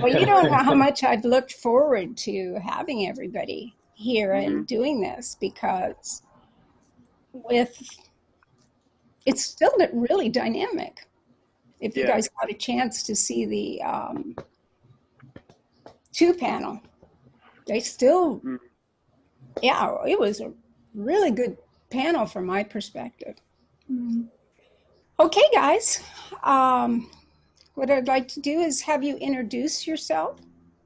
Well, you don't know how much I've looked forward to having everybody here and doing this, because it's still really dynamic. If you guys got a chance to see the 2 panel, they still, it was a really good panel from my perspective. Okay, guys. What I'd like to do is have you introduce yourself.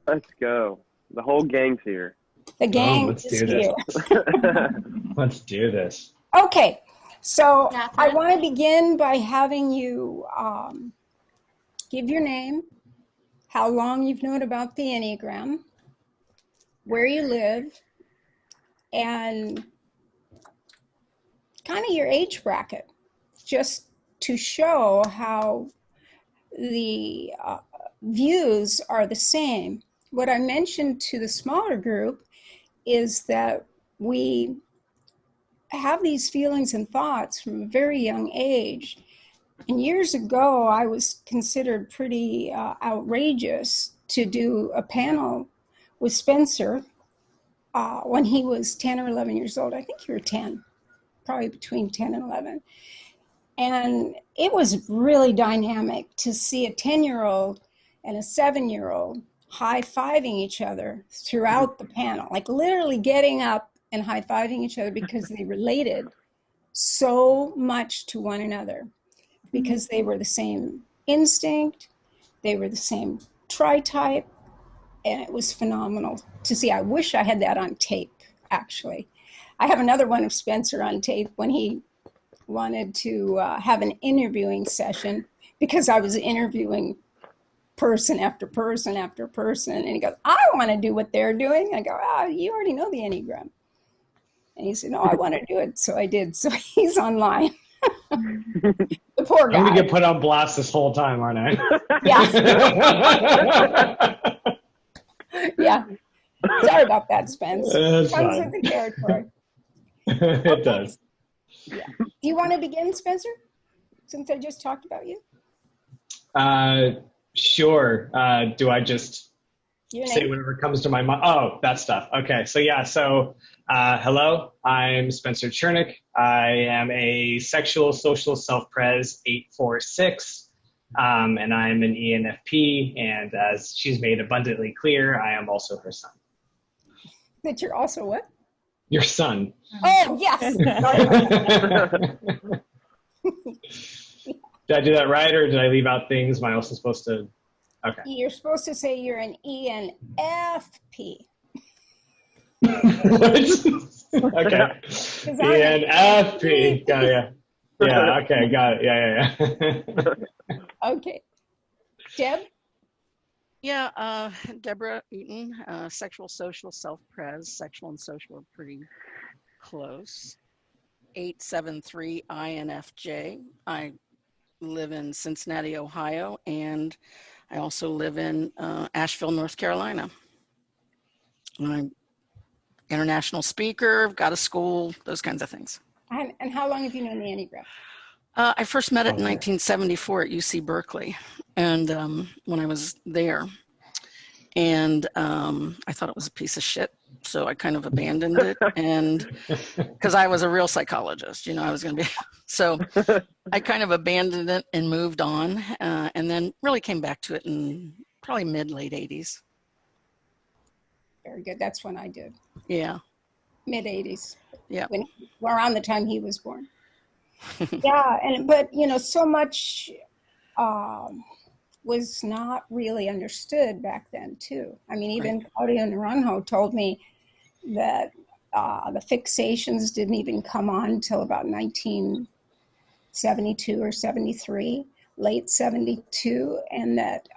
Let's go. The whole gang's here. The gang let's is do this. here. Let's do this. Okay, so Catherine? I want to begin by having you give your name, how long you've known about the Enneagram, where you live, and kind of your age bracket, just to show how the views are the same. What I mentioned to the smaller group is that we have these feelings and thoughts from a very young age. And years ago, I was considered pretty outrageous to do a panel with Spencer when he was 10 or 11 years old. I think you were 10, probably between 10 and 11. And it was really dynamic to see a 10-year-old and a 7-year-old high-fiving each other throughout the panel, like literally getting up and high-fiving each other because they related so much to one another, because they were the same instinct, they were the same tritype, and it was phenomenal to see. I wish I had that on tape, actually. I have another one of Spencer on tape when he wanted to have an interviewing session, because I was interviewing person after person after person. And he goes, I want to do what they're doing. I go, you already know the Enneagram. And he said, no, I want to do it. So I did. So he's online. The poor guy. I'm going to get put on blast this whole time, aren't I? Yeah. Yeah. Sorry about that, Spence. It's Comes fine. with the territory. It does. Yeah. Do you want to begin, Spencer? Since I just talked about you? Sure. Do I just Your say name? whatever comes to my mind? Oh, that stuff. Okay. So yeah. So hello, I'm Spencer Chernick. I am a sexual social self-pres 846. And I'm an ENFP. And as she's made abundantly clear, I am also her son. That you're also what? Your son. Oh, yes. Did I do that right, or did I leave out things? Am I also supposed to? Okay. You're supposed to say you're an ENFP. Okay. ENFP. Got it. Yeah. Okay. Got it. Yeah. Okay. Deb? Yeah, Deborah Eaton, sexual, social, self-pres. Sexual and social are pretty close. 873 INFJ. I live in Cincinnati, Ohio, and I also live in Asheville, North Carolina. I'm international speaker, got a school, those kinds of things. And how long have you known the Enneagram? I first met it in 1974 at UC Berkeley, and when I was there, and I thought it was a piece of shit, so I kind of abandoned it, and because I was a real psychologist, I was going to be, so I kind of abandoned it and moved on, and then really came back to it in probably late 80s. Very good. That's when I did. Yeah. Mid 80s. Yeah. Around the time he was born. Yeah, but so much was not really understood back then too. I mean, even Claudio Naranjo told me that the fixations didn't even come on until about 1972 or 73, late 72, and that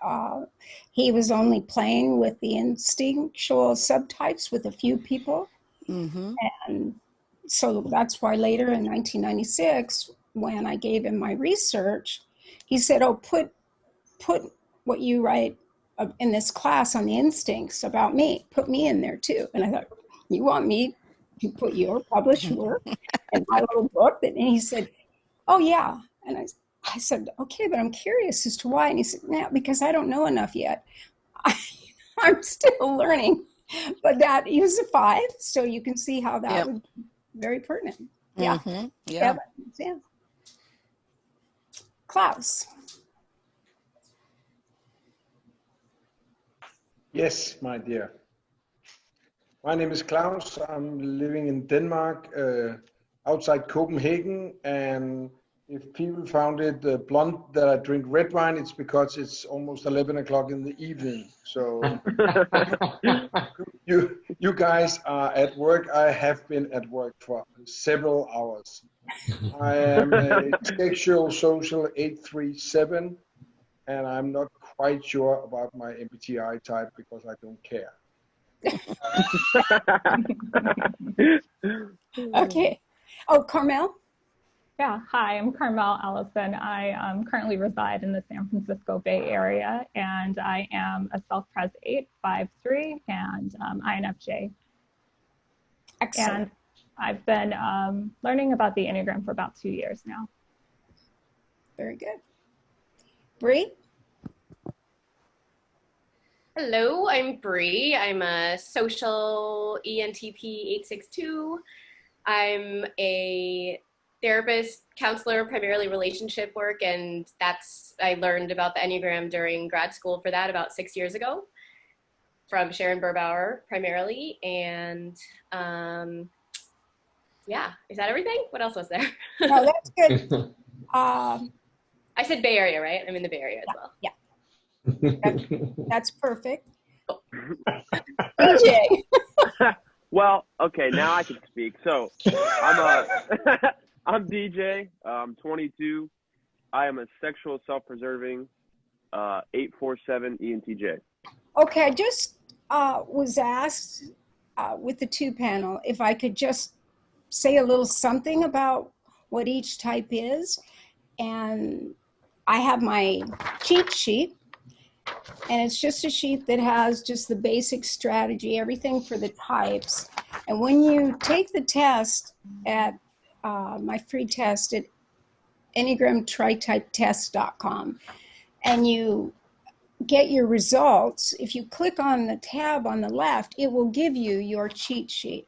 he was only playing with the instinctual subtypes with a few people. Mm-hmm. And so that's why later in 1996, when I gave him my research, he said, oh, put what you write in this class on the instincts about me, put me in there too. And I thought, you want me to put your published work in my little book? And he said, oh yeah. And I said, okay, but I'm curious as to why. And he said, no, because I don't know enough yet. I'm still learning, but that he was a 5, so you can see how that would be very pertinent. Yeah. Mm-hmm. Yeah. Yeah. Klaus. Yes, my dear. My name is Klaus. I'm living in Denmark, outside Copenhagen, and if people found it blunt that I drink red wine, it's because it's almost 11 o'clock in the evening. So you guys are at work. I have been at work for several hours. I am a sexual social 837, and I'm not quite sure about my MBTI type because I don't care. Okay. Oh, Carmel? Yeah, hi, I'm Carmel Allison. I currently reside in the San Francisco Bay Area, and I am a self-pres 853 and INFJ. Excellent. And I've been learning about the Enneagram for about 2 years now. Very good. Bree? Hello, I'm Bree. I'm a social ENTP 862. I'm a therapist, counselor, primarily relationship work, and I learned about the Enneagram during grad school for that about 6 years ago from Sharon Burbauer primarily. And yeah, is that everything? What else was there? No, that's good. I said Bay Area, right? I'm in the Bay Area as well. Yeah. That's perfect. DJ. Well, okay, now I can speak. So I'm DJ. I'm 22. I am a sexual self-preserving 847 ENTJ. Okay, I just was asked with the 2 panel if I could just say a little something about what each type is. And I have my cheat sheet, and it's just a sheet that has just the basic strategy, everything for the types. And when you take the test at my free test at enneagramtritypetest.com, and you get your results, if you click on the tab on the left, it will give you your cheat sheet.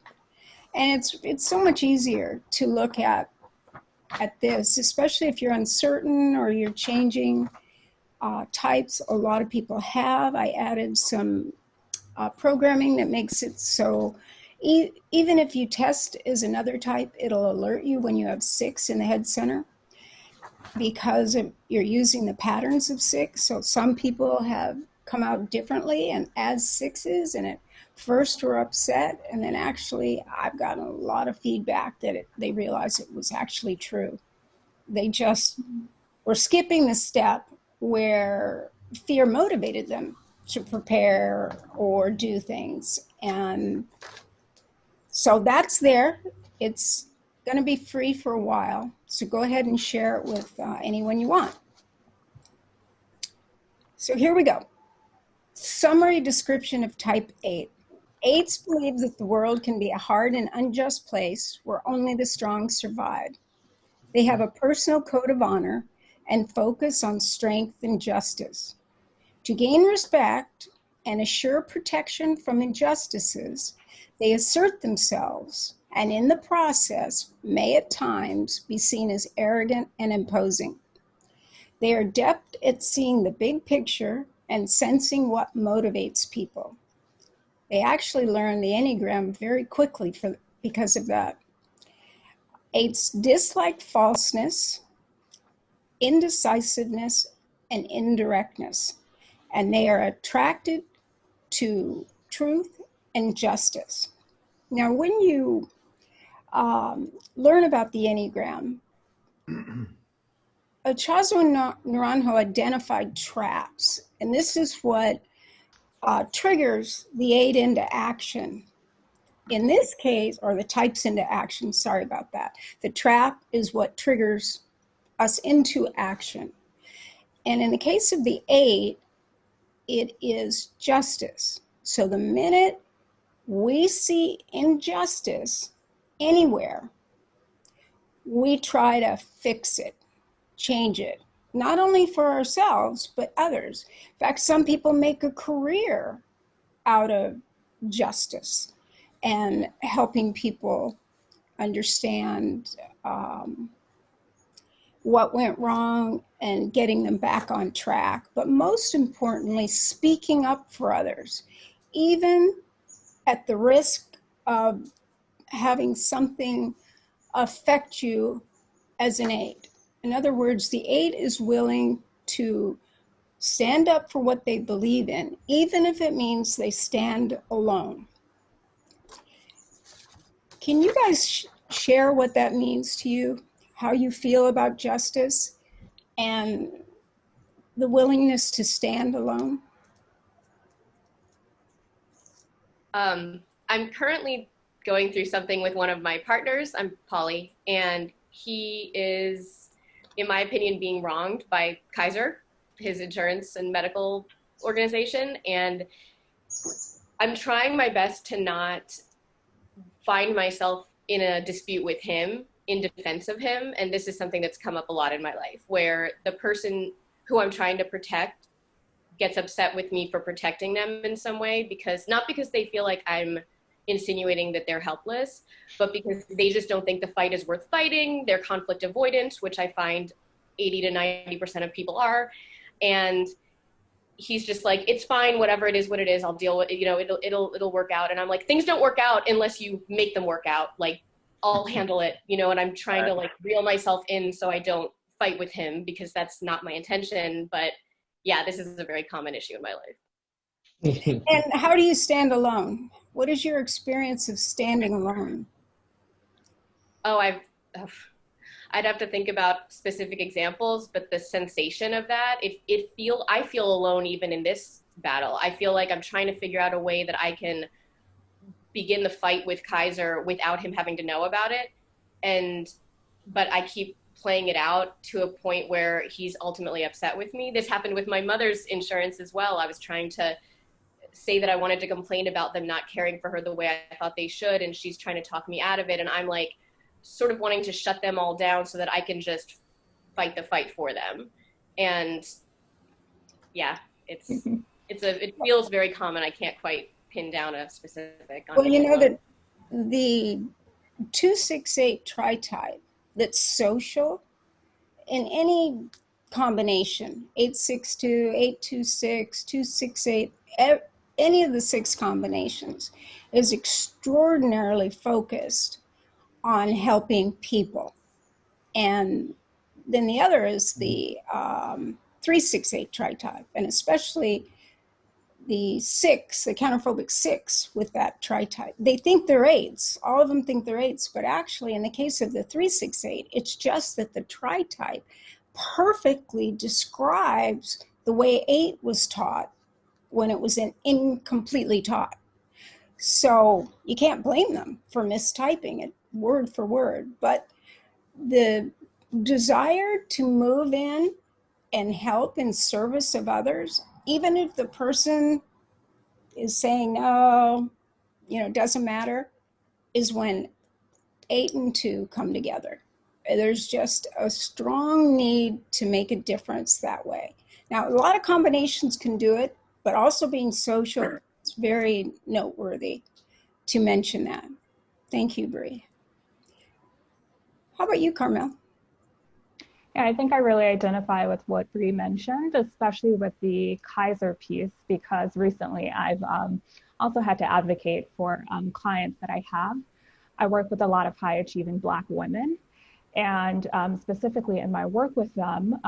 And it's so much easier to look at this, especially if you're uncertain or you're changing types. A lot of people have. I added some programming that makes it so even if you test as another type, it'll alert you when you have 6 in the head center, because you're using the patterns of 6. So some people have come out differently and as 6s, and at first were upset, and then actually I've gotten a lot of feedback that they realized it was actually true. They just were skipping the step where fear motivated them to prepare or do things. And so that's there. It's going to be free for a while, so go ahead and share it with anyone you want. So here we go. Summary description of type 8. 8s believe that the world can be a hard and unjust place where only the strong survive. They have a personal code of honor and focus on strength and justice. To gain respect and assure protection from injustices, they assert themselves, and in the process may at times be seen as arrogant and imposing. They are adept at seeing the big picture and sensing what motivates people. They actually learn the Enneagram very quickly because of that. 8s dislike falseness, indecisiveness, and indirectness, and they are attracted to truth and justice. Now, when you learn about the Enneagram, Ichazo and Naranjo identified traps, and this is what triggers the 8 into action. In this case, or the types into action, sorry about that. The trap is what triggers us into action. And in the case of the 8, it is justice. So the minute we see injustice anywhere, we try to fix it, change it, not only for ourselves, but others. In fact, some people make a career out of justice and helping people understand what went wrong and getting them back on track. But most importantly, speaking up for others, even at the risk of having something affect you as an 8. In other words, the 8 is willing to stand up for what they believe in, even if it means they stand alone. Can you guys share what that means to you, how you feel about justice and the willingness to stand alone? I'm currently going through something with one of my partners. I'm poly, and he is, in my opinion, being wronged by Kaiser, his insurance and medical organization. And I'm trying my best to not find myself in a dispute with him in defense of him. And this is something that's come up a lot in my life, where the person who I'm trying to protect gets upset with me for protecting them in some way, because not because they feel like I'm insinuating that they're helpless, but because they just don't think the fight is worth fighting. They're conflict avoidant, which I find 80 to 90% of people are. And he's just like, it's fine, whatever it is, what it is, I'll deal with it, you know, it'll work out. And I'm like, things don't work out unless you make them work out. Like, I'll handle it, you know, and I'm trying to like reel myself in so I don't fight with him, because that's not my intention. But yeah, this is a very common issue in my life. And how do you stand alone? What is your experience of standing alone? Oh, I'd have to think about specific examples, but the sensation of that, I feel alone even in this battle. I feel like I'm trying to figure out a way that I can begin the fight with Kaiser without him having to know about it. But I keep playing it out to a point where he's ultimately upset with me. This happened with my mother's insurance as well. I was trying to say that I wanted to complain about them not caring for her the way I thought they should, and she's trying to talk me out of it. And I'm like sort of wanting to shut them all down so that I can just fight the fight for them. And yeah, it feels very common. I can't quite pin down a specific. Well, you know that the 268 tritype that's social in any combination, 862, 826, 268, any of the 6 combinations, is extraordinarily focused on helping people. And then the other is the 368 tritype, and especially the 6, the counterphobic 6 with that tritype. They think they're 8s. All of them think they're 8s, but actually in the case of the 368, it's just that the tritype perfectly describes the way 8 was taught when it was incompletely taught. So you can't blame them for mistyping it word for word, but the desire to move in and help in service of others, even if the person is saying, no, you know, doesn't matter, is when 8 and 2 come together. There's just a strong need to make a difference that way. Now, a lot of combinations can do it, but also being social, it's very noteworthy to mention that. Thank you, Bree. How about you, Carmel? Yeah, I think I really identify with what Bree mentioned, especially with the Kaiser piece, because recently I've also had to advocate for clients that I have. I work with a lot of high achieving Black women, and specifically in my work with them,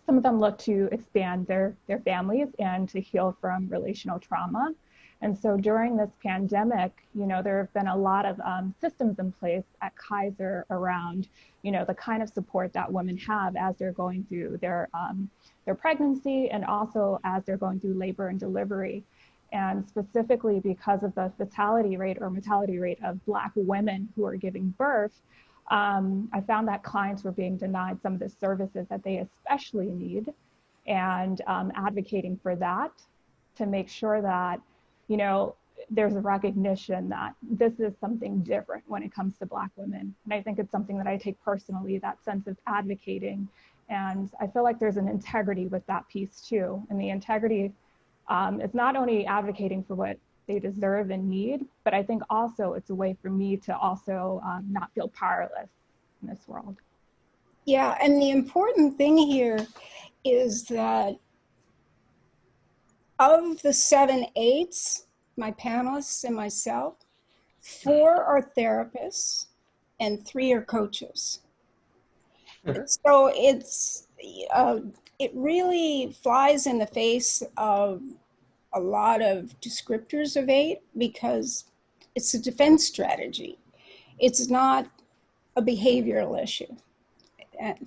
some of them look to expand their families and to heal from relational trauma. And so during this pandemic, you know, there have been a lot of systems in place at Kaiser around, you know, the kind of support that women have as they're going through their pregnancy, and also as they're going through labor and delivery. And specifically because of the fatality rate or mortality rate of Black women who are giving birth, I found that clients were being denied some of the services that they especially need, and advocating for that to make sure that, you know, there's a recognition that this is something different when it comes to Black women. And I think it's something that I take personally, that sense of advocating And I feel like there's an integrity with that piece too. And the integrity is not only advocating for what they deserve and need, but I think also it's a way for me to also not feel powerless in this world. Yeah, and the important thing here is that of the 7 8s, my panelists and myself, 4 are therapists and 3 are coaches. So it really flies in the face of a lot of descriptors of 8 because it's a defense strategy. It's not a behavioral issue.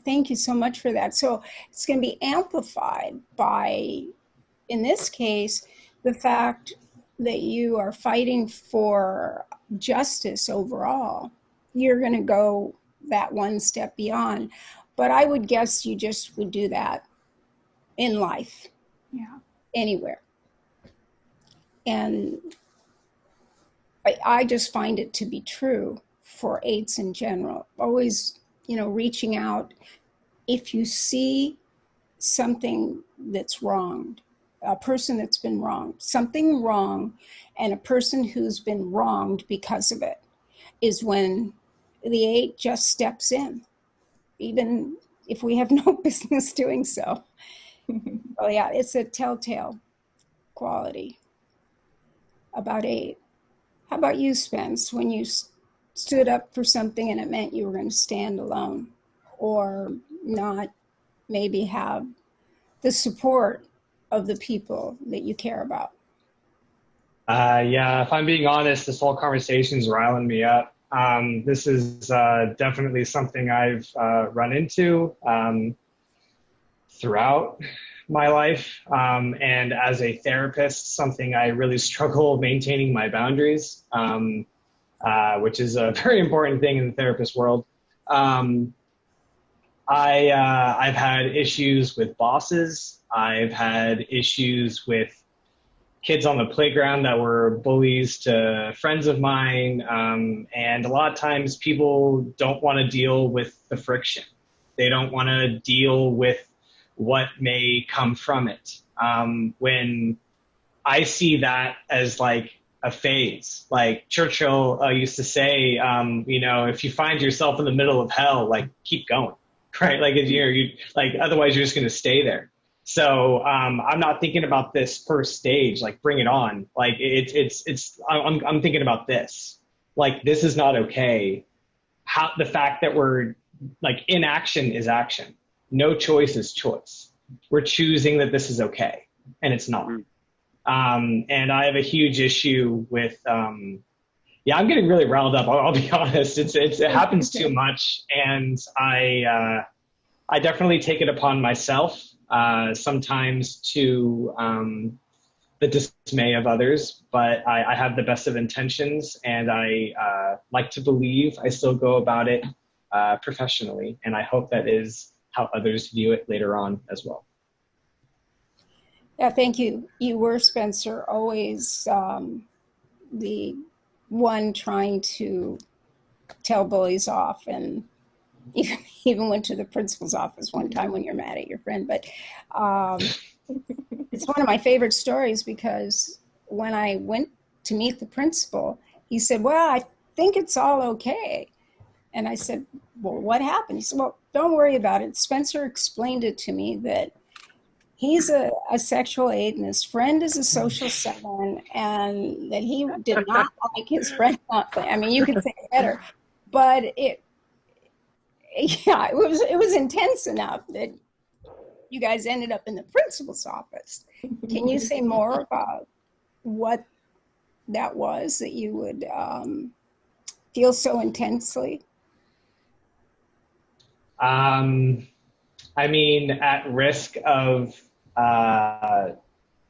Thank you so much for that. So it's going to be amplified by, in this case, the fact that you are fighting for justice overall. You're going to go that one step beyond. But I would guess you just would do that in life. Yeah. Anywhere. And I just find it to be true for 8s in general. Always, reaching out. If you see something that's wronged, a person that's been wronged, something wrong, and a person who's been wronged because of it, is when the 8 just steps in, even if we have no business doing so. Well, yeah, it's a telltale quality about 8. How about you, Spence, when you stood up for something and it meant you were going to stand alone or not maybe have the support of the people that you care about? Yeah, if I'm being honest, this whole conversation's riling me up. This is definitely something I've run into throughout my life. And as a therapist, something I really struggle maintaining my boundaries, which is a very important thing in the therapist world. I've had issues with bosses. I've had issues with kids on the playground that were bullies to friends of mine. And a lot of times people don't want to deal with the friction. They don't want to deal with what may come from it. When I see that as like a phase, like Churchill used to say, if you find yourself in the middle of hell, like keep going, right? Like, otherwise you're just going to stay there. So I'm not thinking about this first stage, like bring it on. Like I'm thinking about this, like, this is not okay. The fact that we're like, inaction is action. No choice is choice. We're choosing that this is okay, and it's not. And I have a huge issue with, I'm getting really riled up. I'll be honest. It happens too much, and I definitely take it upon myself sometimes to the dismay of others. But I have the best of intentions, and I like to believe I still go about it professionally, and I hope that is how others view it later on as well. Yeah, thank you. You were, Spencer, always the one trying to tell bullies off, and even went to the principal's office one time when you're mad at your friend. But it's one of my favorite stories, because when I went to meet the principal, he said, well, I think it's all okay. And I said, well, what happened? He said, well, don't worry about it. Spencer explained it to me that he's a sexual 8 and his friend is a social 7, and that he did not like his friend not playing. I mean, you could say it better, but it was intense enough that you guys ended up in the principal's office. Can you say more about what that was that you would feel so intensely? I mean, at risk of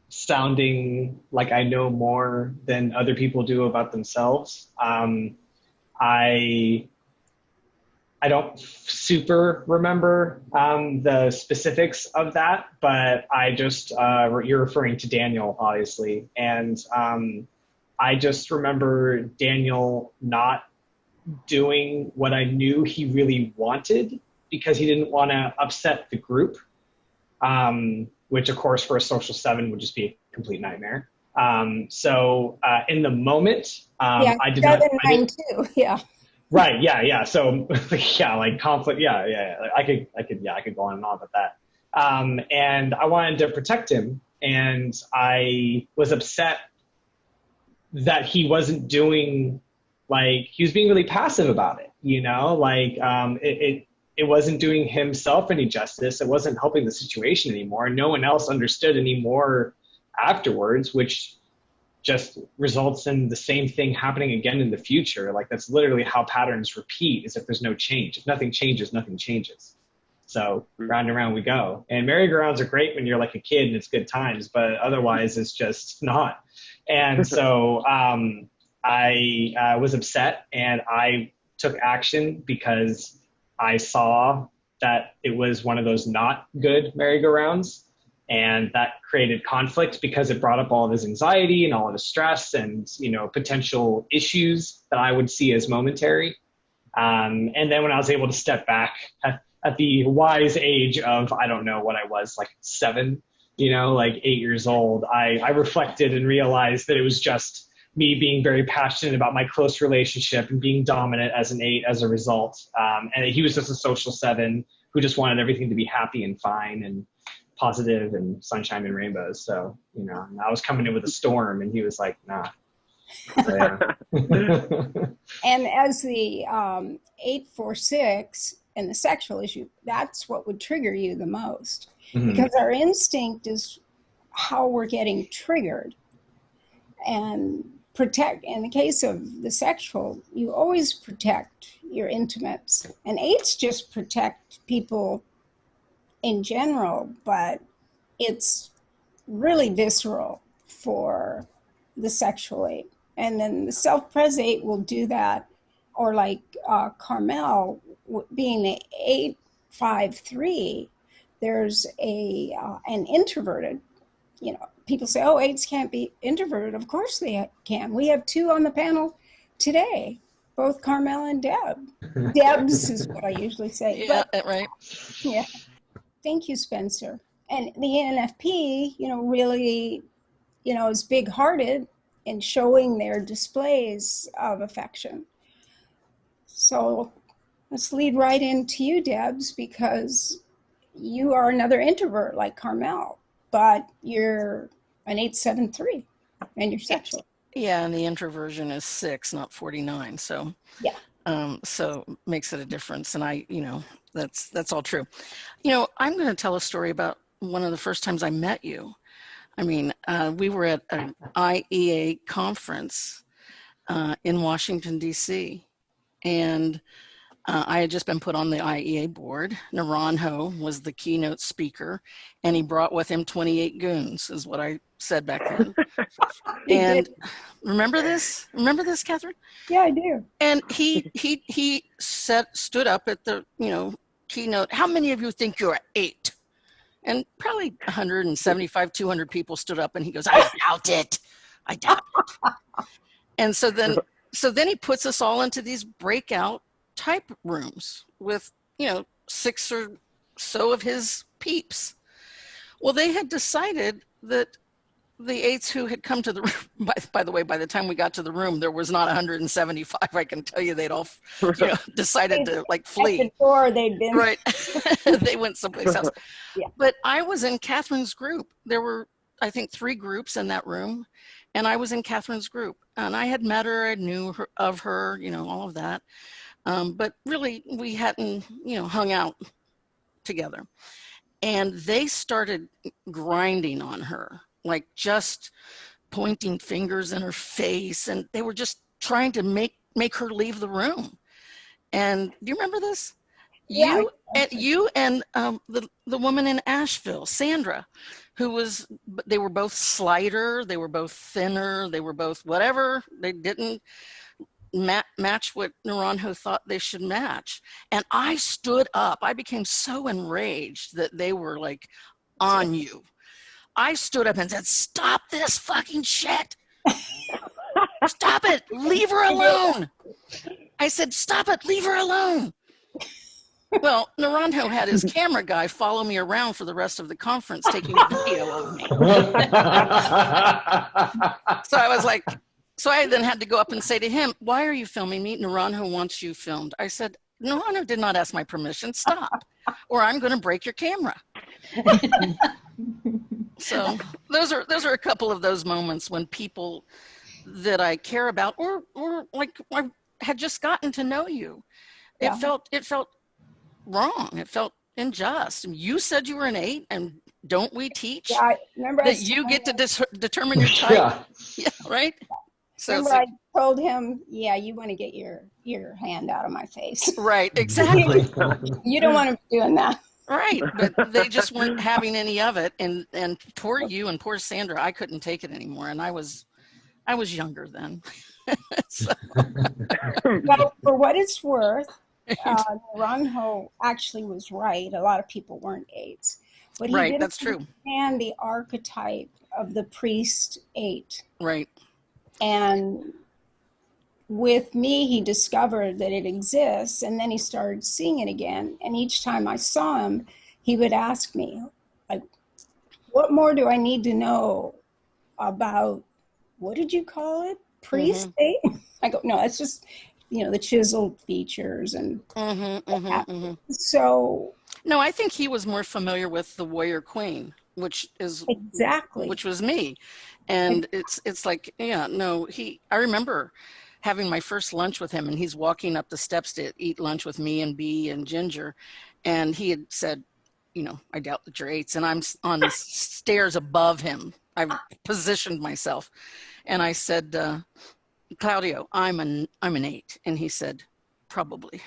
sounding like I know more than other people do about themselves, I don't super remember the specifics of that, but I just, you're referring to Daniel, obviously. And I just remember Daniel not doing what I knew he really wanted, because he didn't want to upset the group, which of course for a social 7 would just be a complete nightmare. So in the moment, I did not. 9 too. Yeah. Right. Yeah. So yeah, like conflict. Yeah. I could go on and on about that. And I wanted to protect him, and I was upset that he wasn't doing, like, he was being really passive about it, you know, like, it wasn't doing himself any justice. It wasn't helping the situation anymore. No one else understood anymore afterwards, which just results in the same thing happening again in the future. Like, that's literally how patterns repeat, is if there's no change. If nothing changes, nothing changes. So round and round we go. And merry-go-rounds are great when you're like a kid and it's good times, but otherwise it's just not. And so I was upset, and I took action because I saw that it was one of those not good merry-go-rounds, and that created conflict because it brought up all of his anxiety and all of his stress and, you know, potential issues that I would see as momentary. And then when I was able to step back at the wise age of, I don't know what I was, like 7, you know, like 8 years old, I reflected and realized that it was just me being very passionate about my close relationship and being dominant as an 8 as a result. And he was just a social 7 who just wanted everything to be happy and fine and positive and sunshine and rainbows. So, you know, I was coming in with a storm, and he was like, nah. So, yeah. And as the 846 and the sexual issue, that's what would trigger you the most, because our instinct is how we're getting triggered. And protect, in the case of the sexual, you always protect your intimates, and 8s just protect people in general, but it's really visceral for the sexual 8. And then the self-pres 8 will do that, or like Carmel, being the 853, there's an introverted, you know, people say, oh, 8s can't be introverted. Of course they can. We have 2 on the panel today, both Carmel and Deb. Debs is what I usually say. Yeah, but, right. Yeah. Thank you, Spencer. And the ENFP, you know, really, you know, is big-hearted in showing their displays of affection. So let's lead right into you, Debs, because you are another introvert like Carmel, but you're an 873 and you're sexual. Yeah, and the introversion is 6, not 49. So yeah. So makes it a difference. And I, you know, that's all true. You know, I'm going to tell a story about one of the first times I met you. I mean, we were at an IEA conference in Washington, D.C., and I had just been put on the IEA board. Naranjo was the keynote speaker, and he brought with him 28 goons, is what I said back then. And remember this? Remember this, Catherine? Yeah, I do. And he stood up at the, you know, keynote. How many of you think you're 8? And probably 175, 200 people stood up, and he goes, I doubt it. I doubt it. And so then he puts us all into these breakout type rooms with, you know, 6 or so of his peeps. Well, they had decided that the 8s who had come to the room, by the way, by the time we got to the room, there was not 175. I can tell you they'd all, you know, decided to like flee. At the door they'd been. Right. They went someplace else. Yeah. But I was in Catherine's group. There were, I think, 3 groups in that room. And I was in Catherine's group. And I had met her, I knew of her, you know, all of that. But really, we hadn't, you know, hung out together. And they started grinding on her, like just pointing fingers in her face. And they were just trying to make her leave the room. And do you remember this? Yeah. You and the woman in Asheville, Sandra, they were both slighter, they were both thinner, they were both whatever. They didn't match what Naranjo thought they should match. And I stood up. I became so enraged that they were like on you. I stood up and said, stop this fucking shit. Stop it. Leave her alone. I said, stop it. Leave her alone. Well, Naranjo had his camera guy follow me around for the rest of the conference, taking a video of me. So I was like, so I then had to go up and say to him, "Why are you filming me? Naranjo wants you filmed." I said, "Naranjo did not ask my permission. Stop, or I'm going to break your camera." So those are a couple of those moments when people that I care about, or like I had just gotten to know you, it felt wrong. It felt unjust. You said you were an 8, and don't we teach that you get to determine your type? Yeah, right. So remember, I told him, "Yeah, you want to get your hand out of my face." Right, exactly. You don't want to be doing that. Right, but they just weren't having any of it, and poor you and poor Sandra, I couldn't take it anymore, and I was younger then. So. Well, for what it's worth, Naranjo actually was right. A lot of people weren't 8s, but he didn't that's true. understand the archetype of the priest 8. Right. And with me, he discovered that it exists, and then he started seeing it again. And each time I saw him, he would ask me, like, "What more do I need to know about, what did you call it? Priest 8?" I go, "No, it's just, the chiseled features." And so. No, I think he was more familiar with the warrior queen, which was me. And it's like, I remember having my first lunch with him, and he's walking up the steps to eat lunch with me and Bee and Ginger. And he had said, "I doubt that you're 8s." And I'm on the stairs above him. I've positioned myself. And I said, "Claudio, I'm an 8." And he said, "Probably."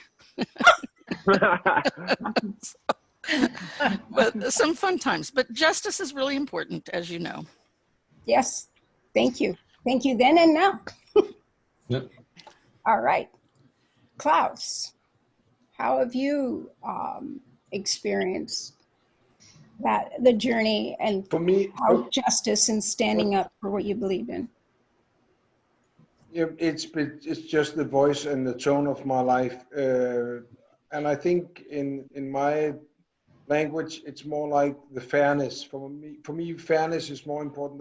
But some fun times. But justice is really important, as you know. Yes. Thank you. Thank you then and now. Yep. All right. Klaus, how have you experienced the journey, and For me, how justice and standing up for what you believe in? It's just the voice and the tone of my life, and I think in my language, it's more like the fairness. For me, fairness is more important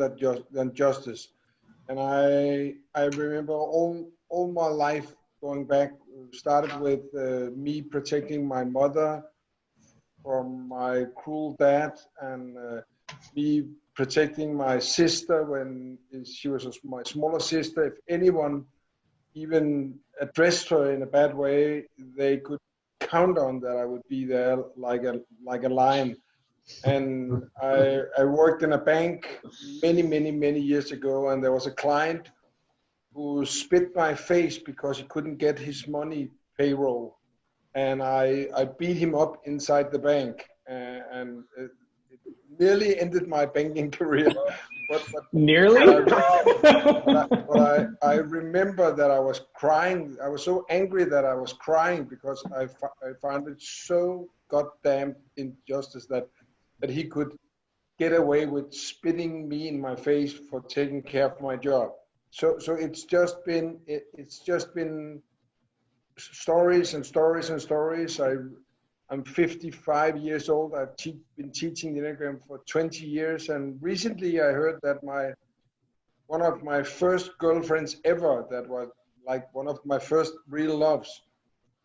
than justice. And I remember all my life going back, started with me protecting my mother from my cruel dad, and me protecting my sister when she was my smaller sister. If anyone even addressed her in a bad way, they could count on that I would be there like a lion. And I worked in a bank many years ago, and there was a client who spit my face because he couldn't get his money payroll, and I beat him up inside the bank, and it nearly ended my banking career. But nearly. But I remember that I was crying. I was so angry that I was crying because I found it so goddamn injustice that he could get away with spitting me in my face for taking care of my job. So it's just been stories and stories and stories. I'm 55 years old. I've been teaching the Enneagram for 20 years, and recently I heard that one of my first girlfriends ever, that was like one of my first real loves,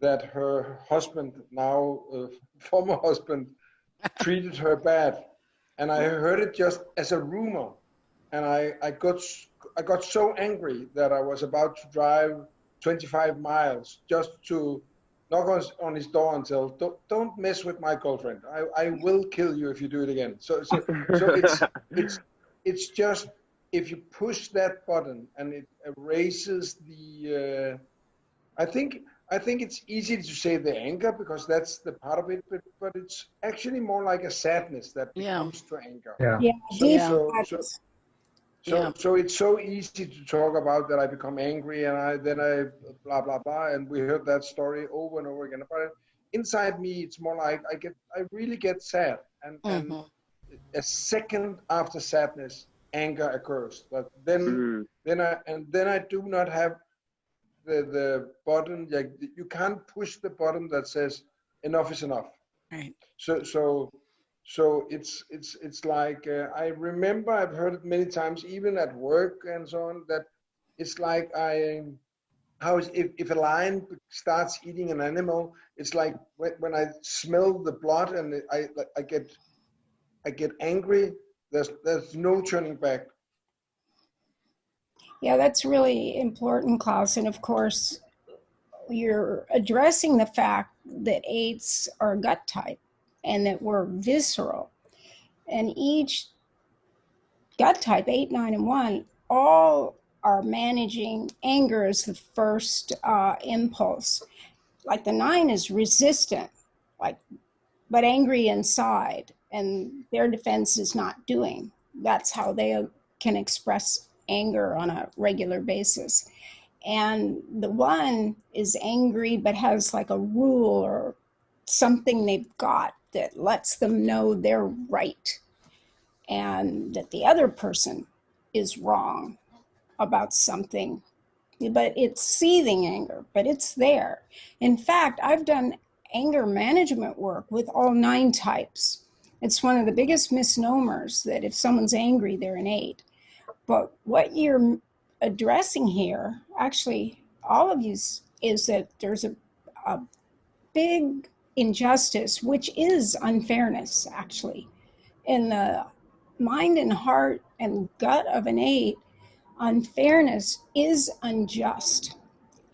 that her husband, now former husband, treated her bad. And I heard it just as a rumor, and I got so angry that I was about to drive 25 miles just to knock on his door and tell, don't mess with my girlfriend. I will kill you if you do it again. So it's just, if you push that button and it erases the, I think it's easy to say the anger because that's the part of it, but it's actually more like a sadness that becomes to anger. So it's so easy to talk about that I become angry and I blah blah blah, and we heard that story over and over again. But inside me, it's more like I really get sad, and a second after sadness, anger occurs. But then I do not have the button. Like, you can't push the button that says enough is enough. Right. So it's like I remember I've heard it many times, even at work and so on, that it's like if a lion starts eating an animal, it's like when I smell the blood and I get angry. There's no turning back. Yeah, that's really important, Klaus. And of course, you're addressing the fact that eights are gut type and that we're visceral. And each gut type, 8, 9, and 1, all are managing anger as the first impulse. Like the 9 is resistant, but angry inside, and their defense is not doing. That's how they can express anger on a regular basis. And the 1 is angry, but has like a rule or something they've got that lets them know they're right and that the other person is wrong about something. But it's seething anger, but it's there. In fact, I've done anger management work with all 9 types. It's one of the biggest misnomers that if someone's angry, they're an 8. But what you're addressing here, actually, all of you, is that there's a big injustice, which is unfairness, actually. In the mind and heart and gut of an 8, unfairness is unjust.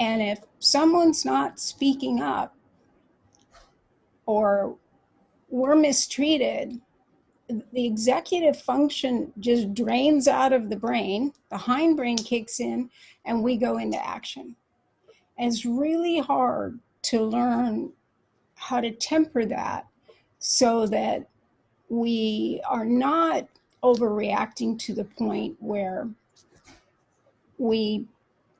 And if someone's not speaking up or we're mistreated, the executive function just drains out of the brain, the hindbrain kicks in, and we go into action. And it's really hard to learn how to temper that so that we are not overreacting to the point where we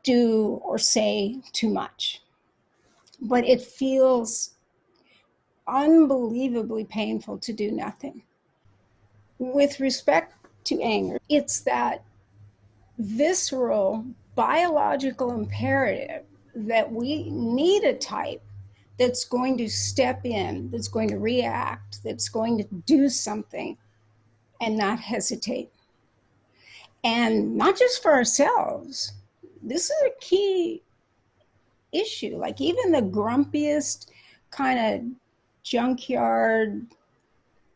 do or say too much. But it feels unbelievably painful to do nothing. With respect to anger, it's that visceral biological imperative that we need a type that's going to step in, that's going to react, that's going to do something and not hesitate. And not just for ourselves. This is a key issue. Like even the grumpiest kind of junkyard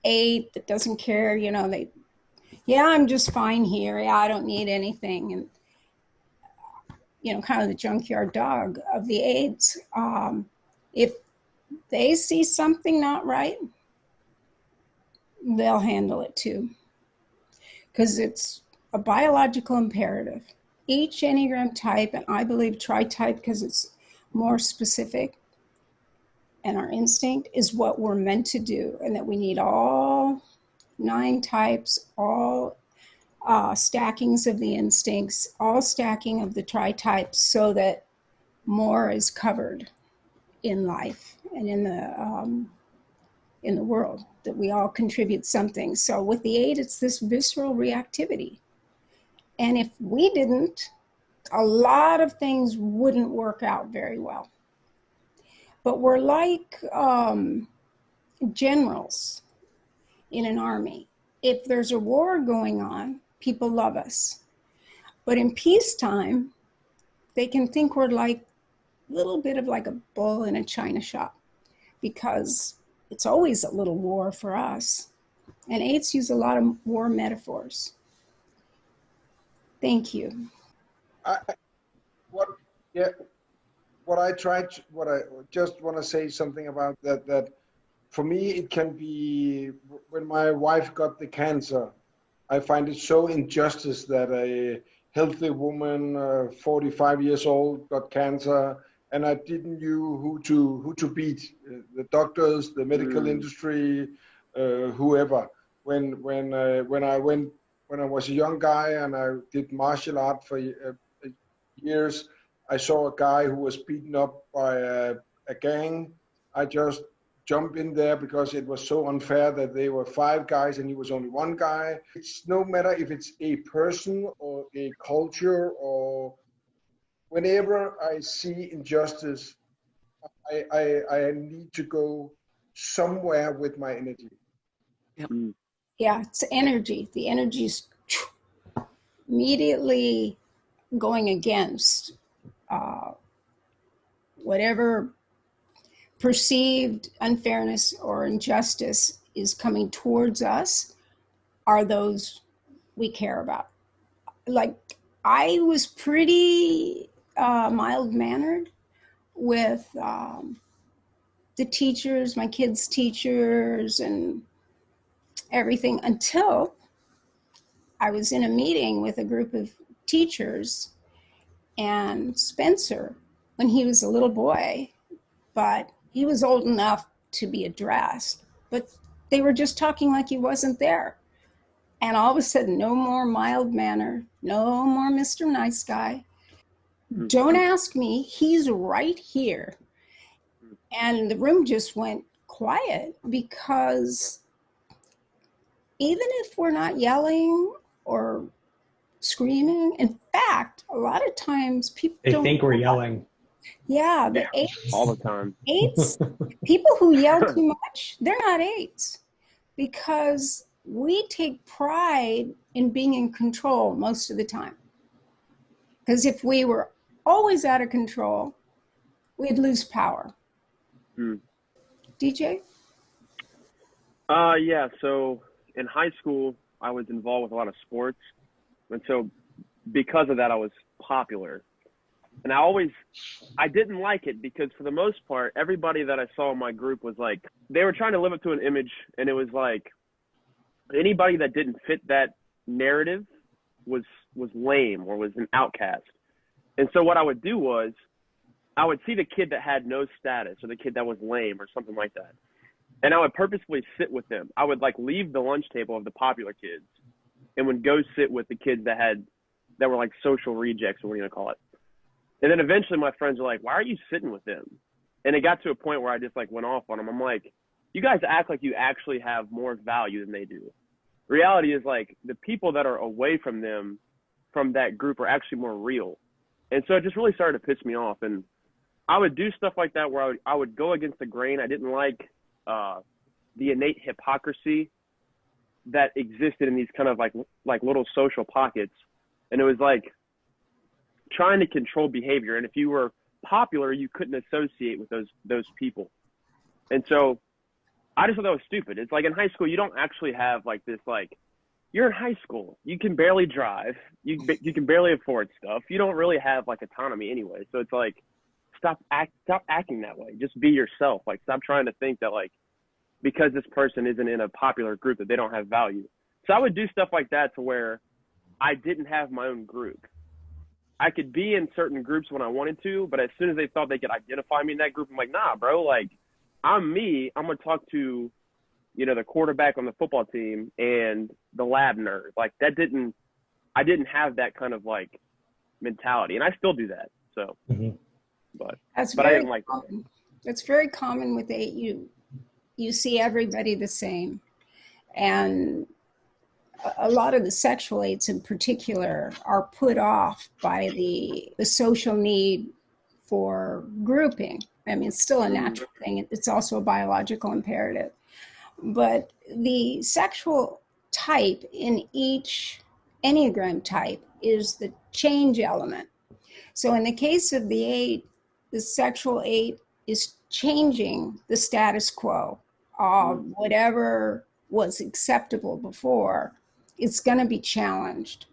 8 that doesn't care, I'm just fine here. Yeah, I don't need anything. And, kind of the junkyard dog of the 8s. If they see something not right, they'll handle it too. Because it's a biological imperative. Each Enneagram type, and I believe Tritype because it's more specific, and our instinct is what we're meant to do, and that we need all 9 types, all stackings of the instincts, all stacking of the Tritypes, so that more is covered in life and in the world, that we all contribute something. So with the 8, it's this visceral reactivity. And if we didn't, a lot of things wouldn't work out very well. But we're like generals in an army. If there's a war going on, people love us. But in peacetime, they can think we're like a little bit of like a bull in a china shop, because it's always a little war for us. And 8s use a lot of war metaphors. Thank you. What I just want to say something about that for me, it can be when my wife got the cancer. I find it so injustice that a healthy woman, 45 years old, got cancer, and I didn't know who to beat, the doctors, the medical industry, whoever. When I was a young guy and I did martial art for years, I saw a guy who was beaten up by a gang. I just jumped in there because it was so unfair that they were 5 guys and he was only 1 guy. It's no matter if it's a person or a culture, or whenever I see injustice, I need to go somewhere with my energy. Yeah, it's energy. The energy's immediately going against whatever perceived unfairness or injustice is coming towards us are those we care about. Like, I was pretty mild-mannered with the teachers, my kids' teachers, and everything until I was in a meeting with a group of teachers, and Spencer, when he was a little boy, but he was old enough to be addressed, but they were just talking like he wasn't there. And all of a sudden, no more mild manner, no more Mr. Nice Guy. Don't ask me, he's right here. And the room just went quiet, because even if we're not yelling or screaming, in fact, a lot of times people They don't think we're yelling. Yeah, the eights. All the time. Eights, people who yell too much, they're not eights, because we take pride in being in control most of the time. Because if we were always out of control, we'd lose power. DJ? Yeah, so in high school, I was involved with a lot of sports. And so because of that, I was popular. And I didn't like it, because for the most part, everybody that I saw in my group was like, they were trying to live up to an image. And it was like, anybody that didn't fit that narrative was lame or was an outcast. And so what I would do was, I would see the kid that had no status, or the kid that was lame or something like that, and I would purposefully sit with them. I would like leave the lunch table of the popular kids and would go sit with the kids that were like social rejects, or what do you call it. And then eventually my friends were like, why are you sitting with them? And it got to a point where I just like went off on them. I'm like, you guys act like you actually have more value than they do. Reality is, like, the people that are away from them, from that group, are actually more real. And so it just really started to piss me off. And I would do stuff like that where I would go against the grain. I didn't like the innate hypocrisy that existed in these kind of like little social pockets. And it was like trying to control behavior. And if you were popular, you couldn't associate with those people. And so I just thought that was stupid. It's like in high school, you don't actually have like this, like, you're in high school. You can barely drive. You can barely afford stuff. You don't really have like autonomy anyway. So it's like, stop acting that way. Just be yourself. Like, stop trying to think that, like, because this person isn't in a popular group, that they don't have value. So I would do stuff like that to where I didn't have my own group. I could be in certain groups when I wanted to, but as soon as they thought they could identify me in that group, I'm like, nah, bro, like, I'm me. I'm going to talk to, the quarterback on the football team and the lab nerd. Like, I didn't have that kind of like mentality, and I still do that. So, but I didn't like that. That's very common with 8. You see everybody the same, and a lot of the sexual 8s in particular are put off by the social need for grouping. I mean, it's still a natural thing. It's also a biological imperative. But the sexual type in each Enneagram type is the change element. So in the case of the 8, the sexual 8 is changing the status quo of whatever was acceptable before. It's going to be challenged.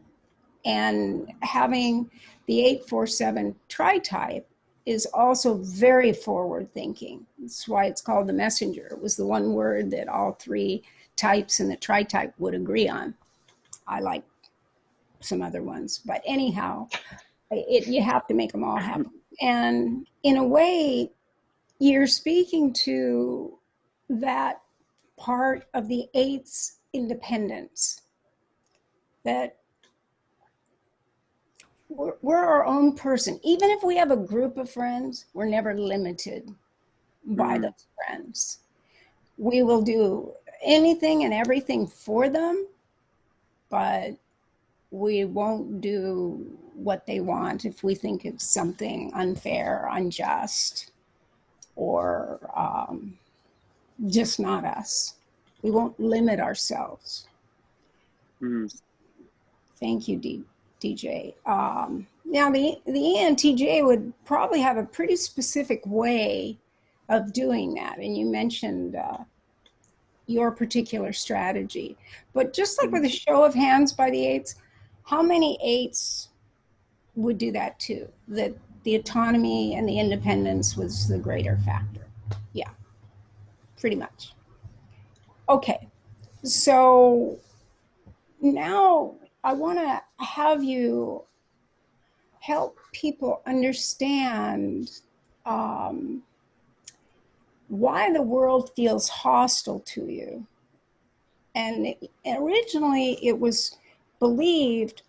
And having the 847 Tritype is also very forward thinking. That's why it's called the messenger. It was the one word that all 3 types in the Tritype would agree on. I like some other ones, but anyhow, you have to make them all happen. And in a way, you're speaking to that part of the 8's independence, that we're our own person. Even if we have a group of friends, we're never limited by those friends. We will do anything and everything for them, but we won't do what they want if we think it's something unfair, unjust, or just not us. We won't limit ourselves. Thank you, DJ. Now, the ENTJ would probably have a pretty specific way of doing that. And you mentioned your particular strategy. But just like with a show of hands by the eights, how many eights would do that too? That the autonomy and the independence was the greater factor. Yeah, pretty much. Okay, so now I want to have you help people understand why the world feels hostile to you. And originally it was believed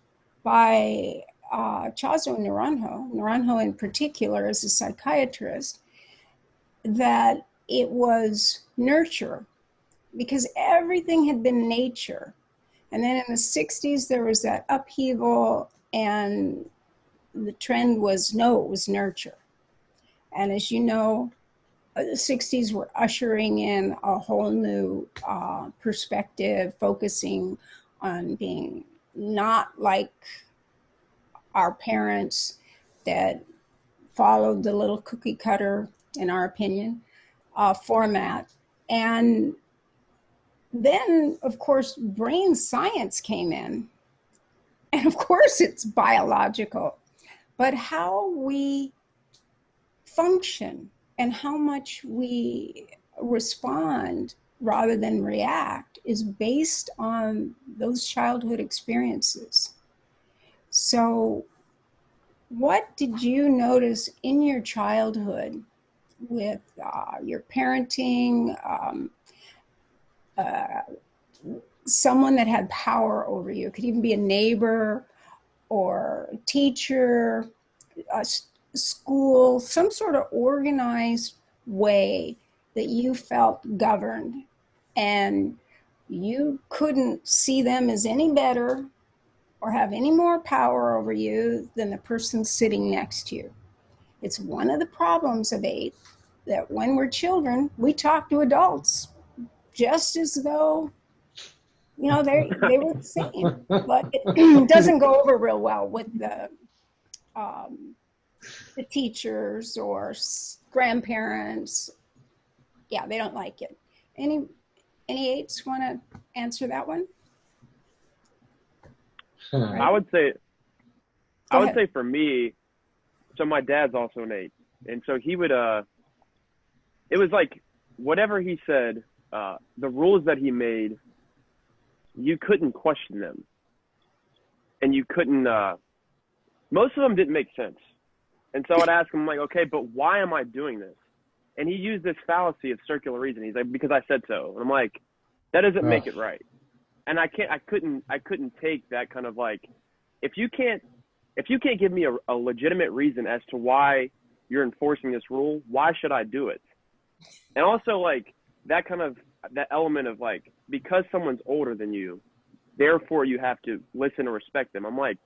by Ichazo and Naranjo in particular as a psychiatrist, that it was nurture, because everything had been nature. And then in the 60s, there was that upheaval, and the trend was, no, it was nurture. And as you know, the 60s were ushering in a whole new perspective, focusing on being not like our parents that followed the little cookie cutter, in our opinion, format. And then, of course, brain science came in. And of course, it's biological. But how we function and how much we respond rather than react is based on those childhood experiences. So what did you notice in your childhood with your parenting, someone that had power over you? It could even be a neighbor or a teacher, a school, some sort of organized way that you felt governed, and you couldn't see them as any better or have any more power over you than the person sitting next to you. It's one of the problems of 8 that when we're children, we talk to adults just as though, you know, they were the same. But it doesn't go over real well with the teachers or grandparents. Yeah, they don't like it. Any 8s want to answer that one? I would say for me, so my dad's also an 8, and so he would it was like whatever he said, the rules that he made, you couldn't question them, and you couldn't most of them didn't make sense. And so I'd ask him, like, okay, but why am I doing this? And he used this fallacy of circular reasoning. He's like, because I said so. And I'm like, that doesn't make it right. And I couldn't take that kind of like, if you can't give me a legitimate reason as to why you're enforcing this rule, why should I do it? And also like that element of like, because someone's older than you, therefore you have to listen and respect them. I'm like,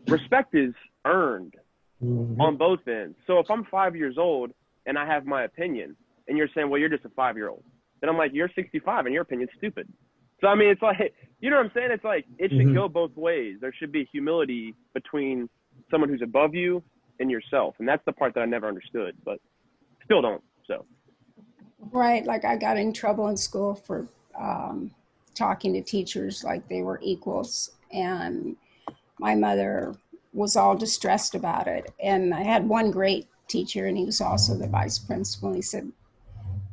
respect is earned on both ends. So if I'm 5 years old and I have my opinion and you're saying, well, you're just a 5-year-old, then I'm like, you're 65 and your opinion's stupid. So, I mean, it's like, you know what I'm saying? It's like, it should go both ways. There should be humility between someone who's above you and yourself. And that's the part that I never understood, but still don't, so. Right, like I got in trouble in school for talking to teachers like they were equals. And my mother was all distressed about it. And I had one great teacher, and he was also the vice principal. And he said,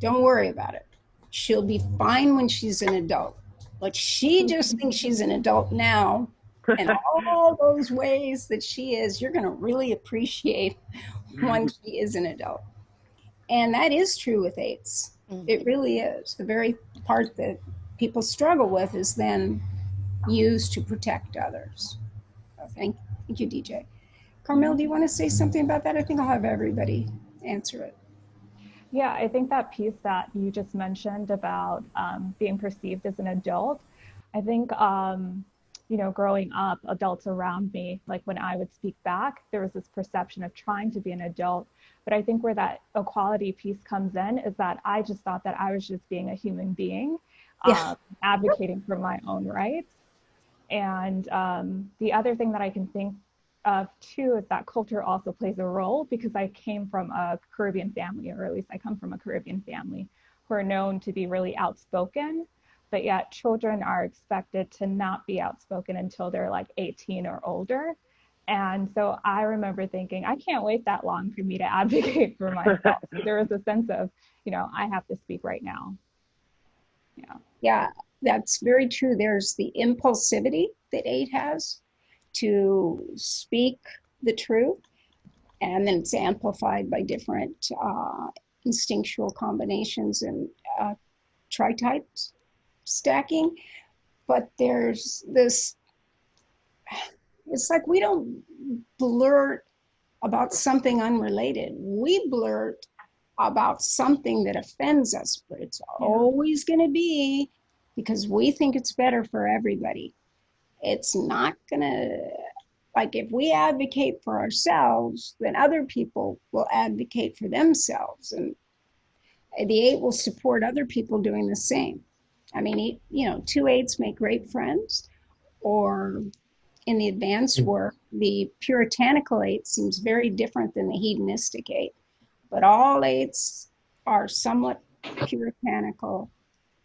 don't worry about it. She'll be fine when she's an adult. But she just thinks she's an adult now. And all those ways that she is, you're going to really appreciate when she is an adult. And that is true with 8s. It really is. The very part that people struggle with is then used to protect others. So thank you, DJ. Carmel, do you want to say something about that? I think I'll have everybody answer it. Yeah, I think that piece that you just mentioned about being perceived as an adult, I think you know, growing up, adults around me, like when I would speak back, there was this perception of trying to be an adult. But I think where that equality piece comes in is that I just thought that I was just being a human being, advocating for my own rights. And the other thing that I can think of too is that culture also plays a role, because I came from a Caribbean family, or at least I come from a Caribbean family, who are known to be really outspoken, but yet children are expected to not be outspoken until they're like 18 or older. And so I remember thinking, I can't wait that long for me to advocate for myself. So there was a sense of, you know, I have to speak right now. Yeah, that's very true. There's the impulsivity that 8 has to speak the truth, and then it's amplified by different instinctual combinations and Tritypes stacking. But there's this, it's like we don't blurt about something unrelated. We blurt about something that offends us, but it's always going to be because we think it's better for everybody. It's not going to, like, if we advocate for ourselves, then other people will advocate for themselves, and the 8 will support other people doing the same. I mean, you know, 2 8s make great friends, or in the advanced work, the puritanical 8 seems very different than the hedonistic 8, but all 8s are somewhat puritanical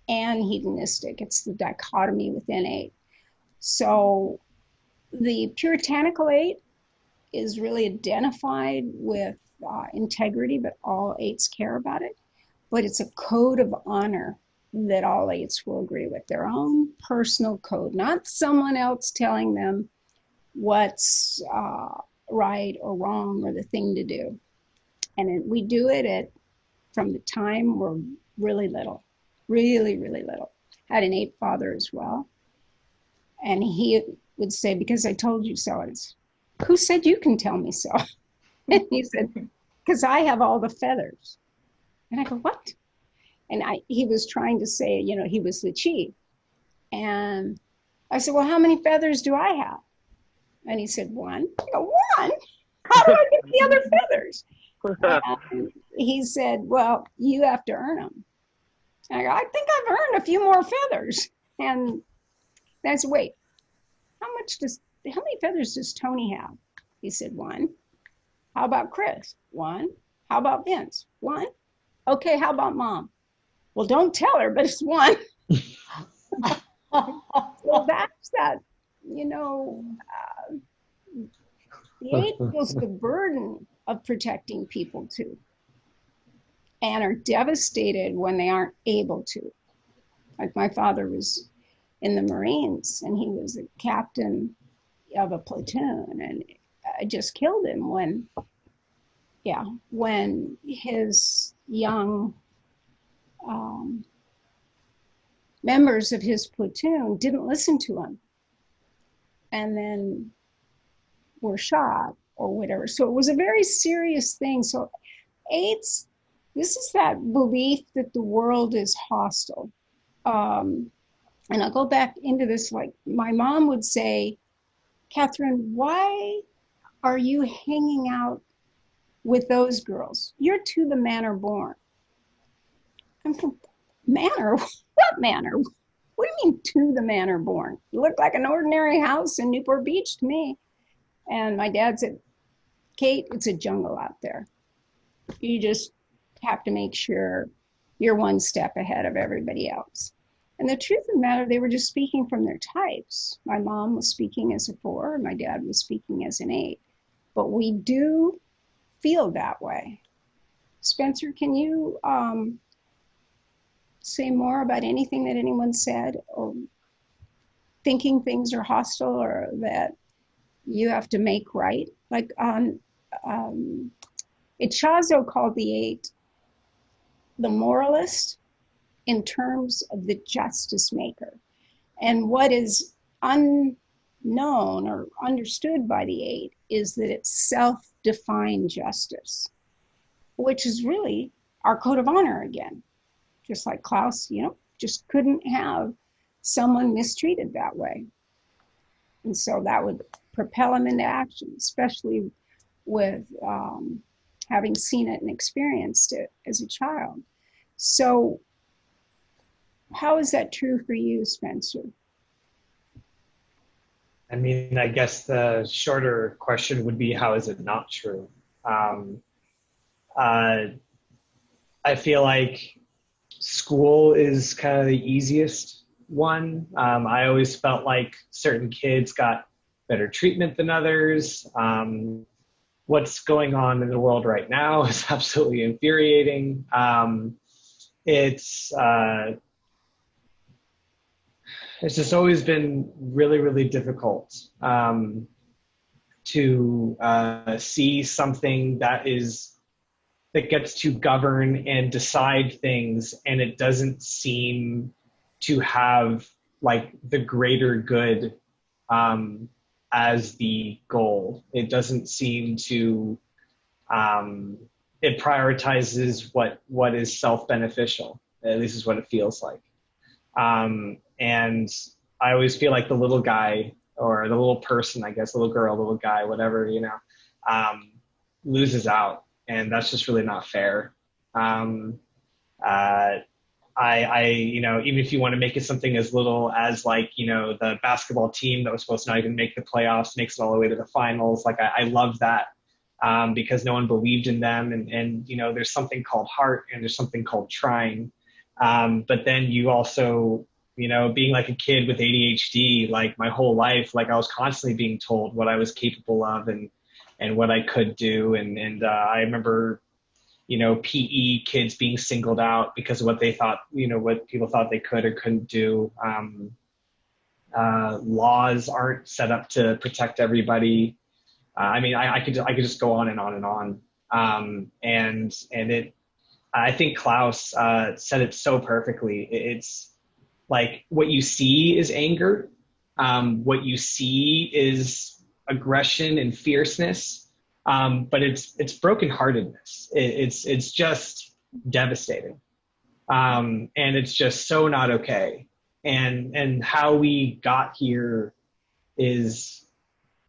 and hedonistic. It's the dichotomy within 8. So the puritanical 8 is really identified with integrity, but all 8s care about it. But it's a code of honor that all 8s will agree with, their own personal code, not someone else telling them what's right or wrong or the thing to do. And we do it from the time we're really little, really, really little. I had an 8 father as well. And he would say, because I told you so. It's, who said you can tell me so? And he said, because I have all the feathers. And I go, what? And he was trying to say, you know, he was the chief. And I said, well, how many feathers do I have? And he said, 1. I go, 1? How do I get the other feathers? And he said, well, you have to earn them. And I go, I think I've earned a few more feathers. And I said, wait, how many feathers does Tony have? He said, 1. How about Chris? 1. How about Vince? 1. Okay, how about Mom? Well, don't tell her, but it's 1. So that's that, you know, the 8 feels the burden of protecting people too, and are devastated when they aren't able to. Like my father was in the Marines, and he was a captain of a platoon, and I just killed him when his young members of his platoon didn't listen to him and then were shot or whatever. So it was a very serious thing. So 8s, this is that belief that the world is hostile. And I'll go back into this, like my mom would say, Katherine, why are you hanging out with those girls? You're to the manor born. I'm from manor? What manor? What do you mean to the manor born? You look like an ordinary house in Newport Beach to me. And my dad said, Kate, it's a jungle out there. You just have to make sure you're one step ahead of everybody else. And the truth of the matter, they were just speaking from their types. My mom was speaking as a 4, and my dad was speaking as an 8. But we do feel that way. Spencer, can you say more about anything that anyone said, or thinking things are hostile or that you have to make right? Like Ichazo called the 8 the moralist in terms of the justice maker. And what is unknown or understood by the 8 is that it's self-defined justice, which is really our code of honor again. Just like Klaus, you know, just couldn't have someone mistreated that way. And so that would propel him into action, especially with having seen it and experienced it as a child. So how is that true for you, Spencer? I mean, I guess the shorter question would be, how is it not true? Uh, I feel like school is kind of the easiest one. I always felt like certain kids got better treatment than others. What's going on in the world right now is absolutely infuriating. It's just always been really, really difficult to see something that gets to govern and decide things, and it doesn't seem to have like the greater good as the goal. It doesn't seem to it prioritizes what is self-beneficial. At least is what it feels like. And I always feel like the little guy, or the little person, I guess, little girl, little guy, whatever, loses out. And that's just really not fair. Even if you want to make it something as little as like, the basketball team that was supposed to not even make the playoffs makes it all the way to the finals. Like, I love that because no one believed in them. And there's something called heart and there's something called trying. But then you also, being like a kid with ADHD, like my whole life, like I was constantly being told what I was capable of and what I could do. And I remember, PE kids being singled out because of what they thought, what people thought they could or couldn't do. Laws aren't set up to protect everybody. I could just go on and on and on. And I think Klaus said it so perfectly. It's like what you see is anger. What you see is aggression and fierceness. But it's brokenheartedness. It's just devastating. And it's just so not okay. And how we got here is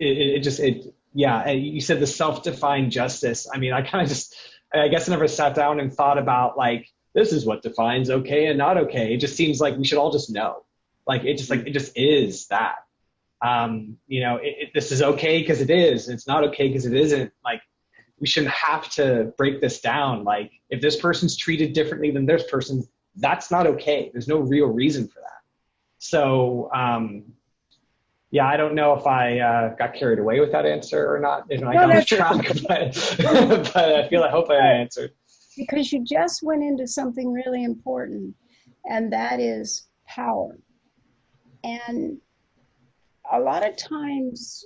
yeah. You said the self-defined justice. I mean, I guess I never sat down and thought about like, this is what defines okay and not okay. It just seems like we should all just know. Like, it just is that. This is okay because it is. It's not okay because it isn't. Like, we shouldn't have to break this down. Like, if this person's treated differently than this person, that's not okay. There's no real reason for that. So, yeah, I don't know if I got carried away with that answer or not. If I got off track, but I hope I answered. Because you just went into something really important, and that is power. And a lot of times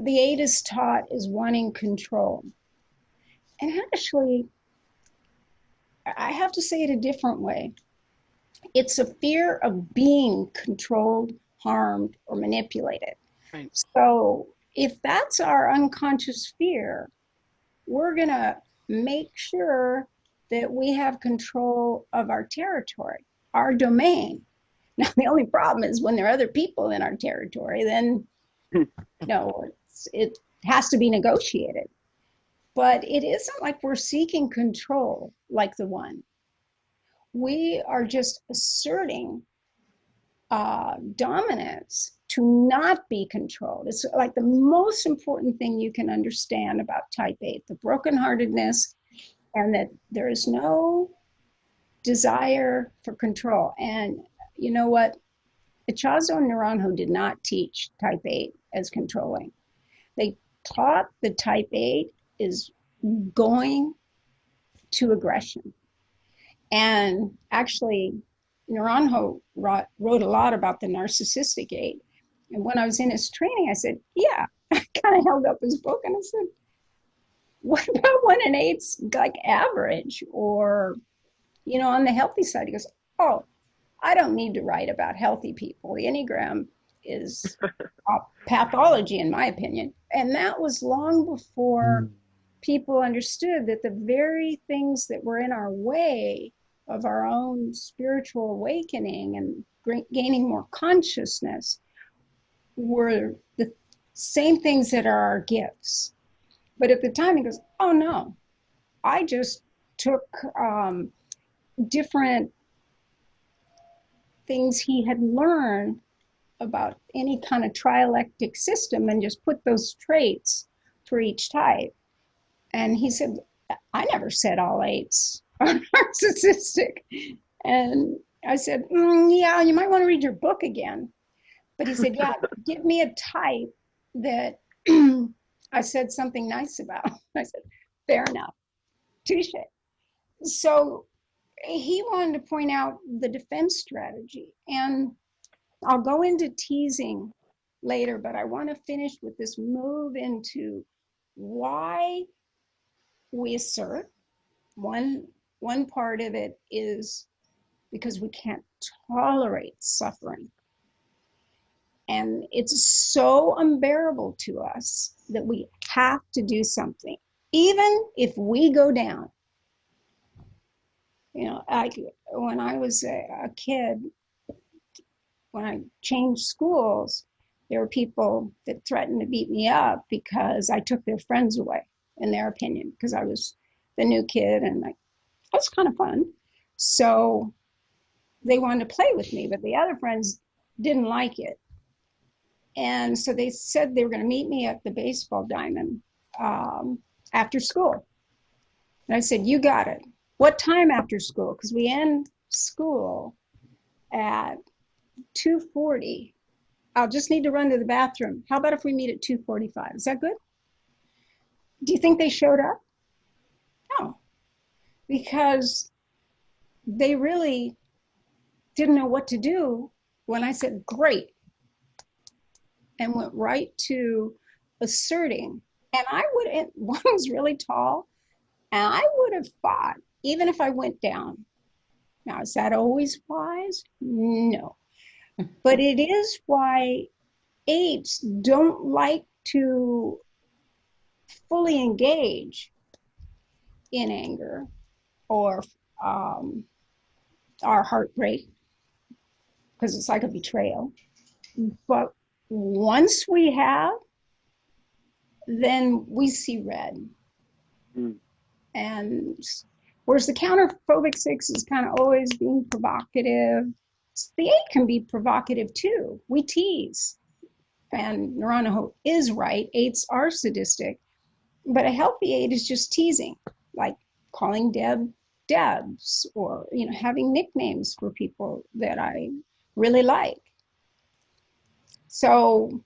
the 8 is taught as wanting control. And actually, I have to say it a different way. It's a fear of being controlled, harmed, or manipulated. Right. So if that's our unconscious fear, we're going to make sure that we have control of our territory, our domain. Now, the only problem is when there are other people in our territory, then it has to be negotiated. But it isn't like we're seeking control like the 1. We are just asserting dominance to not be controlled. It's like the most important thing you can understand about type 8, the brokenheartedness, and that there is no desire for control. And you know what? Ichazo and Naranjo did not teach type 8 as controlling. They taught the type 8 is going to aggression. And actually, Naranjo wrote a lot about the narcissistic 8. And when I was in his training, I said, yeah, I kind of held up his book and I said, what about when an 8's like average or, on the healthy side? He goes, oh, I don't need to write about healthy people. The Enneagram is a pathology, in my opinion. And that was long before people understood that the very things that were in our way of our own spiritual awakening and gaining more consciousness were the same things that are our gifts. But at the time, he goes, oh no, I just took different things he had learned about any kind of trialectic system and just put those traits for each type. And he said, I never said all 8s are narcissistic. And I said, yeah, you might want to read your book again. But he said, yeah, give me a type that I said something nice about. I said, fair enough, touche. So he wanted to point out the defense strategy. And I'll go into teasing later, but I want to finish with this move into why we assert. One part of it is because we can't tolerate suffering. And it's so unbearable to us that we have to do something, even if we go down. You know, when I was a kid, when I changed schools, there were people that threatened to beat me up because I took their friends away, in their opinion, because I was the new kid and that was kind of fun. So they wanted to play with me, but the other friends didn't like it. And so they said they were going to meet me at the baseball diamond after school. And I said, you got it. What time after school? Because we end school at 2:40. I'll just need to run to the bathroom. How about if we meet at 2:45? Is that good? Do you think they showed up? No, because they really didn't know what to do when I said, great, and went right to asserting. And one was really tall, and I would have fought, even if I went down. Now, is that always wise? No. But it is why 8s don't like to fully engage in anger or our heartbreak, because it's like a betrayal. But once we have, then we see red. And whereas the counterphobic 6 is kind of always being provocative, the 8 can be provocative too. We tease. And Naranjo is right, 8s are sadistic. But a healthy 8 is just teasing, like calling Debs, or having nicknames for people that I really like. So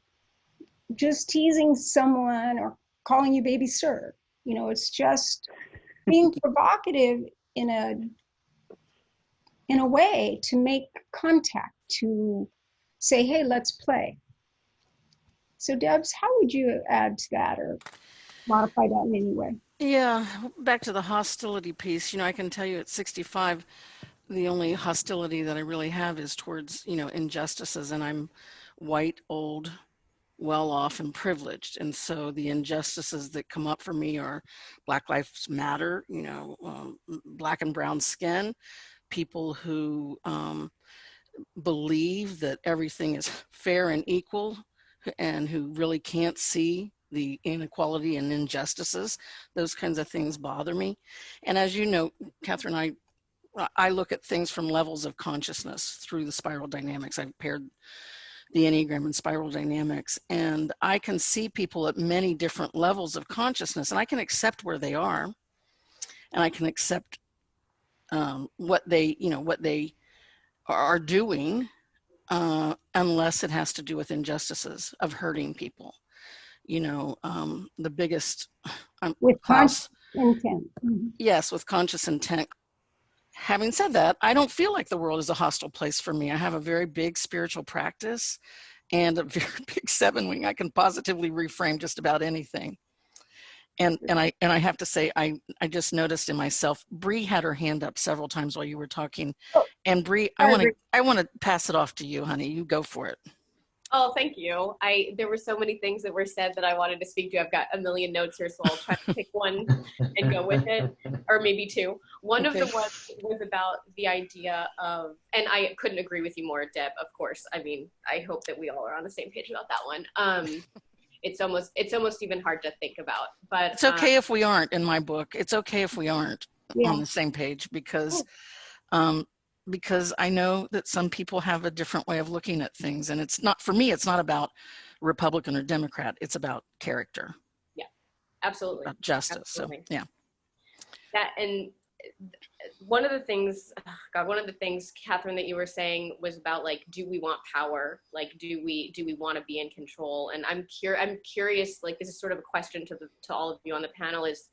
just teasing someone or calling you baby sir, it's just being provocative in a way to make contact, to say, hey, let's play. So Debs, how would you add to that or modify that in any way? Yeah, back to the hostility piece. I can tell you at 65, the only hostility that I really have is towards, injustices, and I'm white, old, well off, and privileged. And so the injustices that come up for me are Black Lives Matter, black and brown skin, people who believe that everything is fair and equal, and who really can't see the inequality and injustices. Those kinds of things bother me. And as you know, Catherine, I look at things from levels of consciousness through the spiral dynamics. I've paired the Enneagram and spiral dynamics, and I can see people at many different levels of consciousness, and I can accept where they are, and I can accept what they are doing, unless it has to do with injustices of hurting people. The biggest with conscious intent. Yes, with conscious intent. Having said that, I don't feel like the world is a hostile place for me. I have a very big spiritual practice and a very big 7 wing. I can positively reframe just about anything. And I have to say, I just noticed in myself, Bree had her hand up several times while you were talking. And Bree, I want to pass it off to you, honey. You go for it. Oh, thank you. There were so many things that were said that I wanted to speak to. I've got a million notes here, so I'll try to pick one and go with it, or maybe 2. One of the ones was about the idea of, and I couldn't agree with you more, Deb, of course. I mean, I hope that we all are on the same page about that one. it's almost even hard to think about. But it's okay if we aren't. In my book, it's okay if we aren't on the same page, because I know that some people have a different way of looking at things, and it's not, for me, it's not about Republican or Democrat. It's about character. Yeah, absolutely. About justice. Absolutely. So yeah. That, and one of the things, Katherine, that you were saying was about, like, do we want power? Like, do we want to be in control? And I'm curious, like, this is sort of a question to all of you on the panel, is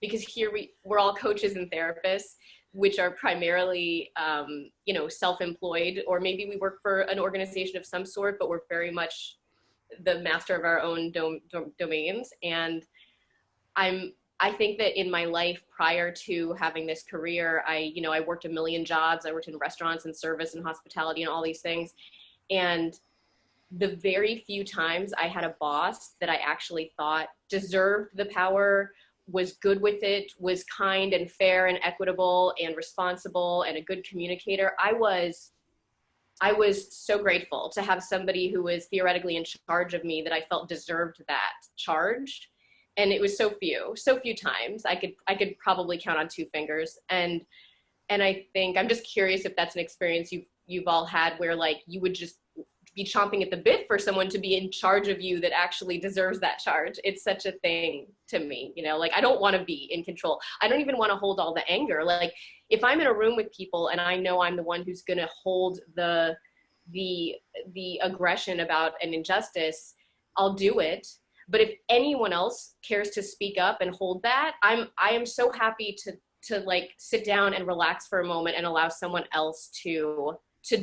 because here we're all coaches and therapists, which are primarily, self-employed, or maybe we work for an organization of some sort, but we're very much the master of our own domains. And I think that in my life prior to having this career, I worked a million jobs. I worked in restaurants and service and hospitality and all these things. And the very few times I had a boss that I actually thought deserved the power, was good with it, was kind and fair and equitable and responsible and a good communicator, I was so grateful to have somebody who was theoretically in charge of me that I felt deserved that charge. And it was so few times. I could probably count on two fingers. And I think, I'm just curious if that's an experience you've all had, where, like, you would just be chomping at the bit for someone to be in charge of you that actually deserves that charge. It's such a thing to me, like, I don't want to be in control. I don't even want to hold all the anger. Like, if I'm in a room with people and I know I'm the one who's going to hold the aggression about an injustice, I'll do it. But if anyone else cares to speak up and hold that, I am so happy to like sit down and relax for a moment and allow someone else to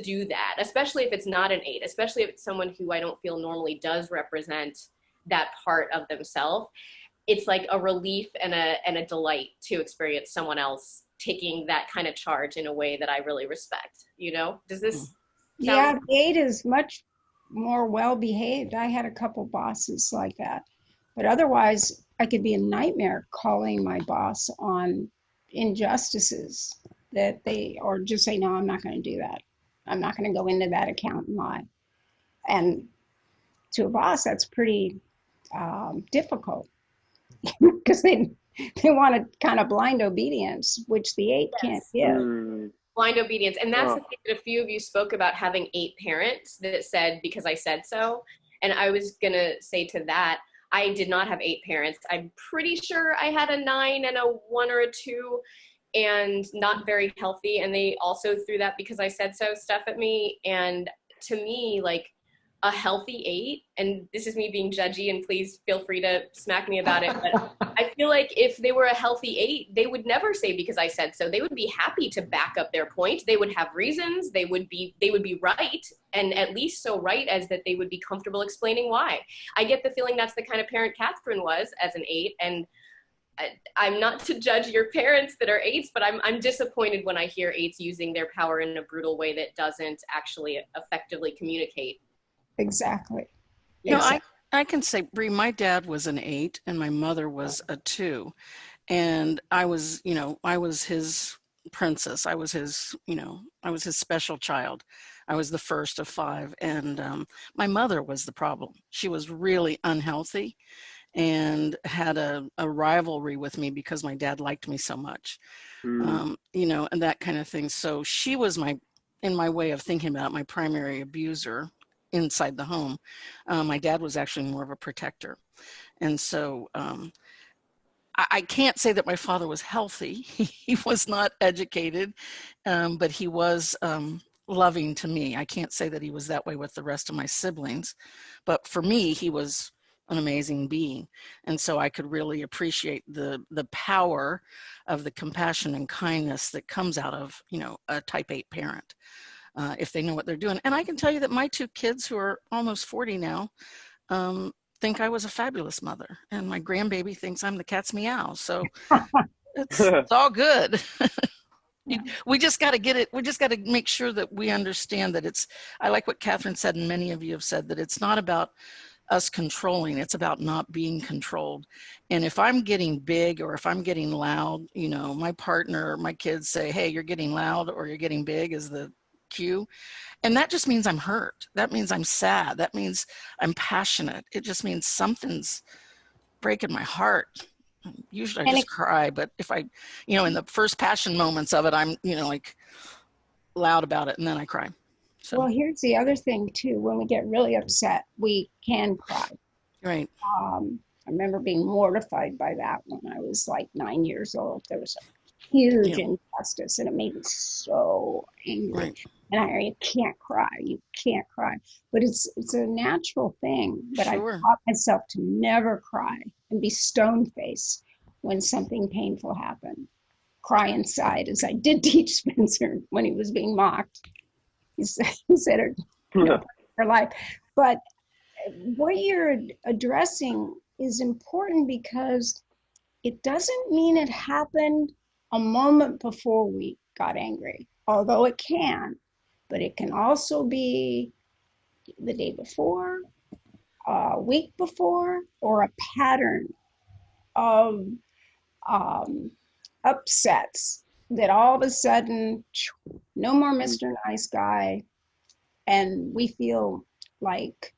do that, especially if it's not an 8, especially if it's someone who I don't feel normally does represent that part of themselves. It's like a relief and a delight to experience someone else taking that kind of charge in a way that I really respect. Does this sound? Yeah, the 8 is much more well-behaved. I had a couple bosses like that, but otherwise I could be a nightmare calling my boss on injustices or just say, no, I'm not going to do that. I'm not going to go into that account and lie. And to a boss, that's pretty difficult because they want a kind of blind obedience, which the 8 can't give. Blind obedience. And that's the thing that a few of you spoke about, having 8 parents that said, because I said so. And I was going to say to that, I did not have 8 parents. I'm pretty sure I had a 9 and a 1 or a 2, and not very healthy. And they also threw that because I said so stuff at me. And to me, like, a healthy 8, and this is me being judgy, and please feel free to smack me about it, but I feel like if they were a healthy 8, they would never say because I said so. They would be happy to back up their point. They would have reasons. They would be right, and at least so right as that they would be comfortable explaining why. I get the feeling that's the kind of parent Katherine was as an 8, and I'm not to judge your parents that are 8s, but I'm disappointed when I hear 8s using their power in a brutal way that doesn't actually effectively communicate. Exactly. I can say, Bree, my dad was an 8 and my mother was a 2. And I was his princess. I was his special child. I was the first of 5. And my mother was the problem. She was really unhealthy and had a rivalry with me because my dad liked me so much, and that kind of thing. So she was in my way of thinking about it, my primary abuser inside the home. My dad was actually more of a protector. And so I can't say that my father was healthy. He was not educated, but he was loving to me. I can't say that he was that way with the rest of my siblings, but for me, he was an amazing being. And so I could really appreciate the power of the compassion and kindness that comes out of, a type 8 parent. If they know what they're doing. And I can tell you that my 2 kids, who are almost 40 now, think I was a fabulous mother. And my grandbaby thinks I'm the cat's meow. So it's all good. We just got to get it. We just got to make sure that we understand that I like what Katherine said, and many of you have said, that it's not about us controlling. It's about not being controlled. And if I'm getting big or if I'm getting loud, my partner, my kids say, hey, you're getting loud or you're getting big, is the cue. And that just means I'm hurt. That means I'm sad. That means I'm passionate. It just means something's breaking my heart. Usually I just cry, but if I, in the first passion moments of it, I'm, like loud about it, and then I cry. So. Well, here's the other thing too. When we get really upset, we can cry. Right. I remember being mortified by that when I was like 9 years old. There was a huge injustice, and it made me so angry. Right. And you can't cry. You can't cry. But it's a natural thing. But Sure. I taught myself to never cry and be stone-faced when something painful happened. Cry inside, as I did teach Spencer when he was being mocked. He said it for life. But what you're addressing is important because it doesn't mean it happened a moment before we got angry, although it can. But it can also be the day before, a week before, or a pattern of upsets that all of a sudden, no more Mr. Nice Guy, and we feel like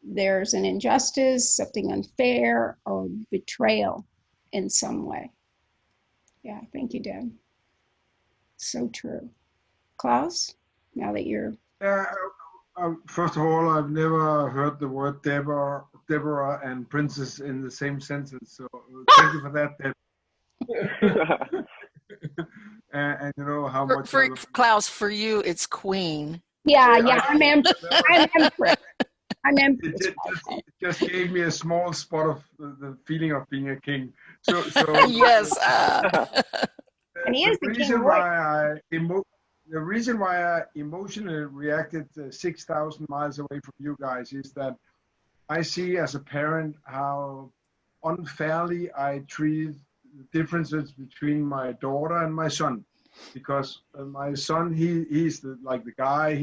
there's an injustice, something unfair, or betrayal in some way. Yeah, thank you, Deb. So true. Klaus, now that you're... First of all, I've never heard the word Deborah and princess in the same sentence, so thank you for that, Deb. and you know how much... For Klaus, for you, it's queen. Yeah, I'm empress. I'm empress. It just gave me a small spot of the feeling of being a king. So yes. And he is the king. The reason why I emotionally reacted 6,000 miles away from you guys is that I see as a parent how unfairly I treat the differences between my daughter and my son. Because my son, he's the guy,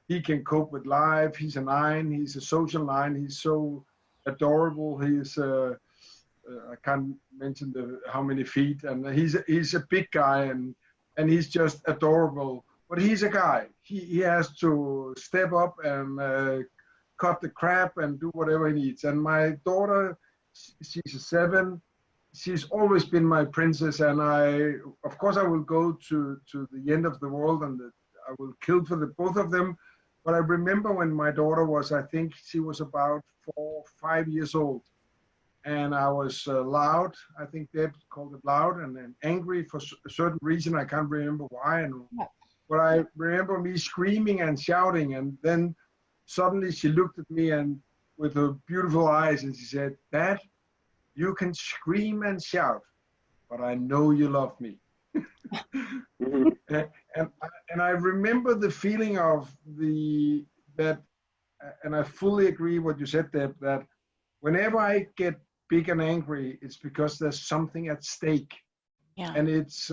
he can cope with life. He's a 9, he's a social 9, he's so adorable. He's I can't mention how many feet, and he's a big guy, and he's just adorable. But he's a guy. He has to step up and cut the crap and do whatever he needs. And my daughter, she's a 7. She's always been my princess, and of course I will go to the end of the world, and I will kill for the both of them. But I remember when my daughter was, I think she was about 4 or 5 years old, and I was loud. I think Deb called it loud, and then angry for a certain reason. I can't remember why. But I remember me screaming and shouting, and then suddenly she looked at me and with her beautiful eyes, and she said, "Dad, you can scream and shout, but I know you love me." and I remember the feeling of that, and I fully agree what you said, Deb, that whenever I get big and angry, it's because there's something at stake. Yeah. And it's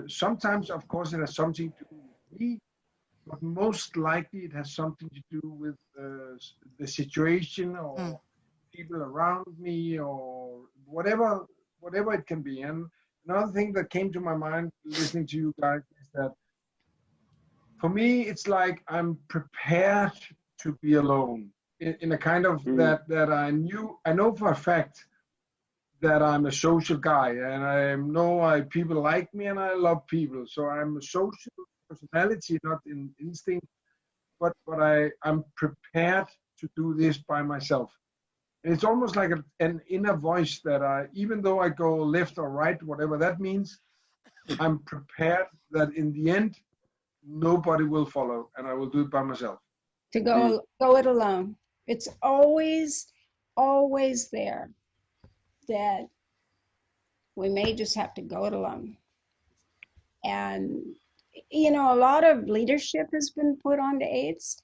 sometimes, of course, it has something to do with me, but most likely it has something to do with the situation or people around me or whatever it can be. And another thing that came to my mind listening to you guys is that for me, it's like I'm prepared to be alone in a kind of that I know for a fact that I'm a social guy, and I know people like me and I love people. So I'm a social personality, not in instinct, but I'm prepared to do this by myself. And it's almost like an inner voice that even though I go left or right, whatever that means, I'm prepared that in the end, nobody will follow, and I will do it by myself. To go it alone. It's always there that we may just have to go it alone. And, a lot of leadership has been put onto 8s,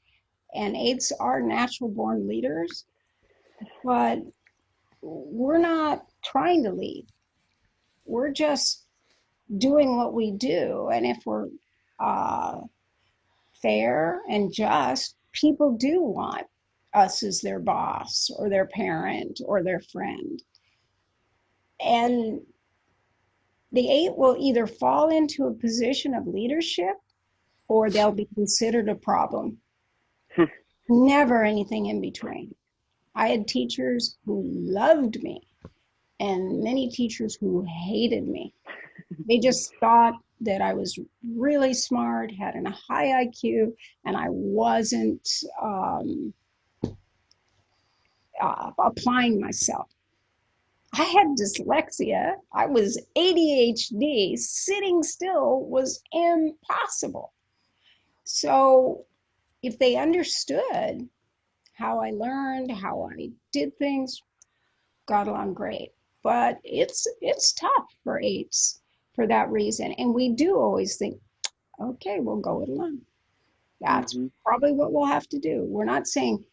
and 8s are natural born leaders, but we're not trying to lead. We're just doing what we do. And if we're fair and just, people do want us as their boss or their parent or their friend. And the 8 will either fall into a position of leadership or they'll be considered a problem. Never anything in between. I had teachers who loved me and many teachers who hated me. They just thought that I was really smart, had a high IQ, and I wasn't applying myself. I had dyslexia. I was ADHD. Sitting still was impossible. So if they understood how I learned, how I did things, got along great. But it's tough for eights for that reason. And we do always think, okay, we'll go it alone. That's probably what we'll have to do. We're not saying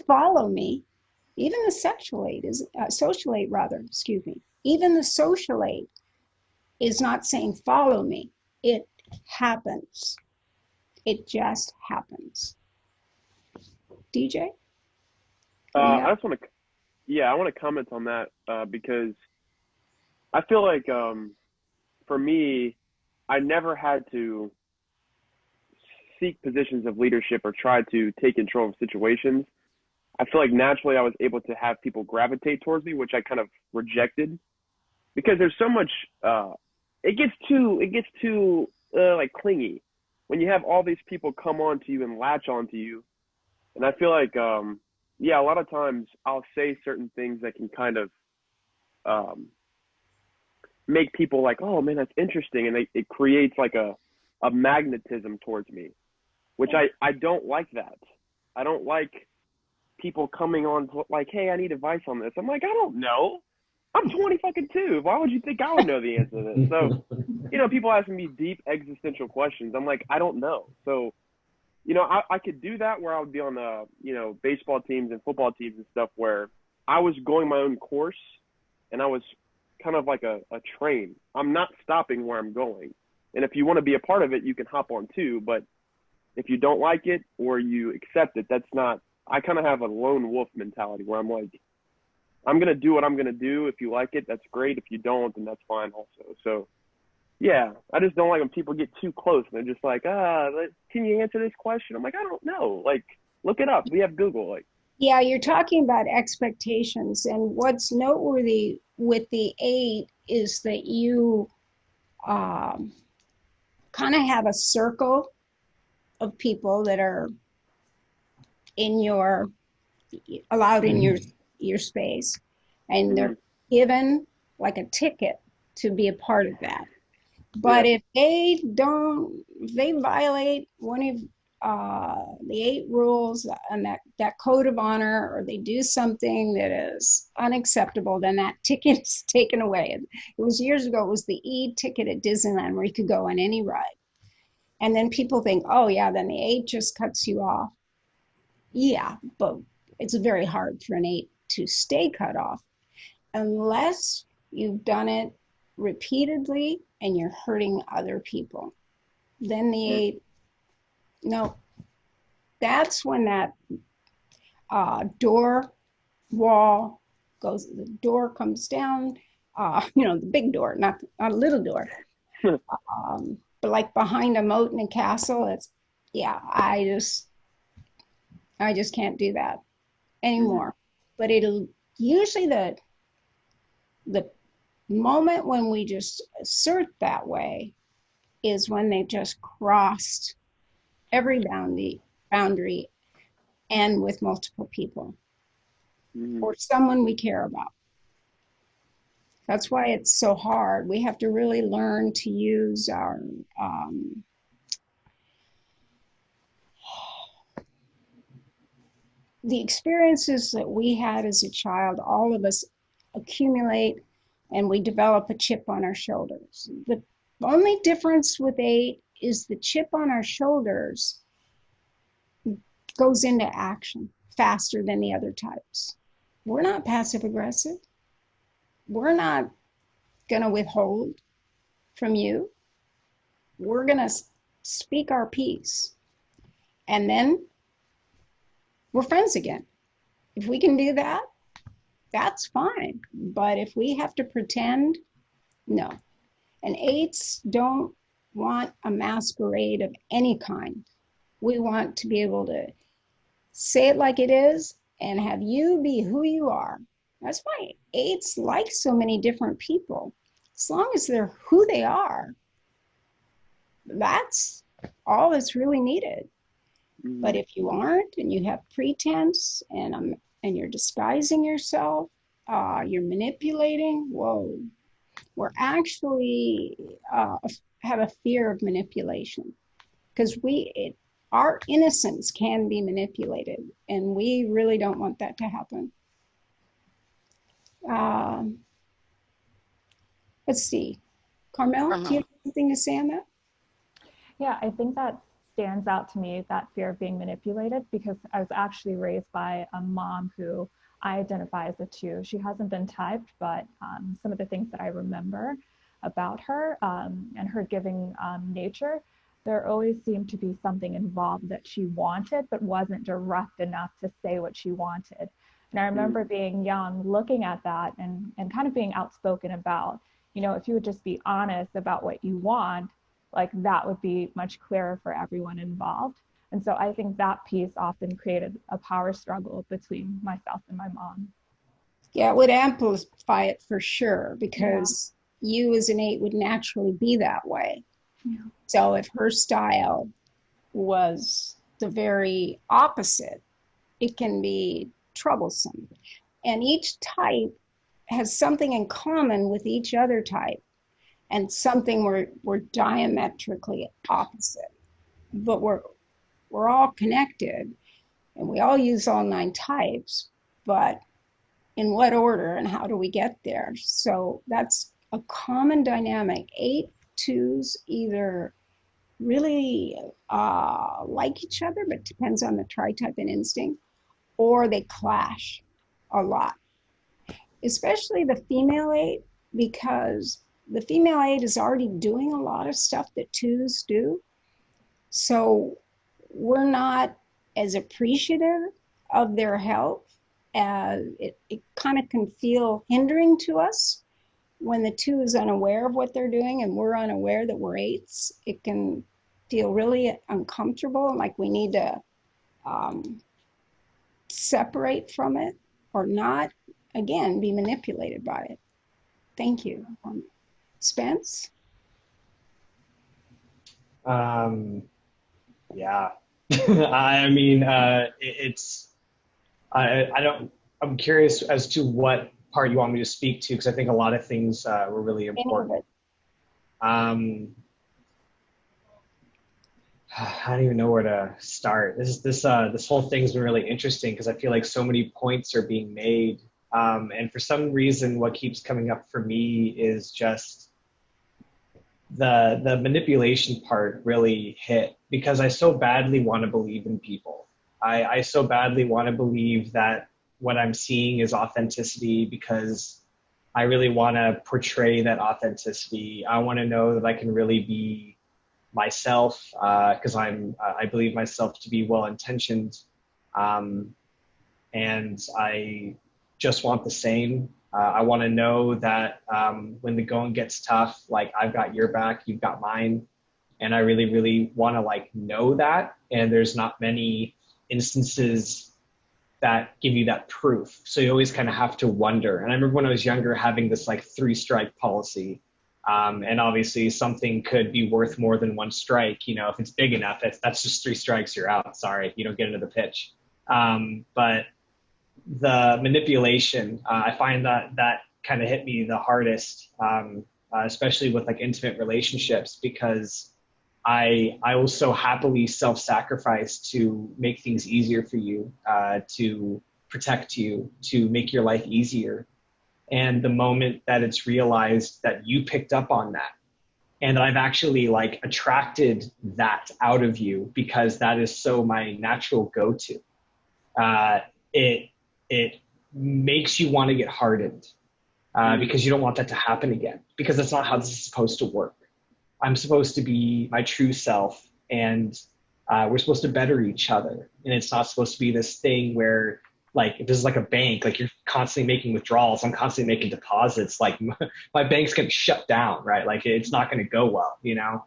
follow me. Even the social eight even the social eight is not saying follow me. It happens. It just happens. DJ? I just want to, I want to comment on that because I feel like for me, I never had to seek positions of leadership or try to take control of situations. I feel like naturally I was able to have people gravitate towards me, which I kind of rejected because there's so much, it gets too like clingy when you have all these people come on to you and latch onto you. And I feel like, a lot of times I'll say certain things that can kind of make people like, oh man, that's interesting. And it creates like a magnetism towards me, which I don't like that. I don't like people coming on like, hey, I need advice on this. I'm like, I don't know. I'm 22. Why would you think I would know the answer to this? So, people asking me deep existential questions. I'm like, I don't know. So, I could do that where I would be on the, baseball teams and football teams and stuff where I was going my own course and I was kind of like a train. I'm not stopping where I'm going. And if you want to be a part of it, you can hop on too. But if you don't like it or you accept it, that's not, I kind of have a lone wolf mentality where I'm like, I'm going to do what I'm going to do. If you like it, that's great. If you don't, then that's fine also. So, yeah, I just don't like when people get too close and they're just like, can you answer this question? I'm like, I don't know. Like, look it up. We have Google. Like, yeah, you're talking about expectations. And what's noteworthy with the 8 is that you kind of have a circle of people that are allowed in your space, and they're given like a ticket to be a part of that. But if they violate one of the 8 rules and that code of honor, or they do something that is unacceptable, then that ticket is taken away. It was years ago, it was the ticket at Disneyland where you could go on any ride. And then people think, oh yeah, then the 8 just cuts you off. Yeah, but it's very hard for an 8 to stay cut off unless you've done it repeatedly and you're hurting other people. Then the 8, no, that's when that door wall goes, the door comes down, the big door, not a little door. But like behind a moat in a castle, I just can't do that anymore. But it'll usually the moment when we just assert that way is when they've just crossed every boundary and with multiple people or someone we care about. That's why it's so hard. We have to really learn to use our the experiences that we had as a child. All of us accumulate and we develop a chip on our shoulders. The only difference with 8 is the chip on our shoulders goes into action faster than the other types. We're not passive aggressive. We're not going to withhold from you. We're going to speak our piece. And then we're friends again. If we can do that, that's fine. But if we have to pretend, no. And 8s don't want a masquerade of any kind. We want to be able to say it like it is and have you be who you are. That's why eights like so many different people. As long as they're who they are, that's all that's really needed. But if you aren't, and you have pretense, and you're disguising yourself, you're manipulating, whoa, we're actually have a fear of manipulation, because our innocence can be manipulated, and we really don't want that to happen. Let's see. Carmel, do you have anything to say on that? Yeah, I think that stands out to me, that fear of being manipulated, because I was actually raised by a mom who I identify as a 2. She hasn't been typed, but some of the things that I remember about her and her giving nature, there always seemed to be something involved that she wanted, but wasn't direct enough to say what she wanted. And I remember being young, looking at that and kind of being outspoken about, if you would just be honest about what you want, like that would be much clearer for everyone involved. And so I think that piece often created a power struggle between myself and my mom. Yeah, it would amplify it for sure, because you as an 8 would naturally be that way. Yeah. So if her style was the very opposite, it can be troublesome. And each type has something in common with each other type, and something we're diametrically opposite, but we're all connected, and we all use all 9 types, but in what order and how do we get there? So that's a common dynamic. 8 2s either really like each other, but depends on the tritype and instinct, or they clash a lot, especially the female 8, because the female 8 is already doing a lot of stuff that 2s do. So we're not as appreciative of their help. It kind of can feel hindering to us when the 2 is unaware of what they're doing and we're unaware that we're 8s. It can feel really uncomfortable, like we need to separate from it or not, again, be manipulated by it. Thank you. Spence? Yeah. I mean, I'm curious as to what part you want me to speak to, because I think a lot of things were really important. I don't even know where to start. This whole thing's been really interesting, because I feel like so many points are being made. And for some reason, what keeps coming up for me is just the manipulation part really hit, because I so badly want to believe in people. I so badly want to believe that what I'm seeing is authenticity, because I really want to portray that authenticity. I want to know that I can really be myself, because I believe myself to be well-intentioned, and I just want the same. I want to know that when the going gets tough, like I've got your back, you've got mine. And I really, really want to know that. And there's not many instances that give you that proof. So you always kind of have to wonder. And I remember when I was younger having this 3-strike policy. And obviously something could be worth more than 1 strike. If it's big enough, that's just 3 strikes, you're out. Sorry, you don't get into the pitch. But the manipulation, I find that kind of hit me the hardest, especially with intimate relationships, because I will so happily self-sacrifice to make things easier for you, to protect you, to make your life easier. And the moment that it's realized that you picked up on that, and I've actually attracted that out of you, because that is so my natural go-to, it makes you want to get hardened, because you don't want that to happen again, because that's not how this is supposed to work. I'm supposed to be my true self, and we're supposed to better each other. And it's not supposed to be this thing where like if this is like a bank, like you're constantly making withdrawals, I'm constantly making deposits, like my bank's gonna shut down, right? Like it's not gonna go well, you know.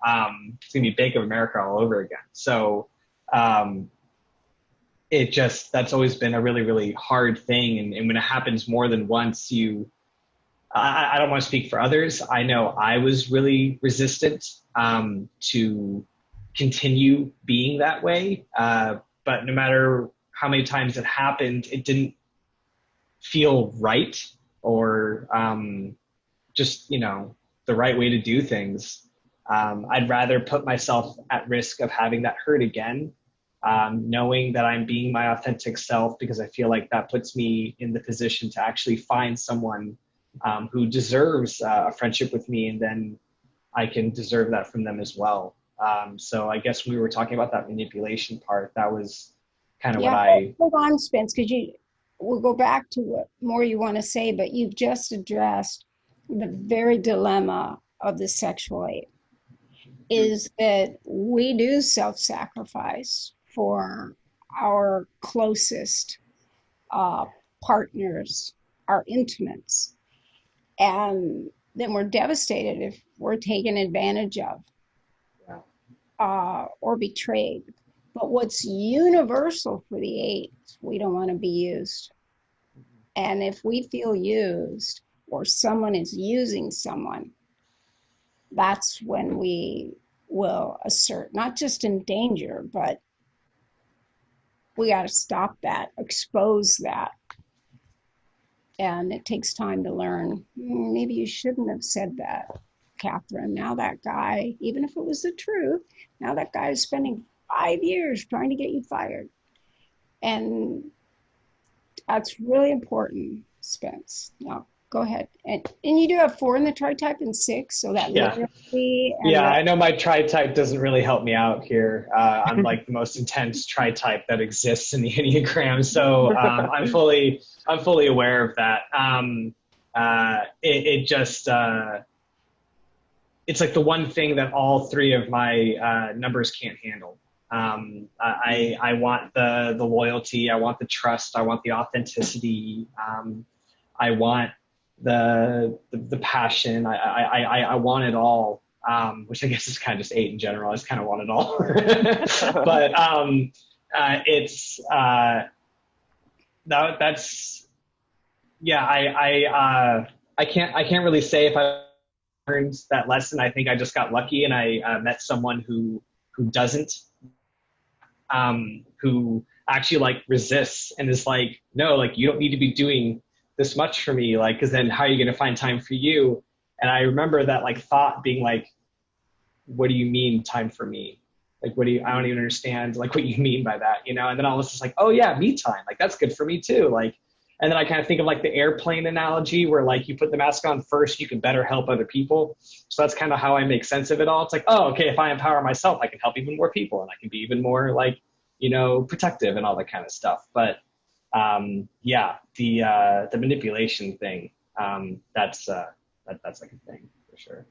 It's gonna be Bank of America all over again. So it just, that's always been a really, really hard thing. And when it happens more than once, I don't want to speak for others. I know I was really resistant to continue being that way. But no matter how many times it happened, it didn't feel right or just, you know, the right way to do things. I'd rather put myself at risk of having that hurt again, knowing that I'm being my authentic self, because I feel like that puts me in the position to actually find someone who deserves a friendship with me, and then I can deserve that from them as well. So I guess when we were talking about that manipulation part, that was kind of what I... Hold on, Spence, because we'll go back to what more you want to say, but you've just addressed the very dilemma of the sexual 8, is that we do self-sacrifice for our closest partners, our intimates. And then we're devastated if we're taken advantage of or betrayed. But what's universal for the 8, we don't want to be used. And if we feel used or someone is using someone, that's when we will assert, not just in danger, but we got to stop that, expose that. And it takes time to learn. Maybe you shouldn't have said that, Katherine. Now that guy, even if it was the truth, now that guy is spending 5 years trying to get you fired. And that's really important, Spence. Now, go ahead. And you do have 4 in the Tritype and 6, so that literally... I know my Tritype doesn't really help me out here. I'm like the most intense Tritype that exists in the Enneagram, so I'm fully aware of that. It's like the one thing that all 3 of my numbers can't handle. I want the loyalty, I want the trust, I want the authenticity, I want the passion, I want it all, which I guess is kind of just 8 in general. I just kind of want it all. But it's I can't really say if I learned that lesson. I think I just got lucky and I met someone who doesn't, who actually like resists and is like, no, like you don't need to be doing this much for me, like, because then how are you going to find time for you? And I remember that like thought being like, what do you mean time for me? Like, I don't even understand like what you mean by that, you know? And then I was just like, oh yeah, me time, like that's good for me too. Like, and then I kind of think of like the airplane analogy where like you put the mask on first, you can better help other people. So that's kind of how I make sense of it all. It's like, oh, okay, if I empower myself, I can help even more people and I can be even more like, you know, protective and all that kind of stuff. But the manipulation thing, that's like a thing for sure.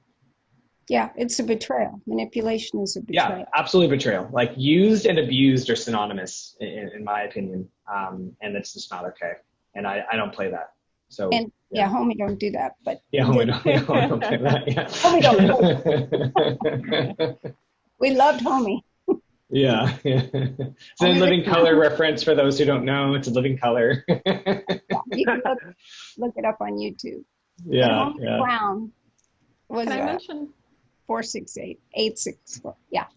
Yeah, it's a betrayal. Manipulation is a betrayal. Yeah, absolutely betrayal. Like used and abused are synonymous in my opinion. And it's just not okay. And I don't play that. So and homie don't do that. But homie don't play that. Yeah. Homie don't play. We loved homie. Yeah. It's a living color reference for those who don't know. It's a living color. You can look it up on YouTube. Yeah. Clown was Can I mention 468 864. Yeah.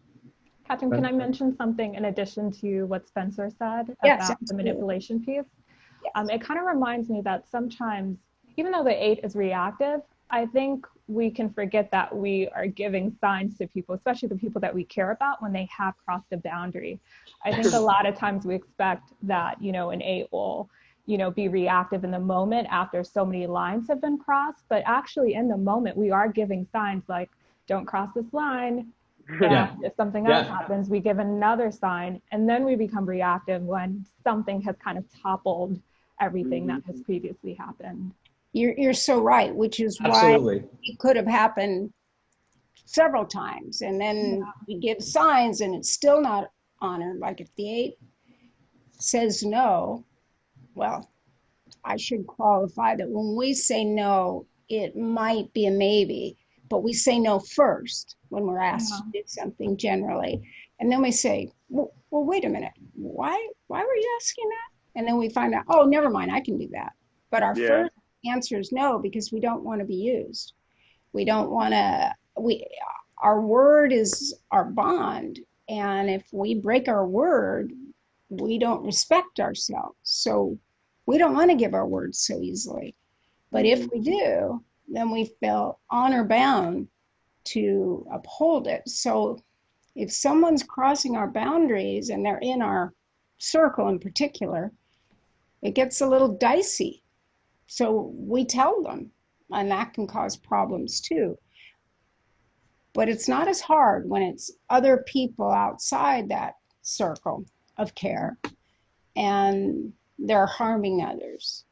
Katherine, can I mention something in addition to what Spencer said about the manipulation piece? Yes. It kind of reminds me that sometimes, even though the 8 is reactive, I think we can forget that we are giving signs to people, especially the people that we care about, when they have crossed a boundary. I think a lot of times we expect that, you know, an 8 will, you know, be reactive in the moment after so many lines have been crossed. But actually in the moment, we are giving signs like, don't cross this line. And if something else happens, we give another sign. And then we become reactive when something has kind of toppled everything that has previously happened. You're so right, which is why it could have happened several times. And then we give signs and it's still not honored. Like if the 8 says no, well, I should qualify that when we say no, it might be a maybe, but we say no first when we're asked to do something generally. And then we say, well, wait a minute, why were you asking that? And then we find out, oh, never mind, I can do that. But our first answer is no, because we don't want to be used. We don't want to, our word is our bond. And if we break our word, we don't respect ourselves. So we don't want to give our word so easily. But if we do, then we feel honor bound to uphold it. So if someone's crossing our boundaries and they're in our circle in particular, it gets a little dicey. So we tell them, and that can cause problems too. But it's not as hard when it's other people outside that circle of care and they're harming others.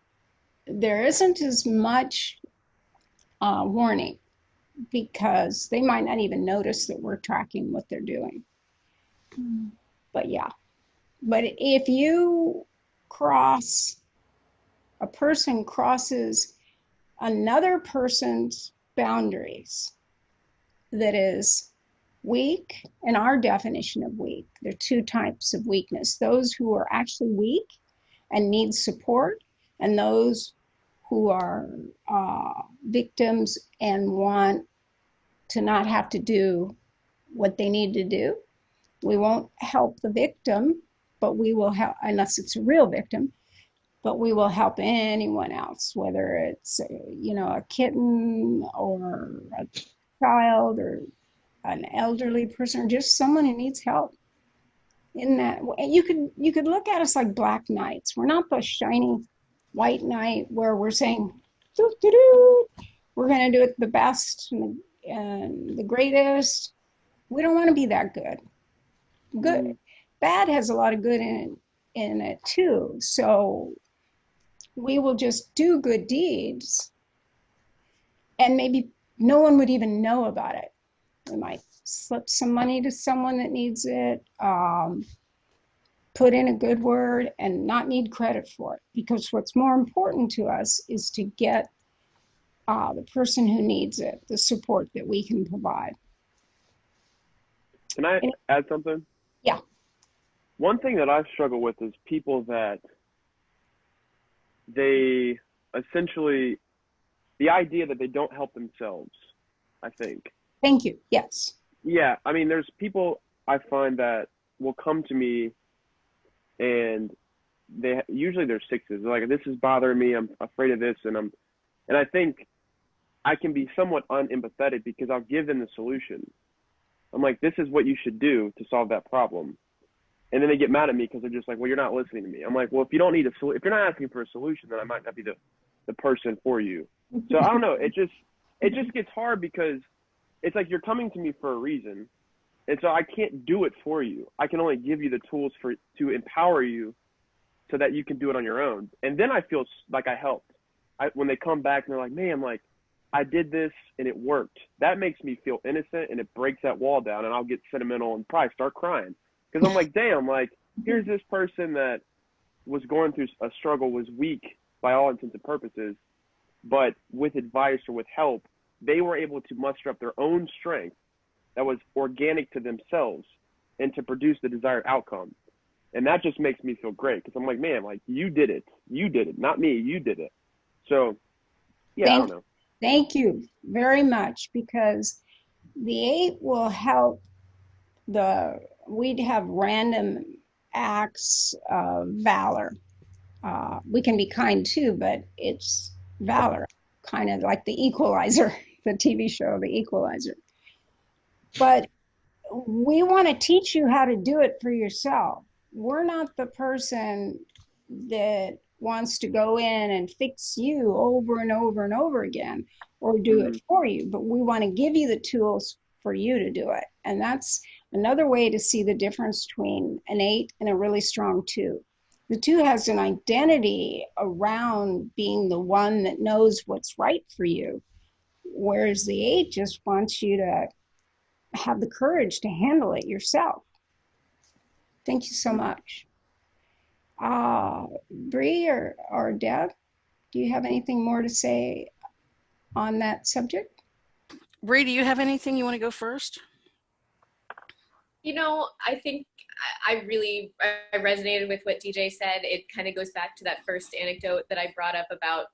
There isn't as much warning because they might not even notice that we're tracking what they're doing. But yeah, but if a person crosses another person's boundaries that is weak, in our definition of weak, there are two types of weakness: those who are actually weak and need support, and those who are victims and want to not have to do what they need to do. We won't help the victim, but we will help, unless it's a real victim, but we will help anyone else, whether it's a kitten or a child or an elderly person or just someone who needs help. In that, you could look at us like black knights. We're not the shiny white knight where we're saying, doo-doo-doo, we're going to do it the best and the greatest. We don't want to be that good. Good, bad has a lot of good in it too. So we will just do good deeds, and maybe no one would even know about it. We might slip some money to someone that needs it, put in a good word, and not need credit for it. Because what's more important to us is to get the person who needs it the support that we can provide. Can I add something? Yeah. One thing that I struggle with is people that they essentially, the idea that they don't help themselves, I think. Thank you. Yes. Yeah. I mean, there's people I find that will come to me and usually they're sixes. They're like, this is bothering me. I'm afraid of this. And I think I can be somewhat unempathetic because I'll give them the solution. I'm like, this is what you should do to solve that problem. And then they get mad at me because they're just like, well, you're not listening to me. I'm like, well, if you don't need if you're not asking for a solution, then I might not be the person for you. So I don't know. It just gets hard because it's like you're coming to me for a reason. And so I can't do it for you. I can only give you the tools to empower you so that you can do it on your own. And then I feel like I helped. When they come back and they're like, man, like, I did this and it worked. That makes me feel innocent and it breaks that wall down, and I'll get sentimental and probably start crying. Because I'm like, damn, like, here's this person that was going through a struggle, was weak by all intents and purposes, but with advice or with help, they were able to muster up their own strength that was organic to themselves and to produce the desired outcome. And that just makes me feel great because I'm like, man, like, you did it, not me, you did it. So, yeah, I don't know. Thank you very much, because the 8 will help we'd have random acts of valor. We can be kind too, but it's valor, kind of like the Equalizer, the TV show, the Equalizer. But we want to teach you how to do it for yourself. We're not the person that wants to go in and fix you over and over and over again or do it for you, but we want to give you the tools for you to do it. And that's another way to see the difference between an 8 and a really strong 2. The 2 has an identity around being the one that knows what's right for you, whereas the 8 just wants you to have the courage to handle it yourself. Thank you so much. Bree or Deb, do you have anything more to say on that subject? Bree, do you have anything you want to go first? You know, I think I resonated with what DJ said. It kind of goes back to that first anecdote that I brought up about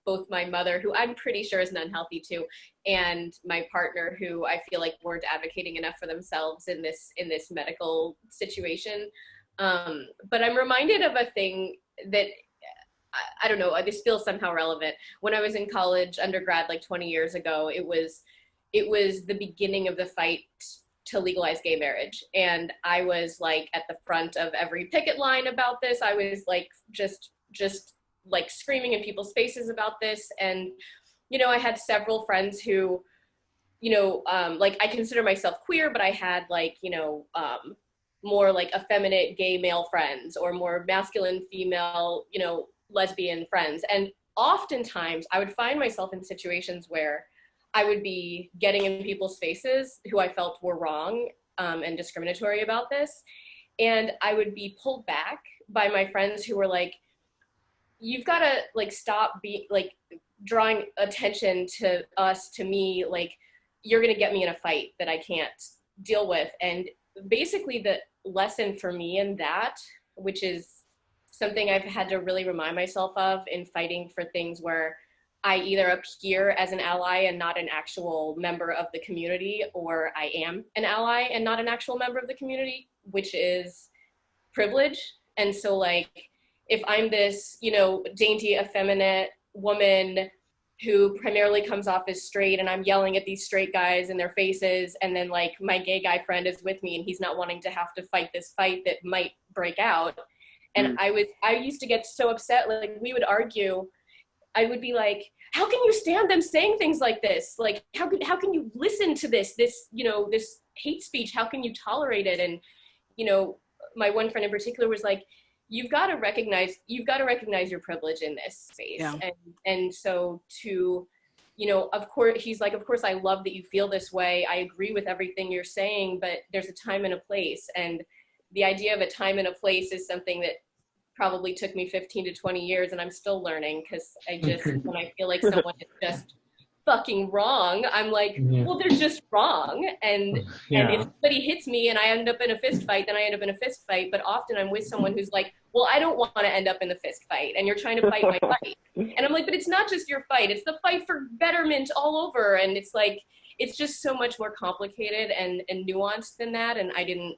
both my mother, who I'm pretty sure is unhealthy too, and my partner, who I feel like weren't advocating enough for themselves in this medical situation. But I'm reminded of a thing that I don't know, this feels somehow relevant. When I was in college, undergrad, like 20 years ago, it was the beginning of the fight to legalize gay marriage. And I was like at the front of every picket line about this. I was like, just like screaming in people's faces about this. And, you know, I had several friends who, you know, like I consider myself queer, but I had like, you know, more like effeminate gay male friends or more masculine female, you know, lesbian friends. And oftentimes I would find myself in situations where I would be getting in people's faces who I felt were wrong and discriminatory about this. And I would be pulled back by my friends who were like, you've got to like stop drawing attention to us, to me, like you're going to get me in a fight that I can't deal with. And basically the lesson for me in that, which is something I've had to really remind myself of in fighting for things where I either appear as an ally and not an actual member of the community, or I am an ally and not an actual member of the community, which is privilege. And so like, if I'm this, you know, dainty, effeminate woman who primarily comes off as straight and I'm yelling at these straight guys in their faces, and then like my gay guy friend is with me and he's not wanting to have to fight this fight that might break out. And I used to get so upset, like we would argue. I would be like, how can you stand them saying things like this? Like, how can you listen to this, you know, this hate speech? How can you tolerate it? And, you know, my one friend in particular was like, you've got to recognize your privilege in this space. Yeah. And so to, you know, of course, he's like, of course, I love that you feel this way. I agree with everything you're saying, but there's a time and a place. And the idea of a time and a place is something that probably took me 15 to 20 years, and I'm still learning, because I just, when I feel like someone is just fucking wrong, I'm like, well, they're just wrong. And if somebody hits me and I end up in a fist fight, then I end up in a fist fight. But often I'm with someone who's like, well, I don't want to end up in the fist fight, and you're trying to fight my fight. And I'm like, but it's not just your fight, it's the fight for betterment all over. And it's like, it's just so much more complicated and nuanced than that. And I didn't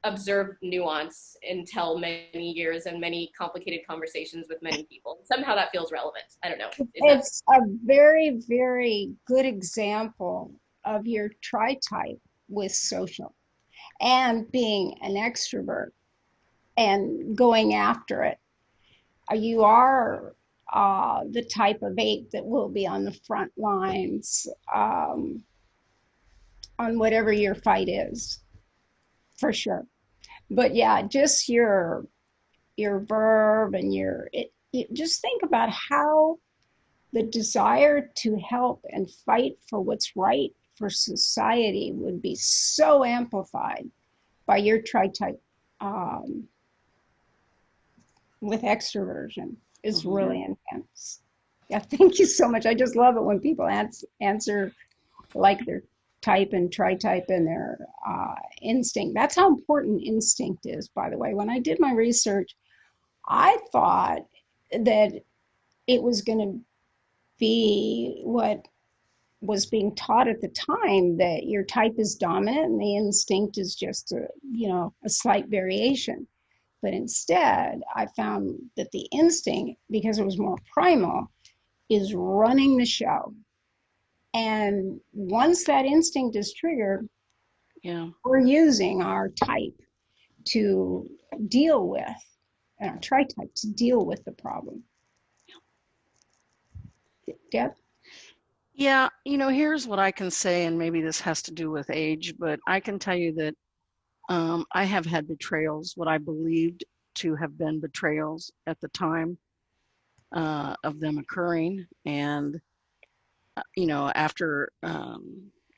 observe nuance until many years and many complicated conversations with many people. Somehow that feels relevant. I don't know. It's a very, very good example of your tritype with social and being an extrovert and going after it. You are the type of 8 that will be on the front lines on whatever your fight is, for sure. But yeah, just your verb and just think about how the desire to help and fight for what's right for society would be so amplified by your tritype with extroversion. It's really intense. Yeah, thank you so much. I just love it when people answer like their type and tritype and their instinct. That's how important instinct is, by the way. When I did my research, I thought that it was going to be what was being taught at the time, that your type is dominant and the instinct is just a slight variation. But instead, I found that the instinct, because it was more primal, is running the show. And once that instinct is triggered, we're using our type to deal with, and our tritype to deal with the problem. Deb? Yeah, you know, here's what I can say, and maybe this has to do with age, but I can tell you that I have had betrayals, what I believed to have been betrayals at the time of them occurring. And you know, after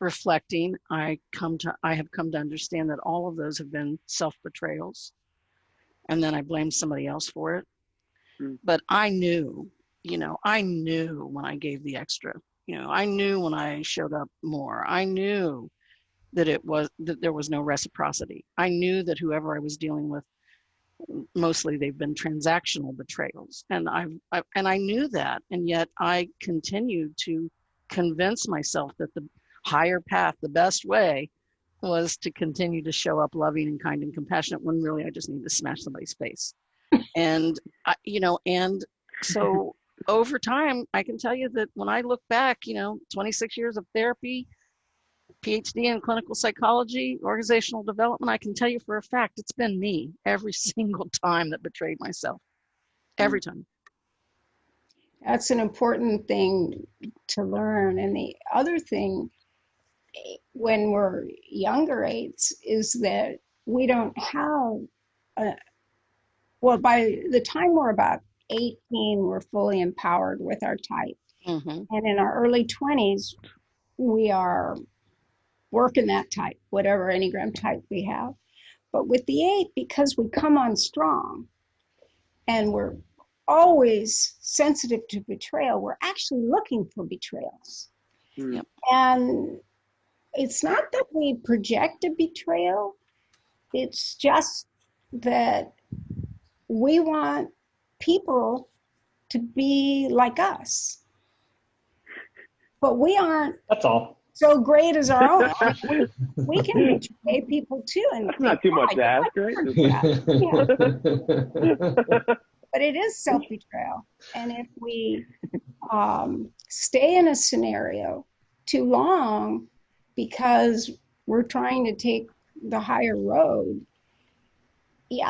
reflecting, I have come to understand that all of those have been self-betrayals. and then I blamed somebody else for it. Mm. But I knew when I gave the extra, I knew when I showed up more. I knew that there was no reciprocity. I knew that whoever I was dealing with, mostly they've been transactional betrayals, and I knew that, and yet I continued to convince myself that the higher path, the best way, was to continue to show up loving and kind and compassionate, when really I just need to smash somebody's face. And and so over time, I can tell you that when I look back, 26 years of therapy, PhD in clinical psychology, organizational development, I can tell you for a fact it's been me every single time that betrayed myself. Every time. That's an important thing to learn. And the other thing, when we're younger eights, is that we don't have by the time we're about 18, we're fully empowered with our type. Mm-hmm. And in our early 20s, we are working that type, whatever Enneagram type we have. But with the 8, because we come on strong and we're always sensitive to betrayal, we're actually looking for betrayals. Yep. And it's not that we project a betrayal, it's just that we want people to be like us. But we aren't. That's all. So great as our own. We can betray people too. And that's not too much to ask, right? But it is self-betrayal. And if we stay in a scenario too long because we're trying to take the higher road,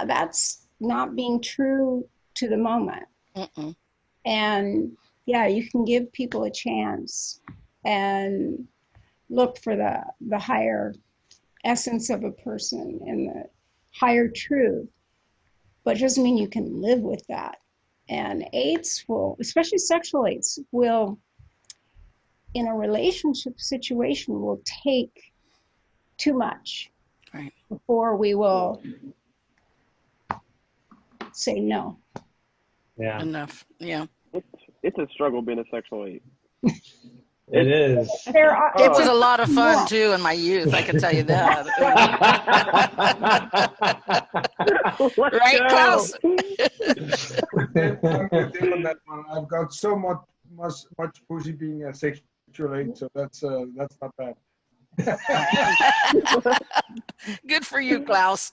that's not being true to the moment. Mm-mm. And you can give people a chance and look for the higher essence of a person and the higher truth, but it doesn't mean you can live with that. And 8s will, especially sexual 8s, will, in a relationship situation, will take too much before we will say no. Yeah. Enough. Yeah. It's a struggle being a sexual 8. It is. It was a lot of fun too in my youth, I can tell you that. Right, Klaus? I'm with you on that one. I've got so much pussy being a sexual 8, so that's not bad. Good for you, Klaus.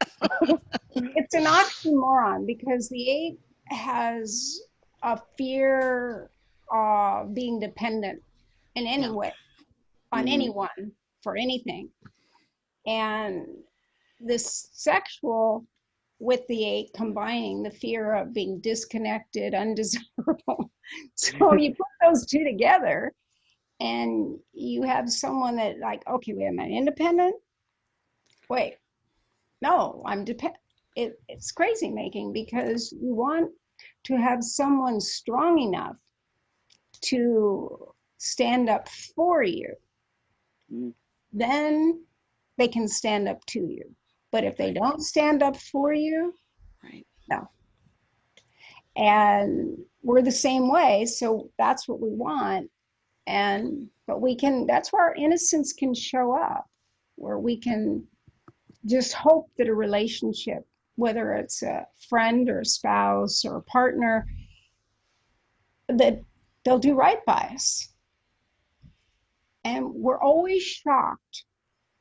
It's an oxymoron because the 8 has a fear of being dependent in any way on anyone for anything. And this sexual with the 8 combining the fear of being disconnected, undesirable. So you put those two together and you have someone that okay, wait, am I independent? Wait, no, I'm dependent. It's crazy making because you want to have someone strong enough to stand up for you. Then they can stand up to you. But if they don't stand up for you, no. And we're the same way, so that's what we want. But we can, that's where our innocence can show up, where we can just hope that a relationship, whether it's a friend or a spouse or a partner, that they'll do right by us. And we're always shocked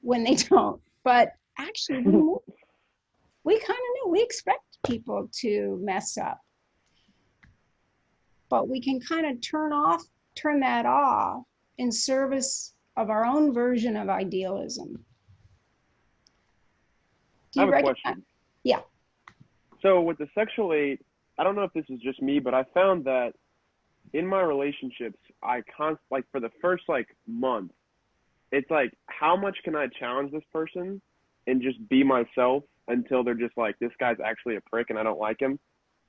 when they don't. But actually, we kind of knew. We expect people to mess up. But we can kind of turn that off in service of our own version of idealism. I have a question. Yeah. So with the sexual 8, I don't know if this is just me, but I found that in my relationships, for the first month, it's how much can I challenge this person and just be myself until they're just this guy's actually a prick and I don't like him?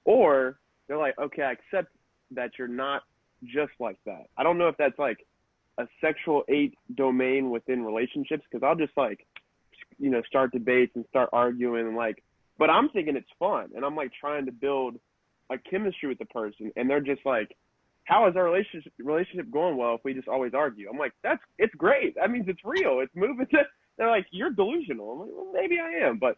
Or they're okay, I accept that you're not just like that. I don't know if that's a sexual 8 domain within relationships, because I'll just start debates and start arguing and but I'm thinking it's fun, and I'm like trying to build a chemistry with the person, and they're just like, how is our relationship going well if we just always argue? I'm like, it's great. That means it's real. It's moving. They're like, you're delusional. I'm like, well, maybe I am, but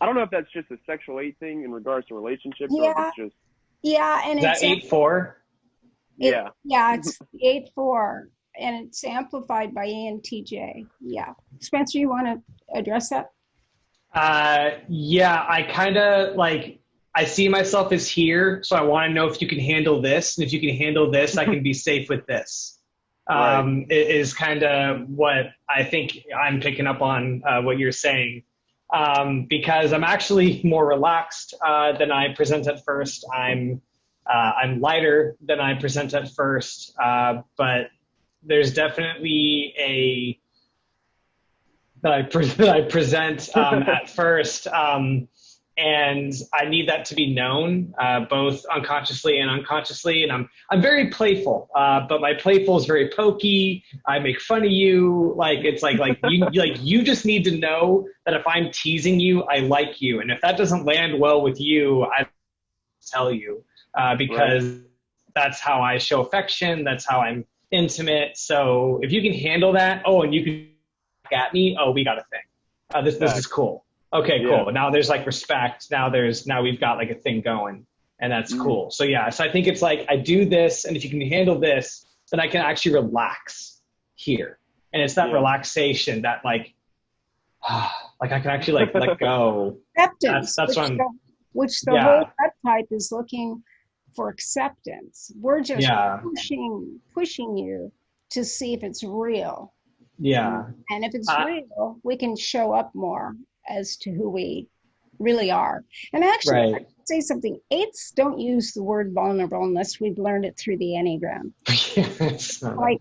I don't know if that's just a sexual 8 thing in regards to relationships, or if it's just. Yeah, and Is that 8-4? Yeah. Yeah, it's 8-4, and it's amplified by ENTJ. Yeah. Spencer, you want to address that? Yeah, I kind of like, I see myself as here, so I want to know if you can handle this, and if you can handle this, I can be safe with this. Right. It is kind of what I think I'm picking up on what you're saying, because I'm actually more relaxed than I present at first. I'm lighter than I present at first, but there's definitely a that I present at first. And I need that to be known, both unconsciously and unconsciously. And I'm very playful, but my playful is very pokey. I make fun of you. Like, it's like you just need to know that if I'm teasing you, I like you. And if that doesn't land well with you, I tell you, because that's how I show affection. That's how I'm intimate. So if you can handle that, and you can look at me, we got a thing. This is cool. Okay, cool. Now there's like respect. Now we've got like a thing going, and that's cool. So yeah, so I think it's like I do this, and if you can handle this, then I can actually relax here. And it's that relaxation that like I can actually like let go. Acceptance. That's what which the whole type is looking for acceptance. We're just pushing you to see if it's real. Yeah. And if it's real, we can show up more as to who we really are. And actually, I can say something. 8s don't use the word vulnerable unless we've learned it through the Enneagram. Like,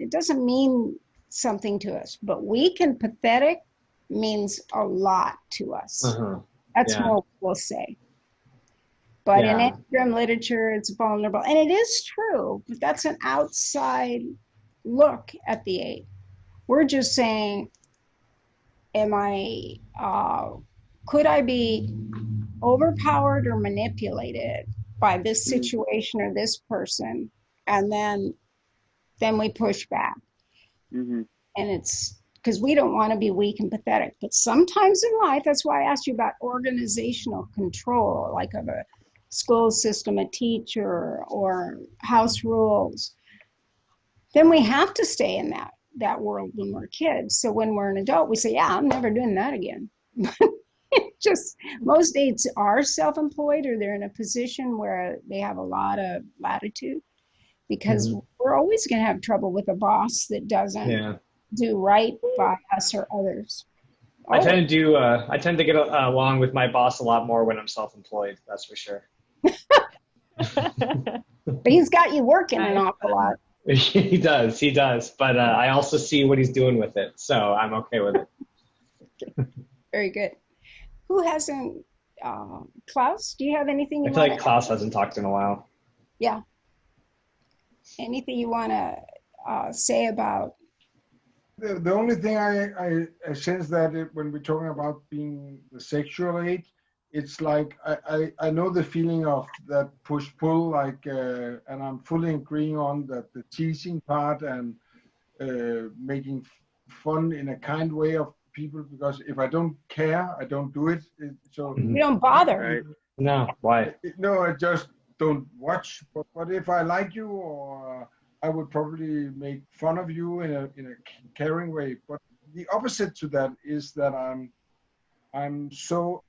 it doesn't mean something to us, but weak and pathetic means a lot to us. That's what we'll say. But in Enneagram literature, it's vulnerable. And it is true, but that's an outside look at the 8. We're just saying, could I be overpowered or manipulated by this situation or this person? And then we push back. And it's because we don't want to be weak and pathetic. But sometimes in life, that's why I asked you about organizational control, like of a school system, a teacher, or house rules. Then we have to stay in that world when we're kids. So when we're an adult, we say, I'm never doing that again. Just most 8s are self-employed, or they're in a position where they have a lot of latitude, because we're always going to have trouble with a boss that doesn't do right by us or others. I tend to get along with my boss a lot more when I'm self-employed. That's for sure. But he's got you working an awful lot. He does. But I also see what he's doing with it, so I'm okay with it. Very good. Who hasn't? Klaus, do you have anything you I feel like Klaus hasn't talked in a while. Yeah. Anything you want to say about? The only thing I sense that when we're talking about being the sexual 8, it's like I know the feeling of that push-pull, like, and I'm fully agreeing on that, the teasing part and making fun in a kind way of people, because if I don't care, I don't do it. So you don't bother. Right. No, why? No, I just don't watch. But if I like you, or I would probably make fun of you in a caring way. But the opposite to that is that I'm so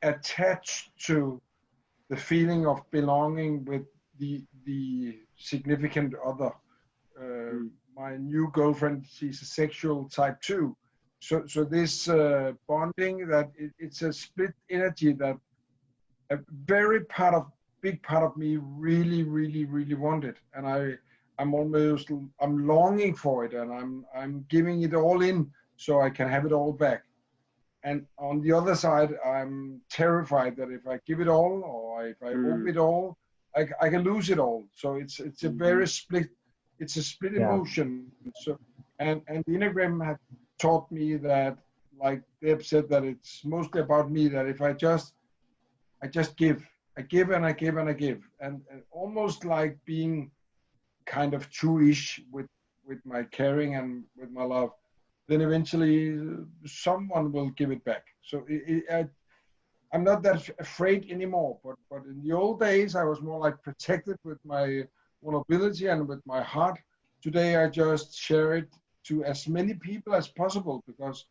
attached to the feeling of belonging with the significant other. My new girlfriend, she's a sexual type 2. So this bonding, that it's a split energy that a big part of me really, really, really wanted, and I'm longing for it, and I'm giving it all in so I can have it all back. And on the other side, I'm terrified that if I give it all, or if I open it all, I can lose it all. So it's a very split. It's a split emotion. So and the Enneagram taught me that, like Deb said, that it's mostly about me, that if I just give, I give and I give and I give, and almost like being kind of true-ish with my caring and with my love, then eventually someone will give it back. So I'm not that afraid anymore, but in the old days, I was more like protected with my vulnerability and with my heart. Today, I just share it to as many people as possible, because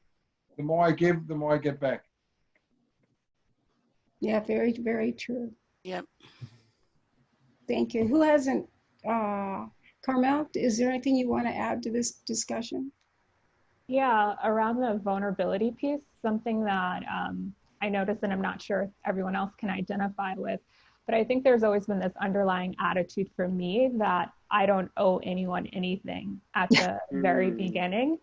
the more I give, the more I get back. Yeah, very, very true. Yep. Thank you. Who hasn't, Carmel, is there anything you want to add to this discussion? Yeah, around the vulnerability piece, something that I noticed, and I'm not sure if everyone else can identify with, but I think there's always been this underlying attitude for me that I don't owe anyone anything at the very beginning.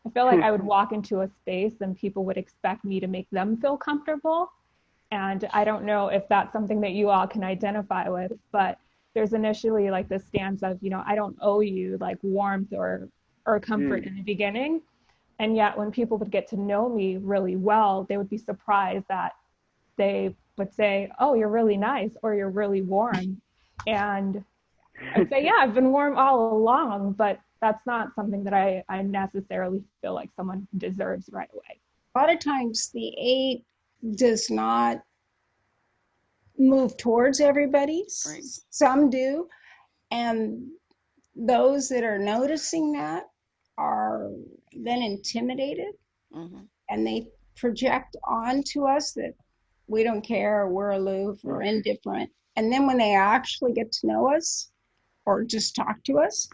I feel like I would walk into a space and people would expect me to make them feel comfortable. And I don't know if that's something that you all can identify with, but there's initially like this stance of, I don't owe you like warmth or comfort in the beginning. And yet when people would get to know me really well, they would be surprised that they would say, oh, you're really nice, or you're really warm. And I'd say, yeah, I've been warm all along, but that's not something that I necessarily feel like someone deserves right away. A lot of times the 8 does not move towards everybody. Right. Some do. And those that are noticing that are then intimidated, and they project onto us that we don't care, we're aloof, or indifferent. And then when they actually get to know us or just talk to us,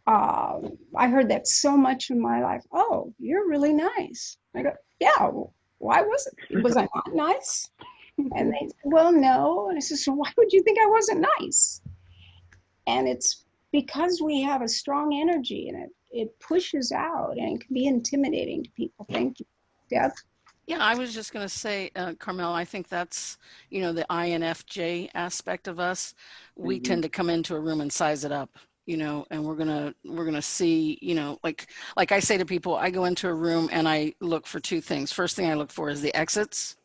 I heard that so much in my life. Oh, you're really nice. I go, yeah, why was I not nice? And they said, well, no. And I said, so why would you think I wasn't nice? And it's because we have a strong energy, and it pushes out, and it can be intimidating to people. Thank you. Deb? Yeah, I was just going to say, Carmel, I think that's, the INFJ aspect of us. We tend to come into a room and size it up, and we're gonna see, like I say to people, I go into a room and I look for 2 things. First thing I look for is the exits.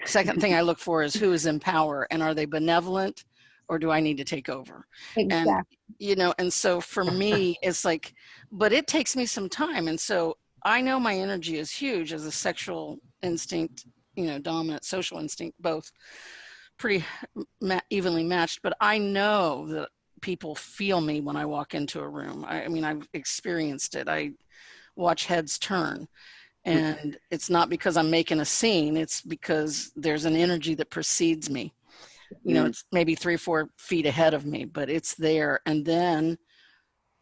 Second thing I look for is who is in power, and are they benevolent, or do I need to take over? Exactly. And, and so for me, it's like, but it takes me some time. And so I know my energy is huge as a sexual instinct, dominant social instinct, both pretty evenly matched, but I know that people feel me when I walk into a room. I mean, I've experienced it. I watch heads turn. And it's not because I'm making a scene. It's because there's an energy that precedes me. It's maybe 3 or 4 feet ahead of me, but it's there. And then,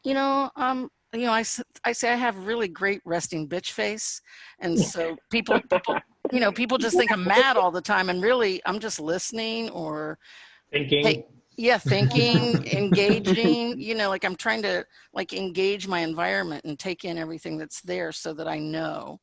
I say I have really great resting bitch face. And so people just think I'm mad all the time. And really, I'm just listening or thinking. Thinking, engaging, like I'm trying to engage my environment and take in everything that's there so that I know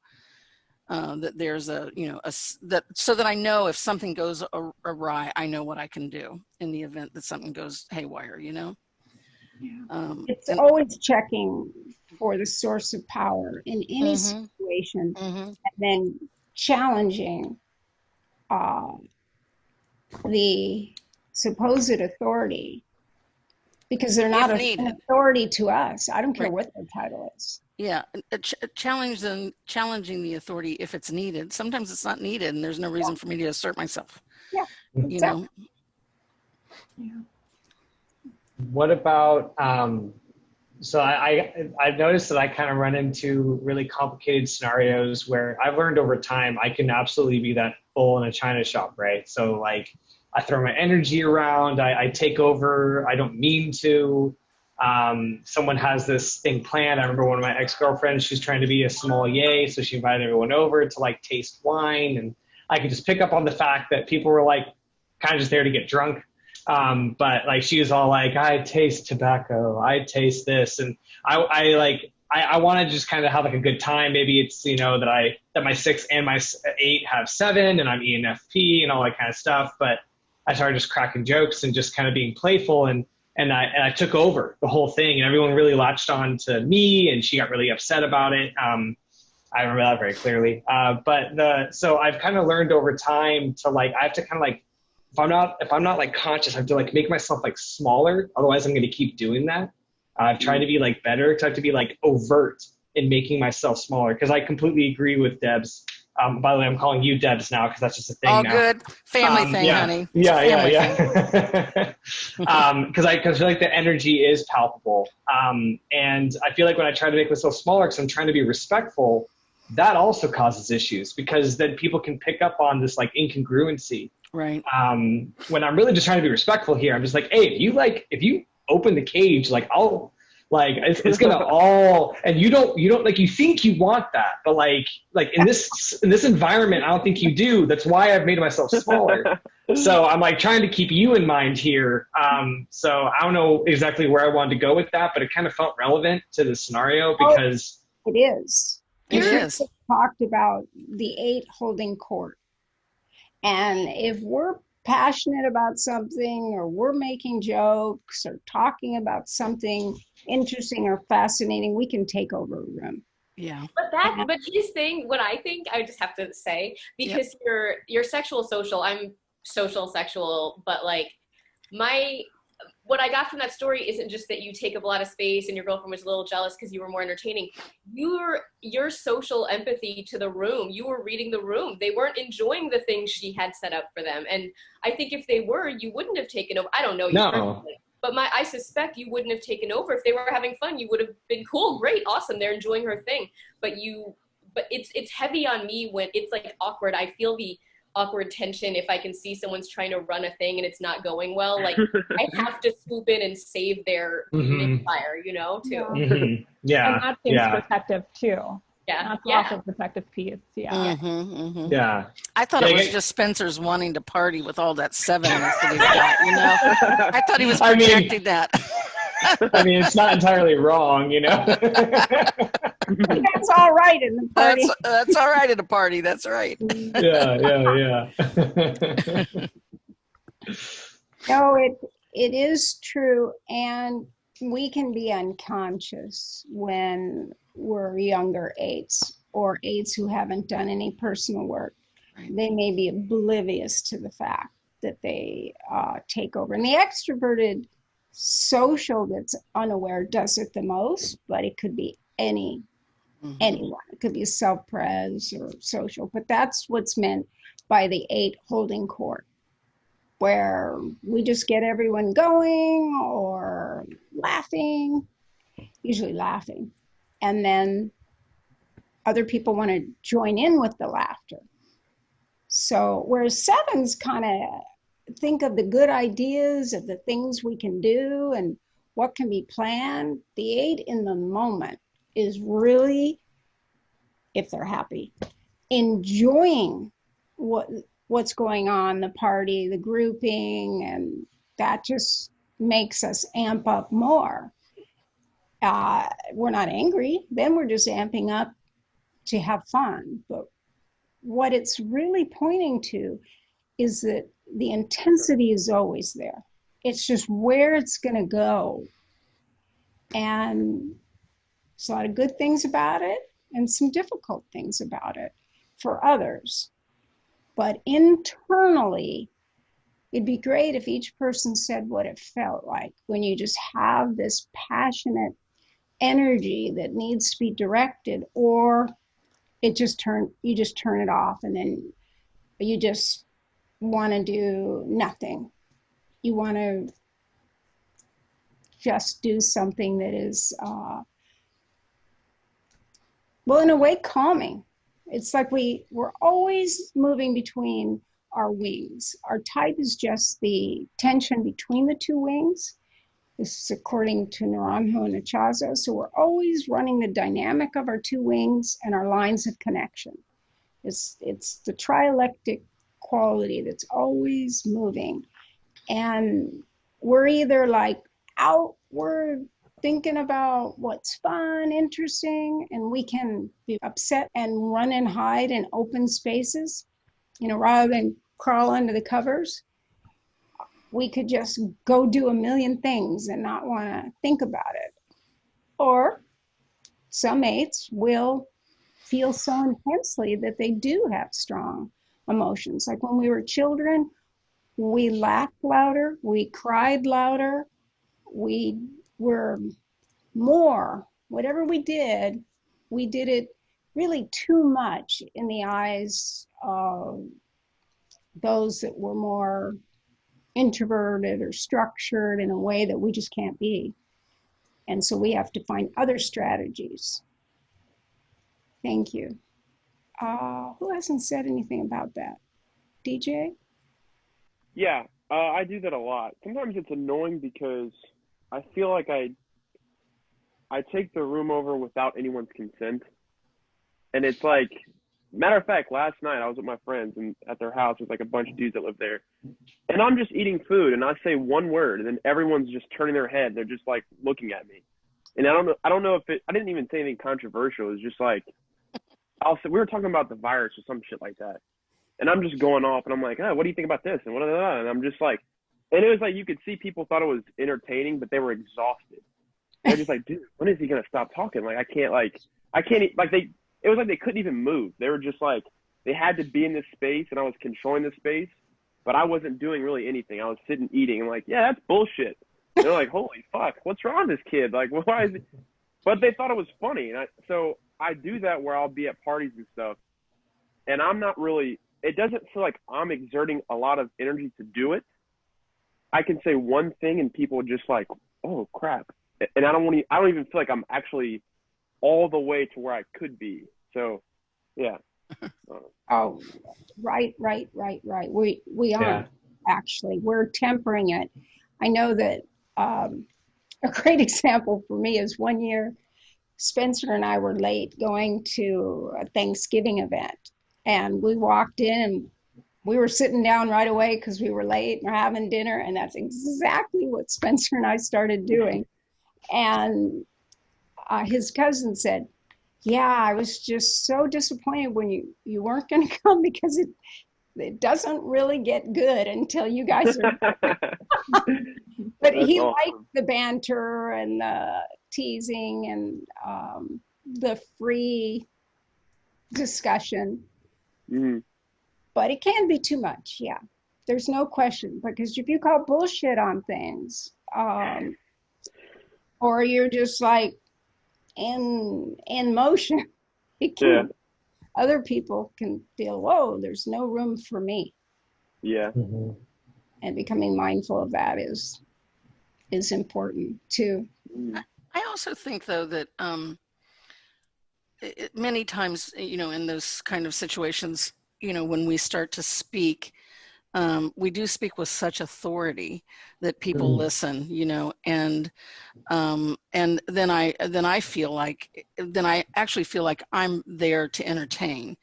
that there's so that I know if something goes awry, I know what I can do in the event that something goes haywire, Yeah. It's always checking for the source of power in any situation, and then challenging the supposed authority, because they're not an authority to us. I don't care what their title is. Yeah, challenging the authority if it's needed. Sometimes it's not needed, and there's no reason for me to assert myself. Yeah, exactly. Yeah. What about, so I've noticed that I kind of run into really complicated scenarios where I've learned over time I can absolutely be that bull in a china shop, right? So like I throw my energy around, I take over, I don't mean to. Someone has this thing planned. I remember one of my ex-girlfriends, she's trying to be a sommelier, so she invited everyone over to like taste wine, and I could just pick up on the fact that people were like kind of just there to get drunk. But like she was all like, I taste tobacco, I taste this, and I want to just kind of have like a good time. Maybe it's that my 6 and my 8 have 7, and I'm ENFP and all that kind of stuff. But I started just cracking jokes and just kind of being playful, and And I took over the whole thing, and everyone really latched on to me, and she got really upset about it. I remember that very clearly. So I've kind of learned over time to like, I have to kind of like, if I'm not like conscious, I have to like make myself like smaller. Otherwise I'm going to keep doing that. I've tried to be like better. I have to be like overt in making myself smaller. Cause I completely agree with Debs. By the way, I'm calling you Debs now because that's just a thing All now. good. Family thing, honey. Yeah. Because I feel like the energy is palpable. And I feel like when I try to make myself smaller because I'm trying to be respectful, that also causes issues because then people can pick up on this like incongruency. Right. When I'm really just trying to be respectful here, I'm just like, hey, if you open the cage, like I'll like it's gonna all, and you don't like, you think you want that, but like in this environment, I don't think you do. That's why I've made myself smaller. So I'm like trying to keep you in mind here. So I don't know exactly where I wanted to go with that, but it kind of felt relevant to the scenario because it is. It is. Talked about the 8 holding court. And if we're passionate about something, or we're making jokes or talking about something interesting or fascinating, we can take over a room. Yeah. But his thing, what I think, I just have to say, because you're sexual social, I'm social sexual, but like what I got from that story isn't just that you take up a lot of space and your girlfriend was a little jealous because you were more entertaining. Your social empathy to the room, you were reading the room. They weren't enjoying the things she had set up for them. And I think if they were, you wouldn't have taken over. I don't know you personally, but I suspect you wouldn't have taken over. If they were having fun, you would have been cool, great, awesome, they're enjoying her thing. But it's heavy on me when it's like awkward. I feel the awkward tension if I can see someone's trying to run a thing and it's not going well. Like I have to swoop in and save their fire, too. Mm-hmm. Yeah. And that seems protective too. Yeah. That's also a protective piece. Yeah. Yeah. I thought it was just Spencer's wanting to party with all that 7 that he's got, I thought he was projecting that. I mean, it's not entirely wrong, That's all right in the party. That's all right at a party. That's right. Yeah. No, it is true. And we can be unconscious when we're younger 8s or 8s who haven't done any personal work. Right. They may be oblivious to the fact that they take over. And the extroverted social that's unaware does it the most, but it could be anyone. It could be self-pres or social, but that's what's meant by the 8 holding court, where we just get everyone going or laughing, usually laughing, and then other people want to join in with the laughter. So whereas 7s kind of think of the good ideas of the things we can do and what can be planned, the 8 in the moment is really, if they're happy, enjoying what's going on, the party, the grouping, and that just makes us amp up more. We're not angry, then we're just amping up to have fun. But what it's really pointing to is that the intensity is always there. It's just where it's going to go. And there's a lot of good things about it and some difficult things about it for others. But internally, it'd be great if each person said what it felt like when you just have this passionate energy that needs to be directed, or you just turn it off and then you just want to do nothing. You want to just do something that is, in a way, calming. It's like we're always moving between our wings. Our type is just the tension between the 2 wings. This is according to Naranjo and Ichazo. So we're always running the dynamic of our 2 wings and our lines of connection. It's the trialectic quality that's always moving. And we're either like outward thinking about what's fun, interesting, and we can be upset and run and hide in open spaces, rather than crawl under the covers. we could just go do a million things and not want to think about it. Or some 8s will feel so intensely that they do have strong emotions. Like when we were children, we laughed louder, we cried louder, we were more, whatever we did it really too much in the eyes of those that were more introverted or structured in a way that we just can't be. And so we have to find other strategies. Thank you. Who hasn't said anything about that? DJ? Yeah, I do that a lot. Sometimes it's annoying because I feel like I take the room over without anyone's consent. And it's like, matter of fact, last night I was with my friends and at their house with like a bunch of dudes that live there. And I'm just eating food and I say one word and then everyone's just turning their head. They're just like looking at me. And I don't know if I didn't even say anything controversial. It was just like, we were talking about the virus or some shit like that. And I'm just going off and I'm like, oh, what do you think about this? And what, and I'm just like, and it was like, you could see people thought it was entertaining, but they were exhausted. They're just like, dude, when is he going to stop talking? Like, it was like they couldn't even move. They were just like, they had to be in this space and I was controlling the space, but I wasn't doing really anything. I was sitting eating. I'm like, yeah, that's bullshit. And they're like, holy fuck, what's wrong with this kid? Like, why is it? But they thought it was funny. And so I do that where I'll be at parties and stuff. And I'm not really, it doesn't feel like I'm exerting a lot of energy to do it. I can say one thing and people are just like, oh crap. And I don't even feel like I'm actually all the way to where I could be. So, yeah. Oh, right. We aren't actually. We're tempering it. I know that a great example for me is one year, Spencer and I were late going to a Thanksgiving event. And we walked in and we were sitting down right away because we were late and we're having dinner. And that's exactly what Spencer and I started doing. And his cousin said, yeah, I was just so disappointed when you weren't going to come because it doesn't really get good until you guys are But he liked the banter and the teasing and the free discussion. Mm-hmm. But it can be too much, yeah. There's no question, because if you call bullshit on things, or you're just like in motion, it can, other people can feel, whoa, there's no room for me. Yeah. Mm-hmm. And becoming mindful of that is important too. I also think though that many times, in those kind of situations, when we start to speak, we do speak with such authority that people listen, and then I feel like, I actually feel like I'm there to entertain.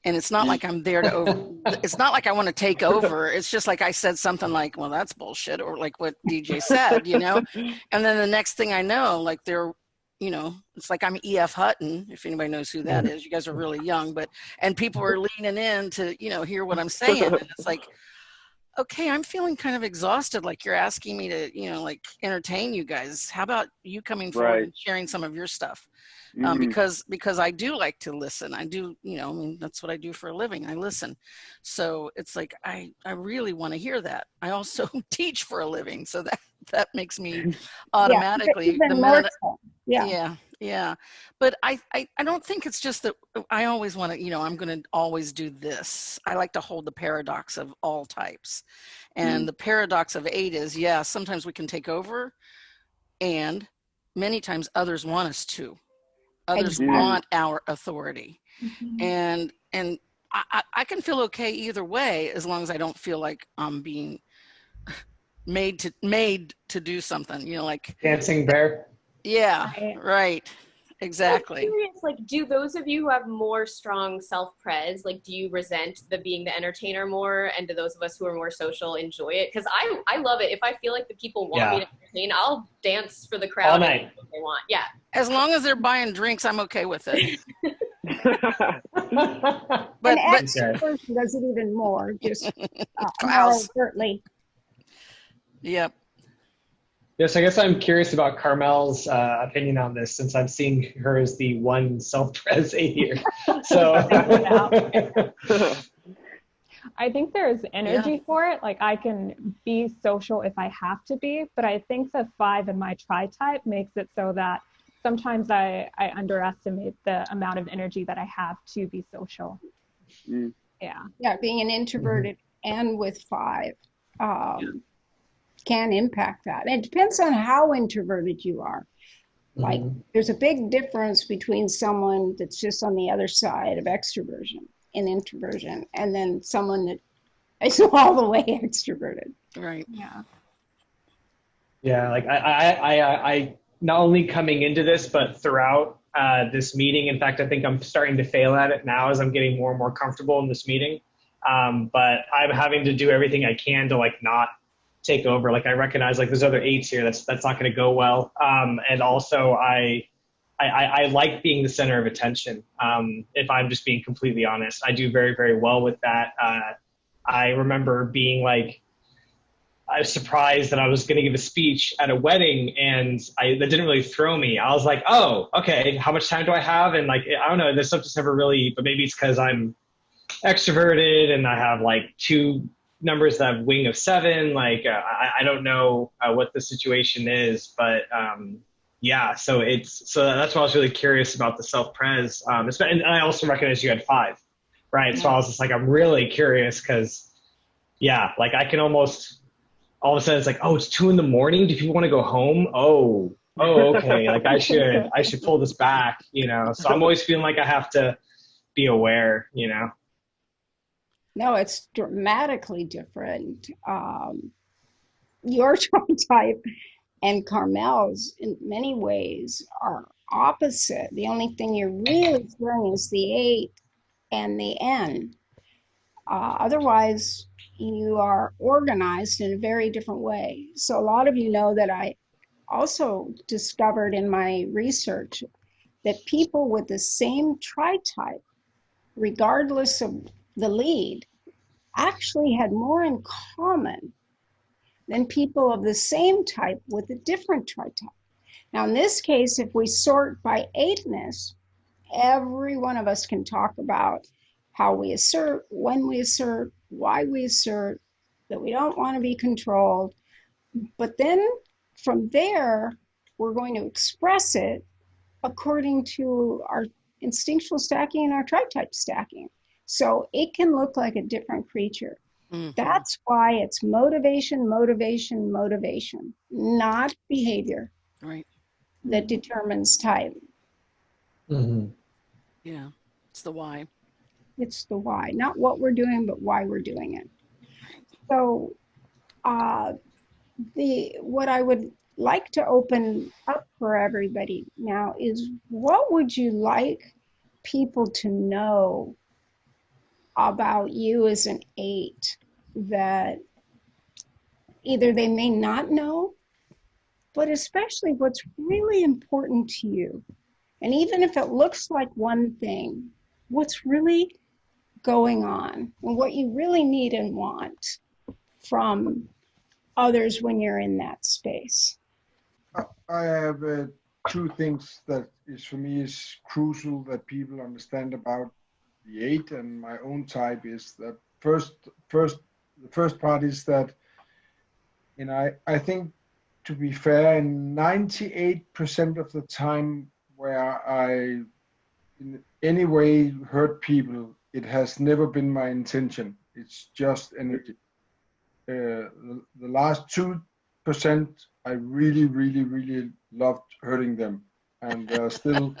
And it's not like I'm there to it's not like I want to take over. It's just like I said something like, well, that's bullshit. Or like what DJ said, and then the next thing I know, like it's like I'm E.F. Hutton, if anybody knows who that is. You guys are really young, and people are leaning in to, hear what I'm saying. And it's like, okay, I'm feeling kind of exhausted. Like you're asking me to, like entertain you guys. How about you coming forward and sharing some of your stuff? Because I do like to listen. I do, that's what I do for a living. I listen. So it's like, I really want to hear that. I also teach for a living. So that makes me automatically Yeah. But I don't think it's just that I always want to, I'm going to always do this. I like to hold the paradox of all types. And the paradox of 8 is, sometimes we can take over, and many times others want us to. Others want our authority. And I can feel okay either way, as long as I don't feel like I'm being made to do something, like dancing bear. Yeah, right. Exactly. I'm curious, like, do those of you who have more strong self-pres, like, do you resent being the entertainer more? And do those of us who are more social enjoy it? Because I love it. If I feel like the people want me to entertain, I'll dance for the crowd all night if they want. Yeah. As long as they're buying drinks, I'm okay with it. But extroversion does it even more, just more overtly. Yep. Yes, I guess I'm curious about Carmel's opinion on this, since I'm seeing her as the one self-pres 8 here. So I think there's energy for it. Like I can be social if I have to be, but I think the 5 in my Tritype makes it so that sometimes I underestimate the amount of energy that I have to be social. Mm. Yeah, being an introverted and with 5 can impact that. And it depends on how introverted you are. Like there's a big difference between someone that's just on the other side of extroversion and introversion, and then someone that is all the way extroverted. Right. Yeah. Yeah, like I not only coming into this, but throughout this meeting. In fact, I think I'm starting to fail at it now as I'm getting more and more comfortable in this meeting. But I'm having to do everything I can to like not take over. Like I recognize like there's other 8s here. That's not going to go well. And also I like being the center of attention. If I'm just being completely honest, I do very, very well with that. I remember being like, I was surprised that I was going to give a speech at a wedding, and that didn't really throw me. I was like, oh, okay, how much time do I have? And like, I don't know, this stuff just never really, but maybe it's because I'm extroverted and I have like 2 numbers that have wing of 7. Like, I don't know what the situation is, but yeah, so that's why I was really curious about the self-pres. And I also recognize you had 5, right? So I was just like, I'm really curious because, yeah, like I can almost, all of a sudden it's like, oh, it's 2 a.m. Do people want to go home? Oh, okay. Like I should pull this back, you know? So I'm always feeling like I have to be aware, you know? No, it's dramatically different. Your type and Carmel's in many ways are opposite. The only thing you're really feeling is the 8 and the N. Otherwise, you are organized in a very different way. So a lot of you know that I also discovered in my research that people with the same Tritype, regardless of the lead, actually had more in common than people of the same type with a different Tritype. Now, in this case, if we sort by 8ness, every one of us can talk about how we assert, when we assert, why we assert, that we don't want to be controlled. But then from there, we're going to express it according to our instinctual stacking and our Tritype stacking. So it can look like a different creature. Mm-hmm. That's why it's motivation, motivation, motivation, not behavior, right, that determines type. Mm-hmm. Yeah, it's the why. It's the why, not what we're doing, but why we're doing it. So what I would like to open up for everybody now is, what would you like people to know about you as an 8 that either they may not know, but especially what's really important to you? And even if it looks like one thing, what's really going on and what you really need and want from others when you're in that space. I have 2 things that is for me is crucial that people understand about the 8 and my own type is that the first part is that, and I think, to be fair, 98% of the time where I in any way hurt people, it has never been my intention. It's just energy. The last 2%, I really, really, really loved hurting them. And there's still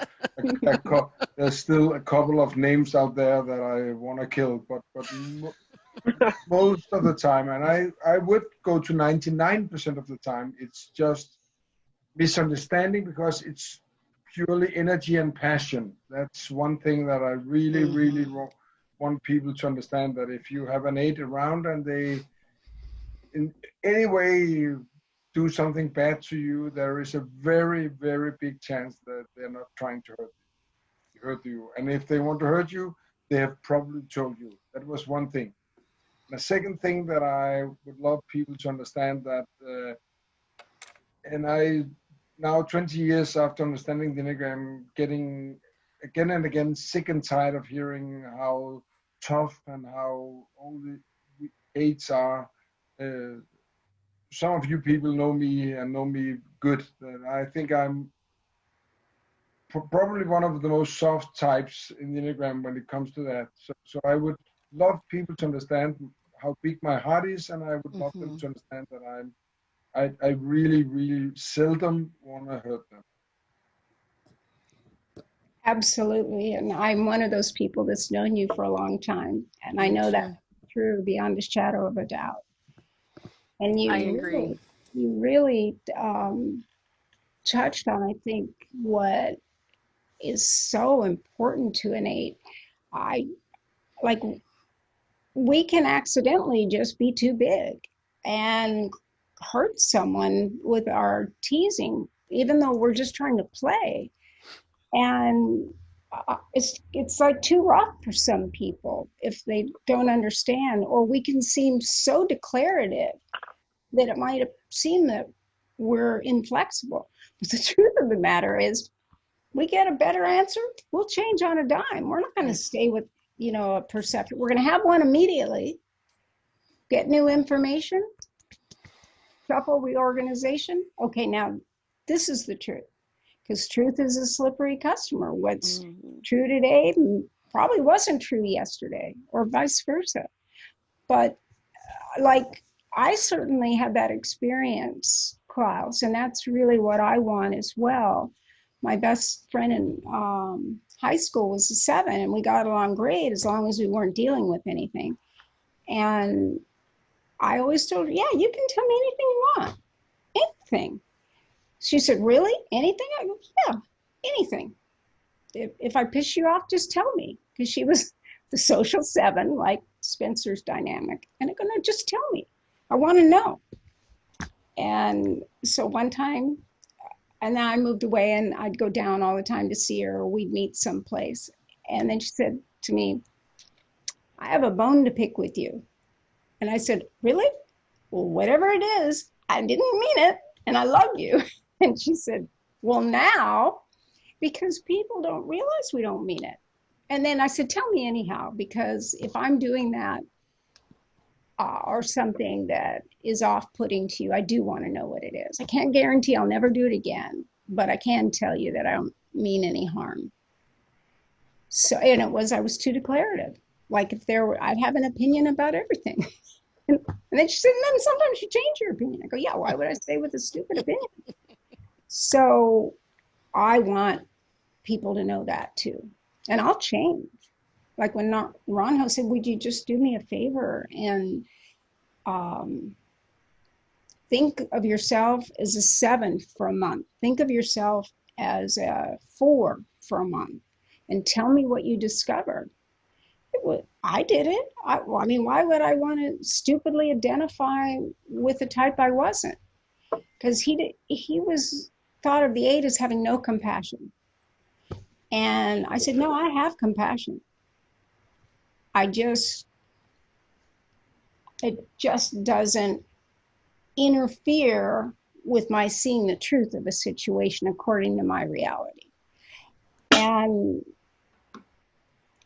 there's still a couple of names out there that I want to kill, but most of the time, and I would go to 99% of the time, it's just misunderstanding because it's purely energy and passion. That's one thing that I really, really want people to understand, that if you have an 8 around and they in any way do something bad to you, there is a very, very big chance that they're not trying to hurt you. And if they want to hurt you, they have probably told you. That was one thing. The second thing that I would love people to understand that, and I now 20 years after understanding the Enneagram, getting again and again sick and tired of hearing how tough and how all the eights are. Some of you people know me and know me good. I think I'm probably one of the most soft types in the Enneagram when it comes to that. So I would love people to understand how big my heart is, and I would love them to understand that I really, really seldom want to hurt them. Absolutely. And I'm one of those people that's known you for a long time. And I know that true beyond a shadow of a doubt. And I agree. You really touched on, I think, what is so important to an eight. Like, we can accidentally just be too big and hurt someone with our teasing, even though we're just trying to play. And it's like too rough for some people if they don't understand, or we can seem so declarative that it might seem that we're inflexible. But the truth of the matter is, we get a better answer, we'll change on a dime. We're not going to stay with, a perception. We're going to have one immediately, get new information, shuffle reorganization. Okay, now this is the truth. Because truth is a slippery customer. What's true today probably wasn't true yesterday, or vice versa. But I certainly had that experience, Klaus, and that's really what I want as well. My best friend in high school was a 7, and we got along great as long as we weren't dealing with anything. And I always told her, yeah, you can tell me anything you want, anything. She said, really? Anything? I go, yeah, anything. If I piss you off, just tell me. Because she was the social 7, like Spencer's dynamic. And I go, no, just tell me. I want to know. And so one time, and then I moved away, and I'd go down all the time to see her, or we'd meet someplace. And then she said to me, I have a bone to pick with you. And I said, really? Well, whatever it is, I didn't mean it, and I love you. And she said, well, now, because people don't realize we don't mean it. And then I said, tell me anyhow, because if I'm doing that or something that is off-putting to you, I do want to know what it is. I can't guarantee I'll never do it again, but I can tell you that I don't mean any harm. So, and I was too declarative. Like I'd have an opinion about everything. And then she said, and then sometimes you change your opinion. I go, yeah, why would I stay with a stupid opinion? So I want people to know that too. And I'll change. Like when Ronho said, would you just do me a favor and think of yourself as a 7 for a month. Think of yourself as a 4 for a month and tell me what you discovered. I did it. I mean, why would I want to stupidly identify with a type I wasn't? Because he was thought of the 8 as having no compassion. And I said, no, I have compassion. It just doesn't interfere with my seeing the truth of a situation according to my reality. And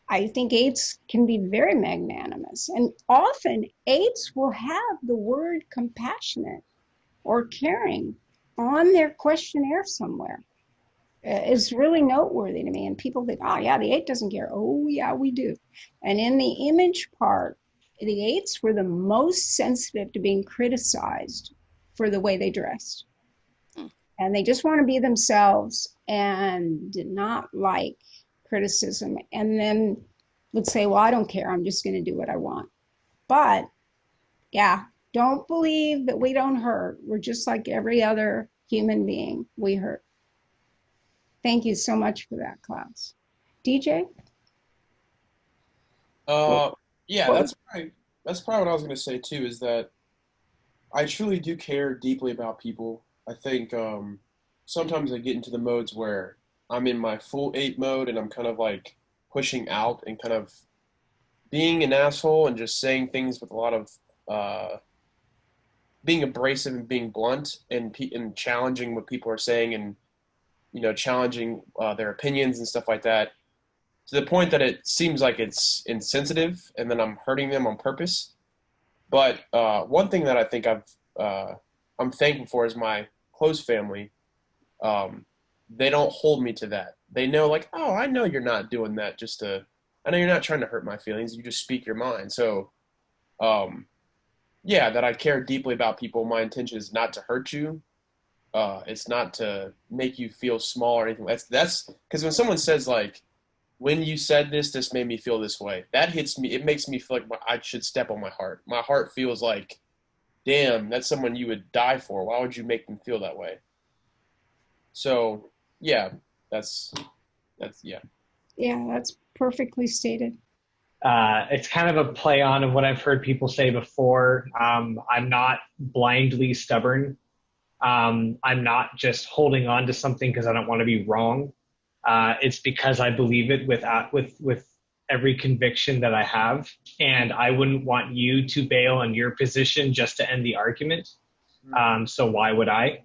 I think 8s can be very magnanimous. And often 8s will have the word compassionate or caring on their questionnaire somewhere. It's really noteworthy to me. And people think, oh, yeah, the 8 doesn't care. Oh, yeah, we do. And in the image part, the 8s were the most sensitive to being criticized for the way they dressed. And they just want to be themselves and did not like criticism. And then would say, well, I don't care. I'm just going to do what I want. But yeah, don't believe that we don't hurt. We're just like every other human being. We hurt. Thank you so much for that, Klaus. DJ? Yeah, that's probably what I was going to say too, is that I truly do care deeply about people. I think sometimes I get into the modes where I'm in my full 8 mode and I'm kind of like pushing out and kind of being an asshole and just saying things with a lot of being abrasive and being blunt and challenging what people are saying, and challenging their opinions and stuff like that, to the point that it seems like it's insensitive and then I'm hurting them on purpose. But one thing that I think I'm thankful for is my close family. They don't hold me to that. They know, like, oh, I know you're not doing that I know you're not trying to hurt my feelings. You just speak your mind. So, yeah, that I care deeply about people. My intention is not to hurt you. It's not to make you feel small or anything. That's because when someone says, like, when you said this, this made me feel this way, that hits me. It makes me feel like I should step on my heart. My heart feels like, damn, that's someone you would die for. Why would you make them feel that way? So, yeah, that's yeah. Yeah, that's perfectly stated. It's kind of a play on of what I've heard people say before. I'm not blindly stubborn. I'm not just holding on to something because I don't want to be wrong. It's because I believe it with every conviction that I have, and I wouldn't want you to bail on your position just to end the argument. So why would I?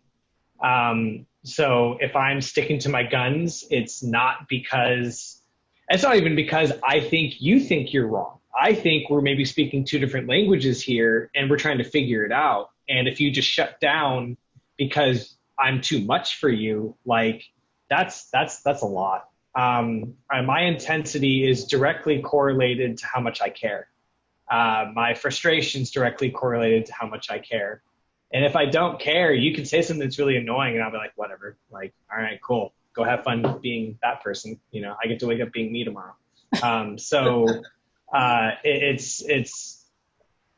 So if I'm sticking to my guns, it's not even because I think you think you're wrong. I think we're maybe speaking two different languages here and we're trying to figure it out. And if you just shut down because I'm too much for you, like that's a lot. My intensity is directly correlated to how much I care. My frustration is directly correlated to how much I care. And if I don't care, you can say something that's really annoying and I'll be like, whatever, like, all right, cool. Go have fun being that person. I get to wake up being me tomorrow. So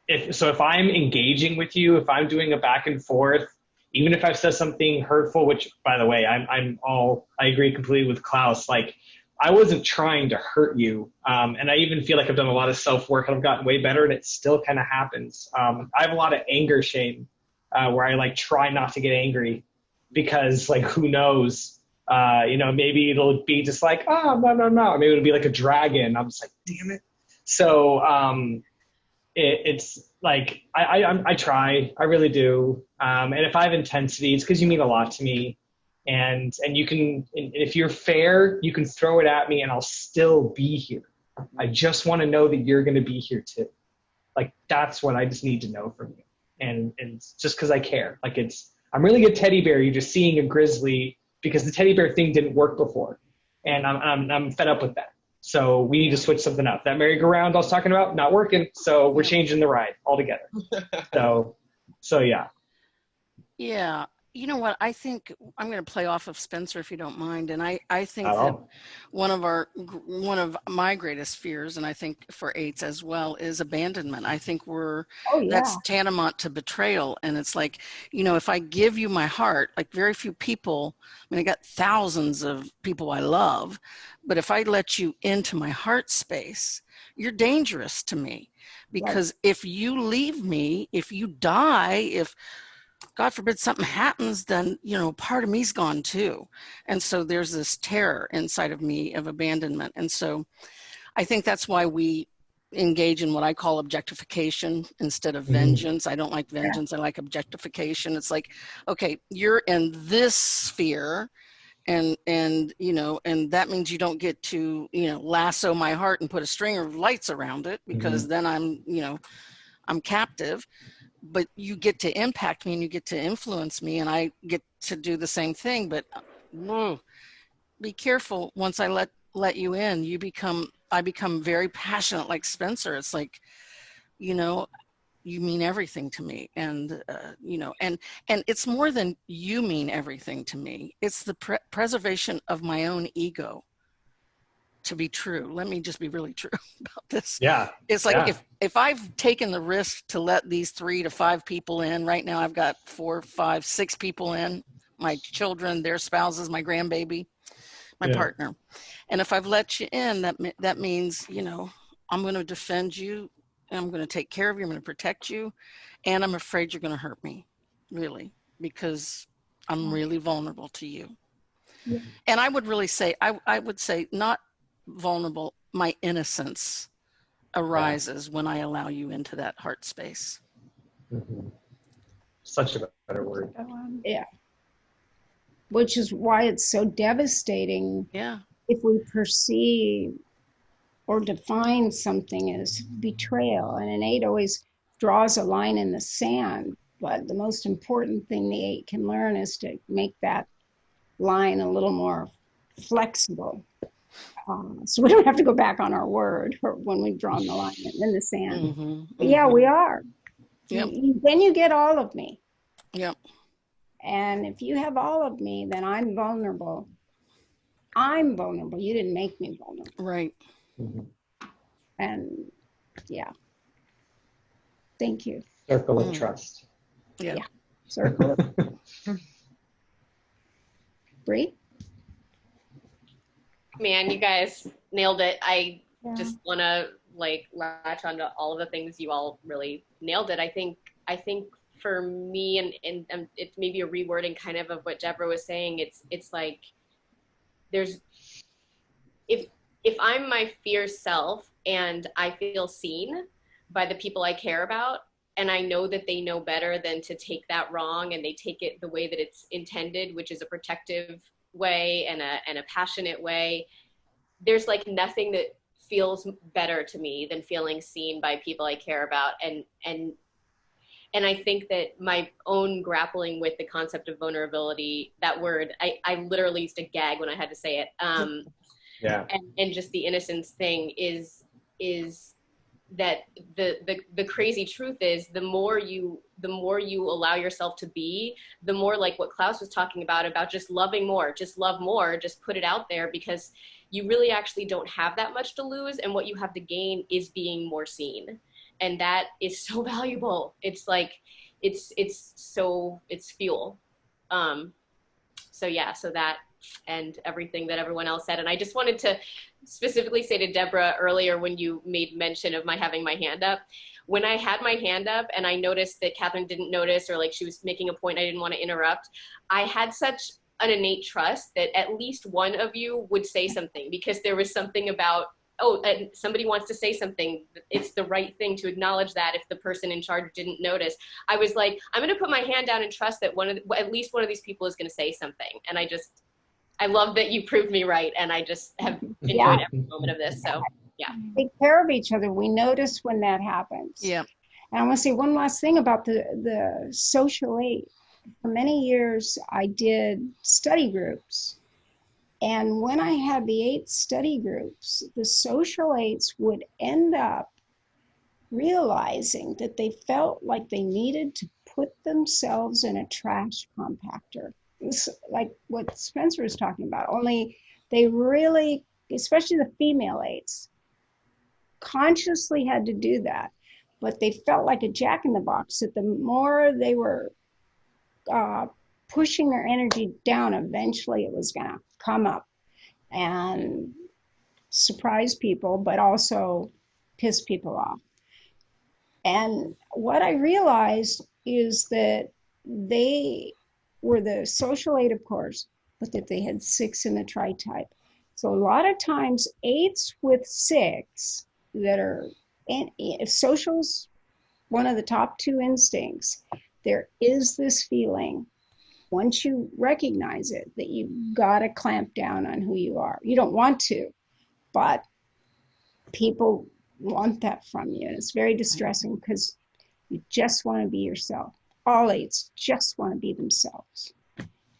if I'm engaging with you, if I'm doing a back and forth, even if I've said something hurtful, which by the way, I agree completely with Klaus. Like, I wasn't trying to hurt you. And I even feel like I've done a lot of self-work and I've gotten way better, and it still kind of happens. I have a lot of anger shame, where I like try not to get angry because, like, who knows, maybe it'll be just like, oh, no, or maybe it'll be like a dragon. I'm just like, damn it. So it's like, I try, I really do. And if I have intensity, it's because you mean a lot to me. And you can, if you're fair, you can throw it at me and I'll still be here. I just want to know that you're going to be here too. Like, that's what I just need to know from you. And just because I care. Like, I'm really a teddy bear. You're just seeing a grizzly because the teddy bear thing didn't work before. And I'm fed up with that. So we need to switch something up. That merry-go-round I was talking about, not working. So we're changing the ride altogether. So yeah. Yeah. You know what? I think I'm going to play off of Spencer, if you don't mind. And I think that one of my greatest fears, and I think for eights as well, is abandonment. I think that's tantamount to betrayal. And it's like, if I give you my heart, like very few people, I got thousands of people I love, but if I let you into my heart space, you're dangerous to me. Because if you leave me, if you die, if God forbid something happens, then, part of me's gone too. And so there's this terror inside of me of abandonment. And so I think that's why we engage in what I call objectification instead of vengeance. I don't like vengeance. I like objectification. It's like, okay, you're in this sphere and that means you don't get to, lasso my heart and put a string of lights around it, because then I'm captive. But you get to impact me and you get to influence me, and I get to do the same thing. But be careful. Once I let you in, I become very passionate, like Spencer. It's like, you mean everything to me. And, and it's more than you mean everything to me. It's the preservation of my own ego to be true. Let me just be really true about this. Yeah. It's like, if I've taken the risk to let these 3 to 5 people in, right now I've got 4, 5, 6 people in, my children, their spouses, my grandbaby, my partner. And if I've let you in, that means, I'm going to defend you, and I'm going to take care of you. I'm going to protect you. And I'm afraid you're going to hurt me, really, because I'm really vulnerable to you. Yeah. And I would really say, I would say not vulnerable, my innocence arises when I allow you into that heart space. Mm-hmm. Such a better word. Yeah. Which is why it's so devastating Yeah. if we perceive or define something as betrayal. And an 8 always draws a line in the sand. But the most important thing the 8 can learn is to make that line a little more flexible. So we don't have to go back on our word when we've drawn the line in the sand. Mm-hmm, But yeah, we are. Yep. Then you get all of me. Yep. And if you have all of me, then I'm vulnerable. I'm vulnerable. You didn't make me vulnerable. Right. Mm-hmm. And yeah. Thank you. Circle of trust. Yeah. Circle. Bree? Man, you guys nailed it. I just want to like latch onto all of the things you all really nailed it. I think for me, and it's maybe a rewording kind of what Deborah was saying. It's like there's if I'm my fierce self and I feel seen by the people I care about, and I know that they know better than to take that wrong, and they take it the way that it's intended, which is a protective way and a passionate way. There's like nothing that feels better to me than feeling seen by people I care about. And I think that my own grappling with the concept of vulnerability, that word, I literally used to gag when I had to say it. And just the innocence thing is that the crazy truth is the more you allow yourself to be, the more like what Klaus was talking about just loving more, just love more, just put it out there, because you really actually don't have that much to lose, and what you have to gain is being more seen. And that is so valuable. It's like it's fuel. So that and everything that everyone else said. And I just wanted to specifically say to Deborah earlier, when you made mention of my having my hand up, when I had my hand up and I noticed that Katherine didn't notice, or like she was making a point I didn't want to interrupt, I had such an innate trust that at least one of you would say something, because there was something about, and somebody wants to say something, it's the right thing to acknowledge that if the person in charge didn't notice. I was like, I'm going to put my hand down and trust that at least one of these people is going to say something. And I love that you proved me right, and I just have enjoyed every moment of this. So, yeah. Take care of each other. We notice when that happens. Yeah. And I want to say one last thing about the social 8. For many years, I did study groups. And when I had the 8 study groups, the social 8s would end up realizing that they felt like they needed to put themselves in a trash compactor. It's like what Spencer was talking about, only they really, especially the female 8s, consciously had to do that. But they felt like a jack-in-the-box, that the more they were pushing their energy down, eventually it was going to come up and surprise people, but also piss people off. And what I realized is that they were the social 8, of course, but that they had 6 in the Tritype. So a lot of times 8s with 6 that are, if social's one of the top 2 instincts, there is this feeling, once you recognize it, that you've got to clamp down on who you are. You don't want to, but people want that from you. And it's very distressing because you just want to be yourself. All 8s just want to be themselves.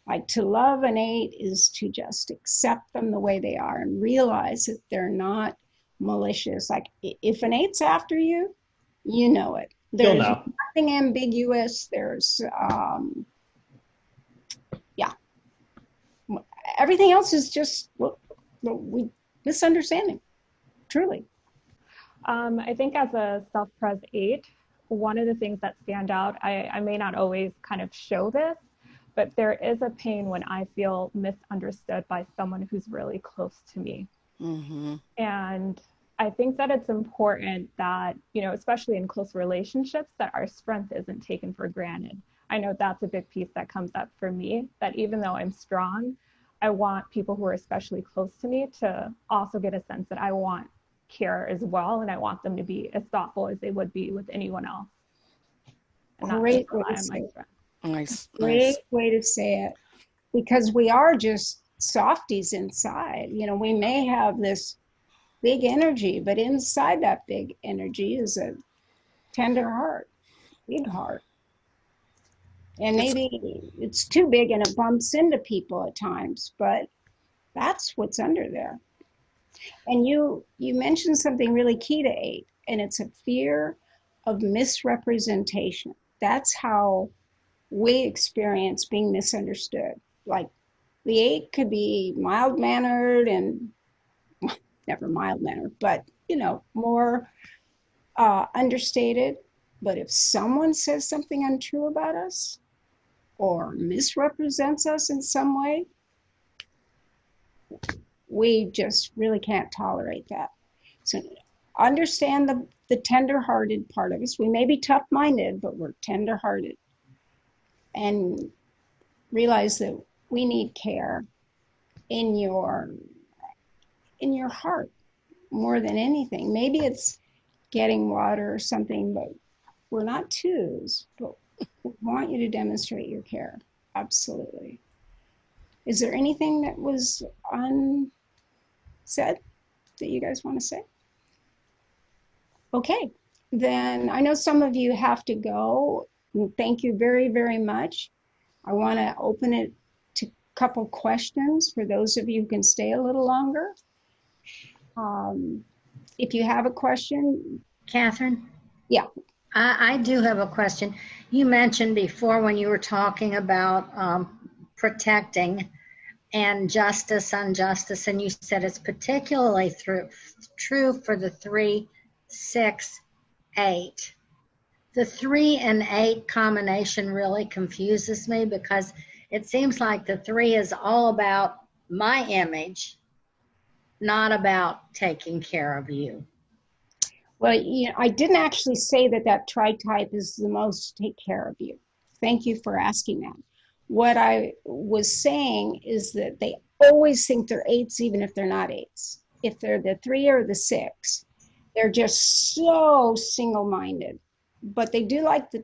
Like, to love an 8 is to just accept them the way they are and realize that they're not malicious. Like, if an 8's after you, you know it. There's nothing ambiguous. There's, everything else is just misunderstanding, truly. I think as a self-pres 8, one of the things that stand out, I may not always kind of show this, but there is a pain when I feel misunderstood by someone who's really close to me. Mm-hmm. And I think that it's important that, especially in close relationships, that our strength isn't taken for granted. I know that's a big piece that comes up for me, that even though I'm strong, I want people who are especially close to me to also get a sense that I want care as well, and I want them to be as thoughtful as they would be with anyone else. And not Great just way rely to on my say it. strength. Nice. Great way to say it. Because we are just softies inside. You know, we may have this big energy, but inside that big energy is a tender heart, big heart. And maybe it's too big and it bumps into people at times, but that's what's under there. And you mentioned something really key to 8, and it's a fear of misrepresentation. That's how we experience being misunderstood. Like the 8 could be mild-mannered and never mild-mannered, but more understated. But if someone says something untrue about us or misrepresents us in some way, we just really can't tolerate that. So understand the tender-hearted part of us. We may be tough-minded, but we're tender-hearted. And realize that we need care in your heart more than anything. Maybe it's getting water or something, but we're not twos, but we want you to demonstrate your care. Absolutely. Is there anything that was unsaid that you guys want to say? Okay, then I know some of you have to go. Thank you very, very much. I want to open it to a couple questions for those of you who can stay a little longer. If you have a question. Catherine? Yeah. I do have a question. You mentioned before when you were talking about protecting and justice, injustice, and you said it's particularly true for the 3, 6, 8. The 3 and 8 combination really confuses me because it seems like the 3 is all about my image, not about taking care of you. Well, I didn't actually say that Tritype is the most to take care of you. Thank you for asking that. What I was saying is that they always think they're 8s, even if they're not 8s. If they're the 3 or the 6, they're just so single-minded. But they do like the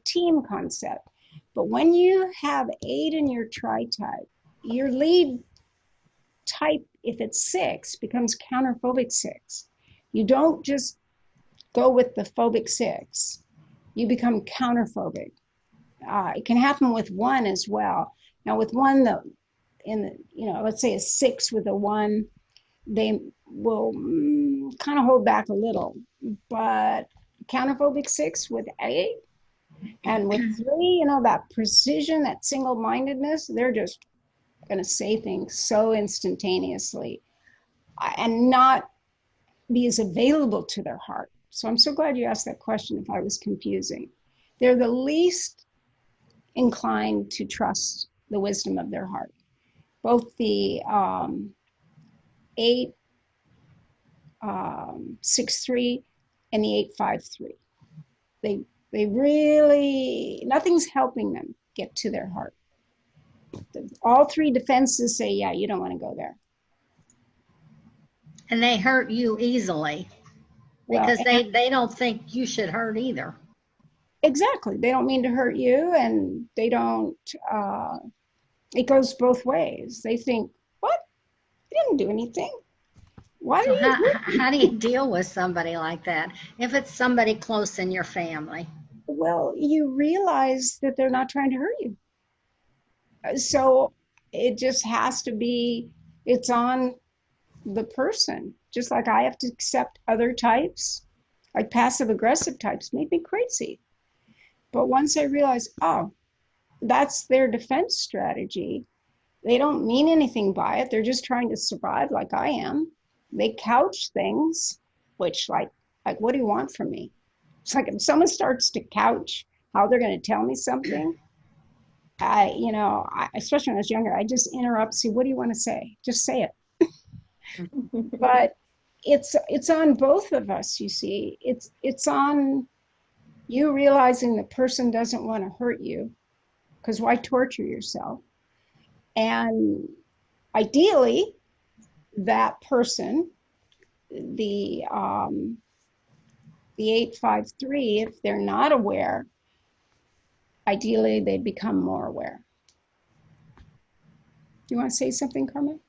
team concept. But when you have 8 in your Tritype, your lead type, if it's 6, becomes counterphobic 6. You don't just go with the phobic 6. You become counterphobic. It can happen with 1 as well. Now with 1, let's say a 6 with a 1, they will kind of hold back a little. But counterphobic 6 with 8 and with 3, that precision, that single-mindedness, they're just going to say things so instantaneously and not be as available to their heart. So I'm so glad you asked that question if I was confusing. They're the least inclined to trust the wisdom of their heart. Both the 8, 6, 3 and the 8, 5, 3. They really, nothing's helping them get to their heart. All 3 defenses say, yeah, you don't want to go there. And they hurt you easily because they don't think you should hurt either. Exactly. They don't mean to hurt you, and they don't, it goes both ways. They think, what? You didn't do anything. Why So do how do you deal with somebody like that if it's somebody close in your family? Well, you realize that they're not trying to hurt you. So it just has to be, it's on the person. Just like I have to accept other types, like passive aggressive types make me crazy. But once I realize, oh, that's their defense strategy, they don't mean anything by it. They're just trying to survive like I am. They couch things, which like what do you want from me? It's like if someone starts to couch how they're going to tell me something, especially when I was younger, I just interrupt, see, what do you want to say? Just say it. But it's on both of us, you see. It's on you realizing the person doesn't want to hurt you, because why torture yourself? And ideally, that person the 853, if they're not aware, ideally they become more aware. Do you want to say something, Carmen?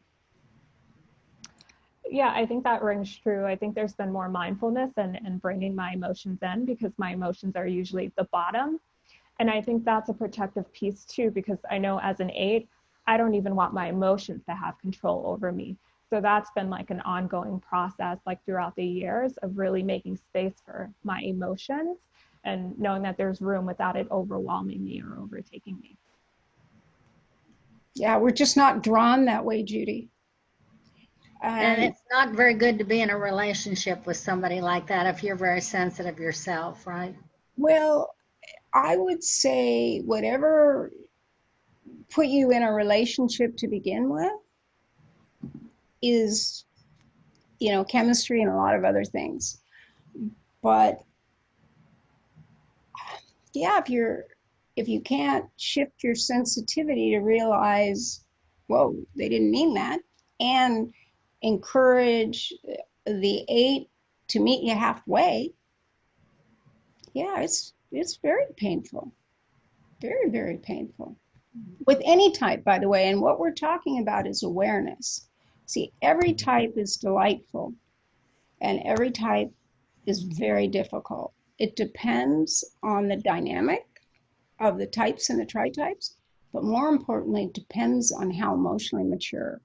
Yeah, I think that rings true. I think there's been more mindfulness and bringing my emotions in, because my emotions are usually the bottom. And I think that's a protective piece too, because I know as an 8, I don't even want my emotions to have control over me. So that's been like an ongoing process, like throughout the years, of really making space for my emotions and knowing that there's room without it overwhelming me or overtaking me. Yeah, we're just not drawn that way, Judy. And it's not very good to be in a relationship with somebody like that if you're very sensitive yourself, right? Well, I would say whatever put you in a relationship to begin with is, you know, chemistry and a lot of other things. But yeah, if you can't shift your sensitivity to realize, whoa, they didn't mean that, and encourage the 8 to meet you halfway, yeah, it's very painful. Very, very painful. With any type, by the way, and what we're talking about is awareness. See, every type is delightful, and every type is very difficult. It depends on the dynamic of the types and the tritypes, but more importantly, it depends on how emotionally mature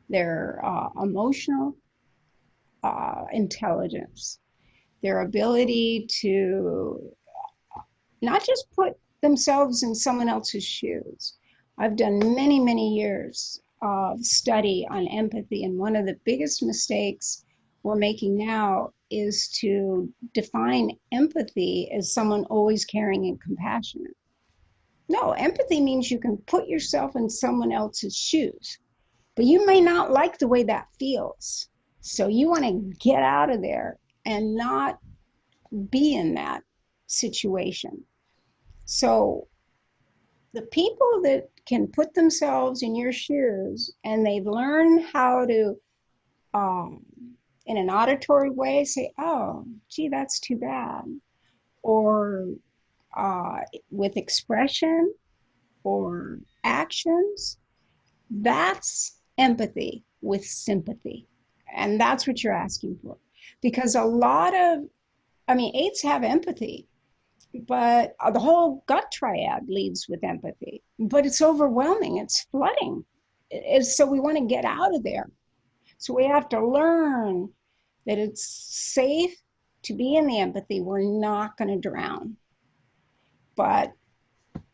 their emotional intelligence, their ability to not just put themselves in someone else's shoes. I've done many, many years of study on empathy, and one of the biggest mistakes we're making now is to define empathy as someone always caring and compassionate. No, empathy means you can put yourself in someone else's shoes, but you may not like the way that feels. So you want to get out of there and not be in that situation. So the people that can put themselves in your shoes and they've learned how to, in an auditory way, say, oh, gee, that's too bad. Or with expression or actions, that's empathy with sympathy. And that's what you're asking for. Because a lot of, 8s have empathy, but the whole gut triad leads with empathy, but it's overwhelming, it's flooding. So we want to get out of there. So we have to learn that it's safe to be in the empathy. We're not going to drown. But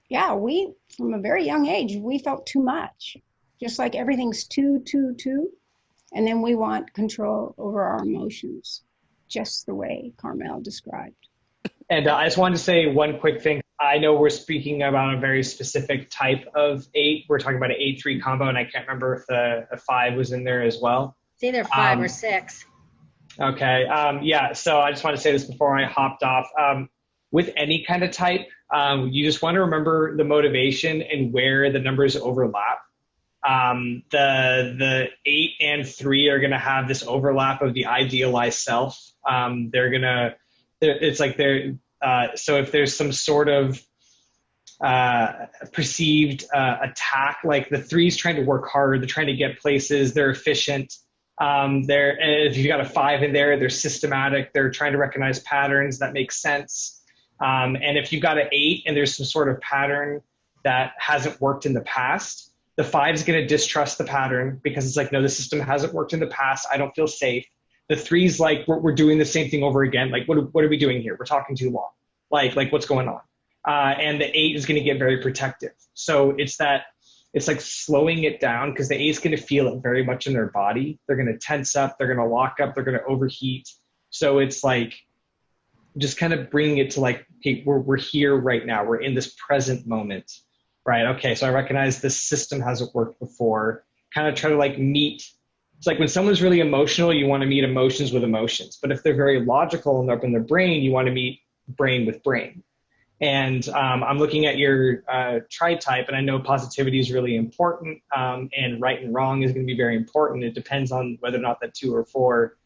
yeah, we, from a very young age, we felt too much, just like everything's too. And then we want control over our emotions, just the way Carmel described. And I just wanted to say one quick thing. I know we're speaking about a very specific type of 8. We're talking about an 8-3 combo, and I can't remember if a 5 was in there as well. It's either 5 or 6. Okay. Yeah. So I just want to say this before I hopped off. With any kind of type, you just want to remember the motivation and where the numbers overlap. The 8 and 3 are going to have this overlap of the idealized self. So if there's some sort of perceived attack, like the 3's trying to work hard, they're trying to get places, they're efficient. If you've got a 5 in there, they're systematic, they're trying to recognize patterns that make sense. And if you've got an 8 and there's some sort of pattern that hasn't worked in the past, the 5 is going to distrust the pattern because it's like, no, the system hasn't worked in the past. I don't feel safe. The 3's like, we're doing the same thing over again. Like, what are we doing here? We're talking too long. Like what's going on? And the 8 is going to get very protective. So it's like slowing it down, because the 8 is going to feel it very much in their body. They're going to tense up. They're going to lock up. They're going to overheat. So it's like just kind of bringing it to like, hey, we're here right now. We're in this present moment, right? Okay, so I recognize this system hasn't worked before. Kind of try to like meet. It's like when someone's really emotional, you want to meet emotions with emotions. But if they're very logical and they're up in their brain, you want to meet brain with brain. And I'm looking at your Tritype, and I know positivity is really important, and right and wrong is going to be very important. It depends on whether or not that 2 or 4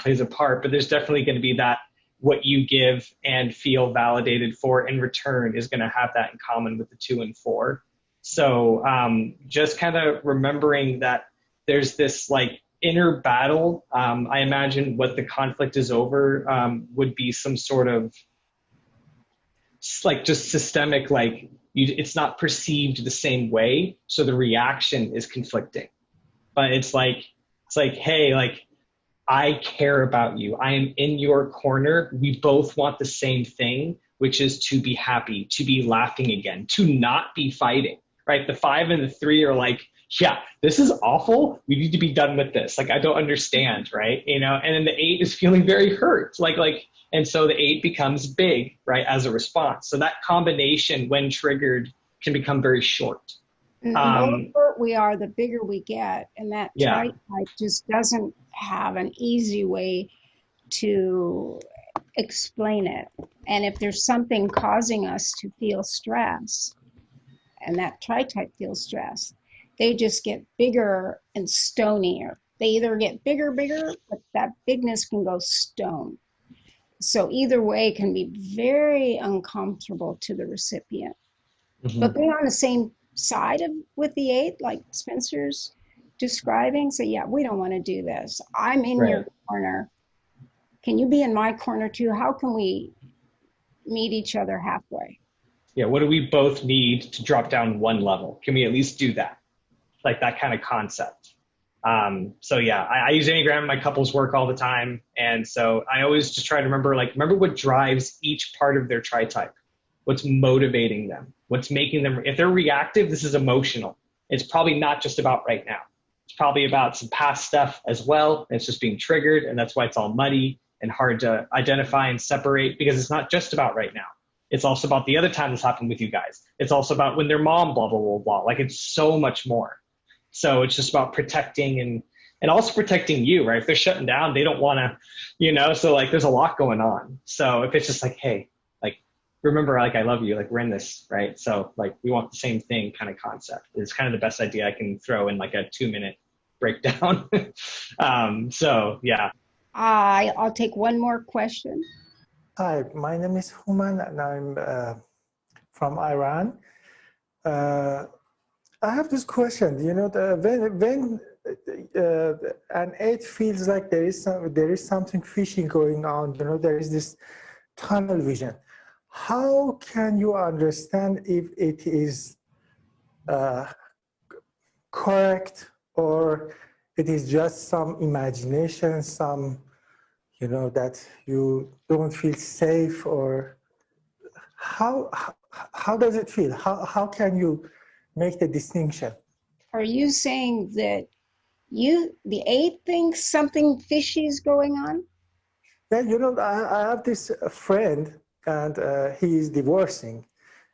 plays a part, but there's definitely going to be that what you give and feel validated for in return is going to have that in common with the 2 and 4. So just kind of remembering that there's this like inner battle. I imagine what the conflict is over would be some sort of like just systemic, like it's not perceived the same way. So the reaction is conflicting, but it's like, hey, like, I care about you. I am in your corner. We both want the same thing, which is to be happy, to be laughing again, to not be fighting, right? The 5 and the 3 are like, yeah, this is awful. We need to be done with this. Like, I don't understand, right? You know, and then the 8 is feeling very hurt. And so the 8 becomes big, right, as a response. So that combination, when triggered, can become very short. And the more hurt we are, the bigger we get. And that Tritype just doesn't have an easy way to explain it. And if there's something causing us to feel stress, and that Tritype feels stress, they just get bigger and stonier. They either get bigger, but that bigness can go stone. So either way can be very uncomfortable to the recipient. Mm-hmm. But being on the same side with the 8, like Spencer's describing, so yeah, we don't want to do this. I'm in your corner. Can you be in my corner too? How can we meet each other halfway? Yeah, what do we both need to drop down one level? Can we at least do that? Like that kind of concept. So yeah, I use Enneagram in my couples work all the time. And so I always just try to remember what drives each part of their Tritype. What's motivating them? What's making them, if they're reactive, this is emotional. It's probably not just about right now. It's probably about some past stuff as well. It's just being triggered, and that's why it's all muddy and hard to identify and separate, because it's not just about right now. It's also about the other time this happened with you guys. It's also about when their mom, blah, blah, blah, blah. Like, it's so much more. So it's just about protecting and also protecting you, right? If they're shutting down, they don't want to, so like there's a lot going on. So if it's just like, hey, like, remember, like, I love you, like, we're in this, right? So like, we want the same thing kind of concept. It's kind of the best idea I can throw in like a 2-minute breakdown. So yeah. I'll take one more question. Hi, my name is Human and I'm from Iran. I have this question, when an 8 feels like there is something fishy going on, there is this tunnel vision. How can you understand if it is correct or it is just some imagination, that you don't feel safe, or how does it feel? How can you make the distinction? Are you saying that the 8 thinks something fishy is going on? Yeah, I have this friend, and he is divorcing,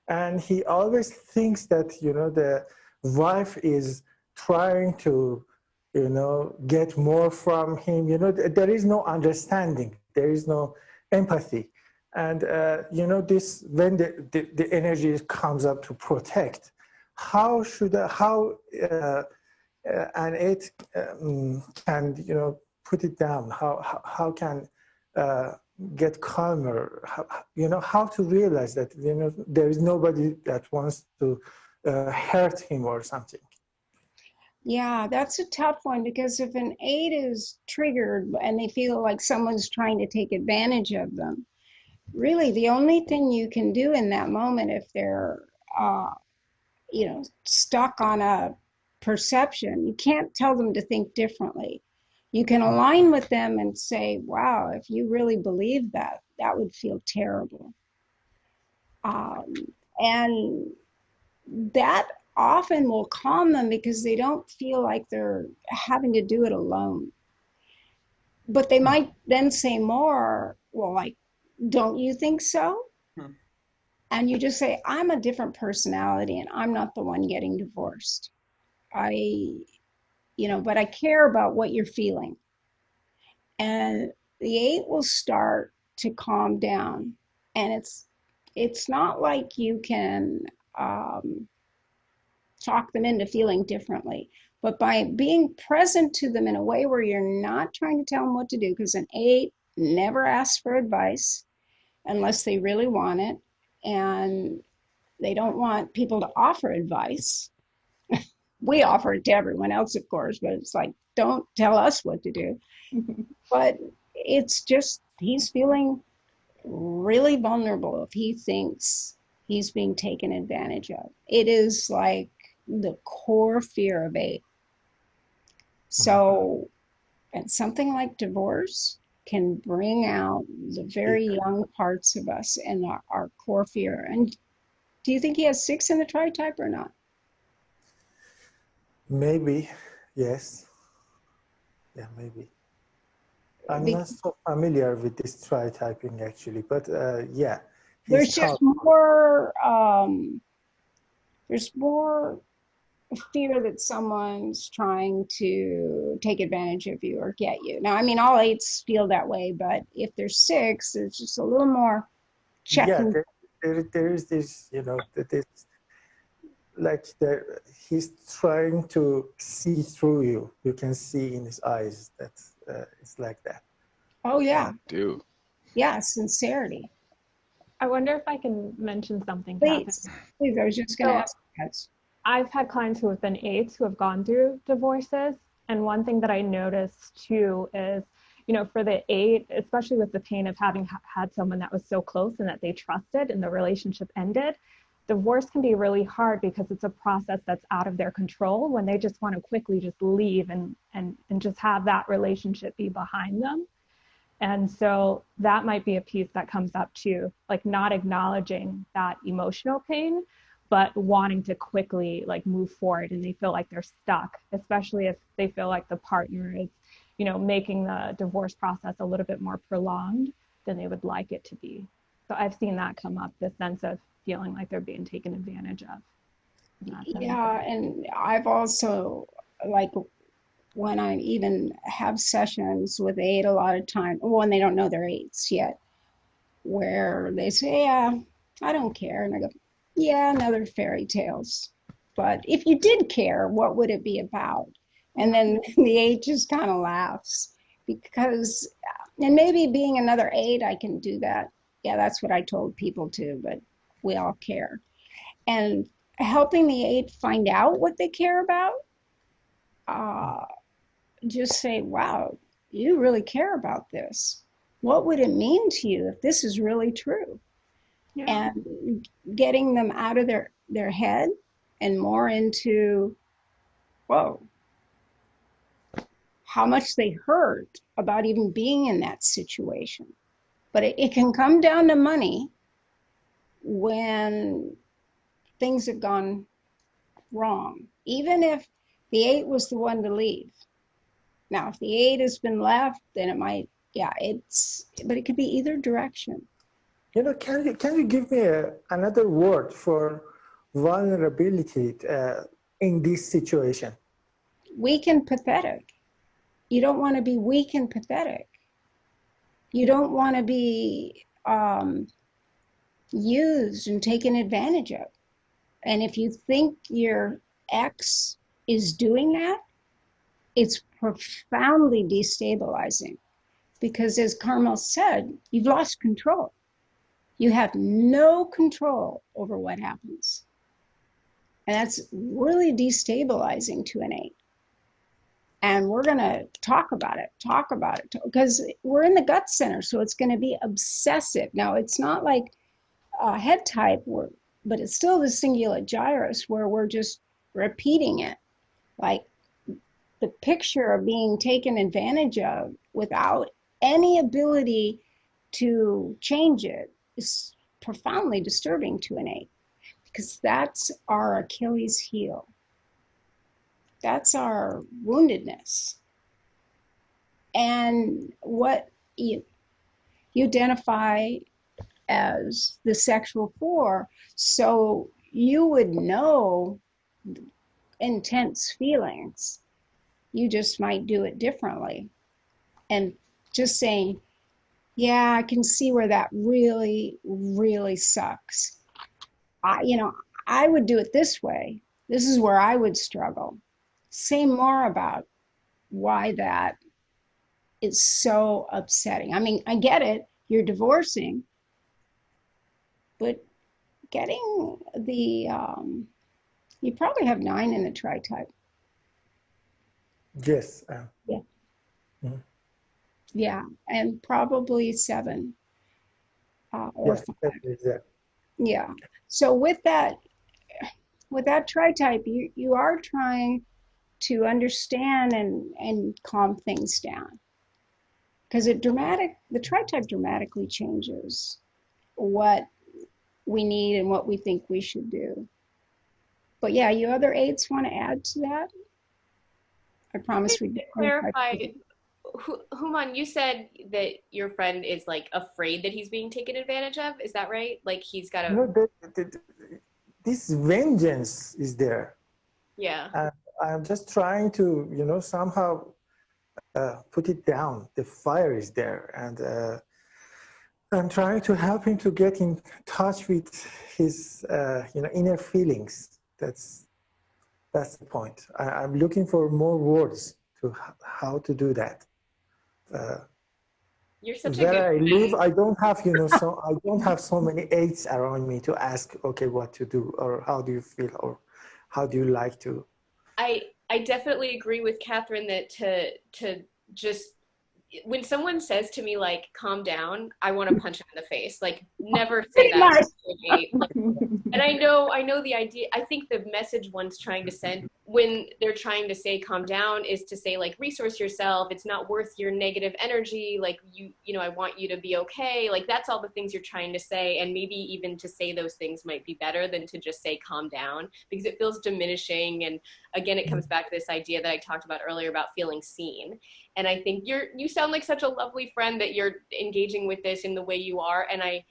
and he always thinks that, the wife is trying to, get more from him. There is no understanding. There is no empathy. And, this, when the energy comes up to protect, how an 8 can, put it down? How can get calmer? How to realize that, there is nobody that wants to hurt him or something. Yeah, that's a tough one, because if an 8 is triggered and they feel like someone's trying to take advantage of them, really the only thing you can do in that moment, if they're stuck on a perception, you can't tell them to think differently. You can align with them and say, wow, if you really believe that, that would feel terrible. And that often will calm them, because they don't feel like they're having to do it alone. But they might then say more, well, like, don't you think so? And you just say, I'm a different personality and I'm not the one getting divorced. But I care about what you're feeling. And the 8 will start to calm down. And it's not like you can talk them into feeling differently. But by being present to them in a way where you're not trying to tell them what to do, because an 8 never asks for advice unless they really want it, and they don't want people to offer advice. We offer it to everyone else, of course, but it's like, don't tell us what to do. But it's just, he's feeling really vulnerable if he thinks he's being taken advantage of. It is like the core fear of 8. So, and something like divorce can bring out the very young parts of us and our core fear. And do you think he has 6 in the Tritype or not? Maybe, yes. Yeah, maybe. I'm not so familiar with this Trityping actually, but yeah. There's just more, there's more fear that someone's trying to take advantage of you or get you. Now, I mean, all 8s feel that way, but if there's 6, there's just a little more checking. Yeah, there is this, that it's like he's trying to see through you. You can see in his eyes that it's like that. Oh, yeah. Do. Yeah, sincerity. I wonder if I can mention something, Please, Katherine. please, I was just going to ask you guys. I've had clients who have been 8s who have gone through divorces. And one thing that I noticed too is, for the 8, especially with the pain of having had someone that was so close and that they trusted and the relationship ended, divorce can be really hard because it's a process that's out of their control when they just want to quickly just leave and just have that relationship be behind them. And so that might be a piece that comes up too, like not acknowledging that emotional pain, but wanting to quickly like move forward, and they feel like they're stuck, especially if they feel like the partner is, making the divorce process a little bit more prolonged than they would like it to be. So I've seen that come up, the sense of feeling like they're being taken advantage of. Yeah, and I've also, like, when I even have sessions with 8 a lot of time, when they don't know they're 8s yet, where they say, yeah, I don't care. And I go, yeah, another fairy tales. But if you did care, what would it be about? And then the 8 just kind of laughs because, and maybe being another 8, I can do that. Yeah, that's what I told people too, but we all care. And helping the 8 find out what they care about, just say, wow, you really care about this. What would it mean to you if this is really true? Yeah. And getting them out of their head and more into, whoa, how much they hurt about even being in that situation. But it can come down to money when things have gone wrong, even if the 8 was the one to leave. Now, if the 8 has been left, then it might, but it could be either direction. Can you give me another word for vulnerability in this situation? Weak and pathetic. You don't want to be weak and pathetic. You don't want to be used and taken advantage of. And if you think your ex is doing that, it's profoundly destabilizing because, as Carmel said, you've lost control. You have no control over what happens. And that's really destabilizing to an 8. And we're going to talk about it, because we're in the gut center, so it's going to be obsessive. Now, it's not like a head type, but it's still the cingulate gyrus where we're just repeating it. Like the picture of being taken advantage of without any ability to change it is profoundly disturbing to an 8, because that's our Achilles heel. That's our woundedness. And what you identify as the sexual 4, so you would know intense feelings. You just might do it differently. And just saying, yeah, I can see where that really, really sucks. I would do it this way. This is where I would struggle. say more about why that is so upsetting. I mean, I get it, you're divorcing, but getting the, you probably have 9 in the Tritype. Yes. Yeah. Mhm. Yeah, and probably 7 or Yes, 5. exactly. Yeah. So with that Tritype, you are trying to understand and calm things down, because the Tritype dramatically changes what we need and what we think we should do. But yeah, you other 8s want to add to that? I promise we'd be To clarify, Human, you said that your friend is like afraid that he's being taken advantage of. Is that right? Like he's got a, No, this vengeance is there. yeah. And I'm just trying to, somehow put it down. The fire is there. And I'm trying to help him to get in touch with his, inner feelings. That's the point. I'm looking for more words to how to do that. You're such a Where good I friend. live, I don't have, so I don't have so many 8s around me to ask, okay, what to do, or how do you feel, or how do you like to. I definitely agree with Catherine that to just, when someone says to me like calm down, I want to punch him in the face. Like never say that to me. Like, and I know the idea. I think the message one's trying to send when they're trying to say calm down is to say like resource yourself. It's not worth your negative energy. Like I want you to be okay. Like that's all the things you're trying to say. And maybe even to say those things might be better than to just say calm down, because it feels diminishing. And again, it comes back to this idea that I talked about earlier about feeling seen. And I think you sound like such a lovely friend that you're engaging with this in the way you are. And I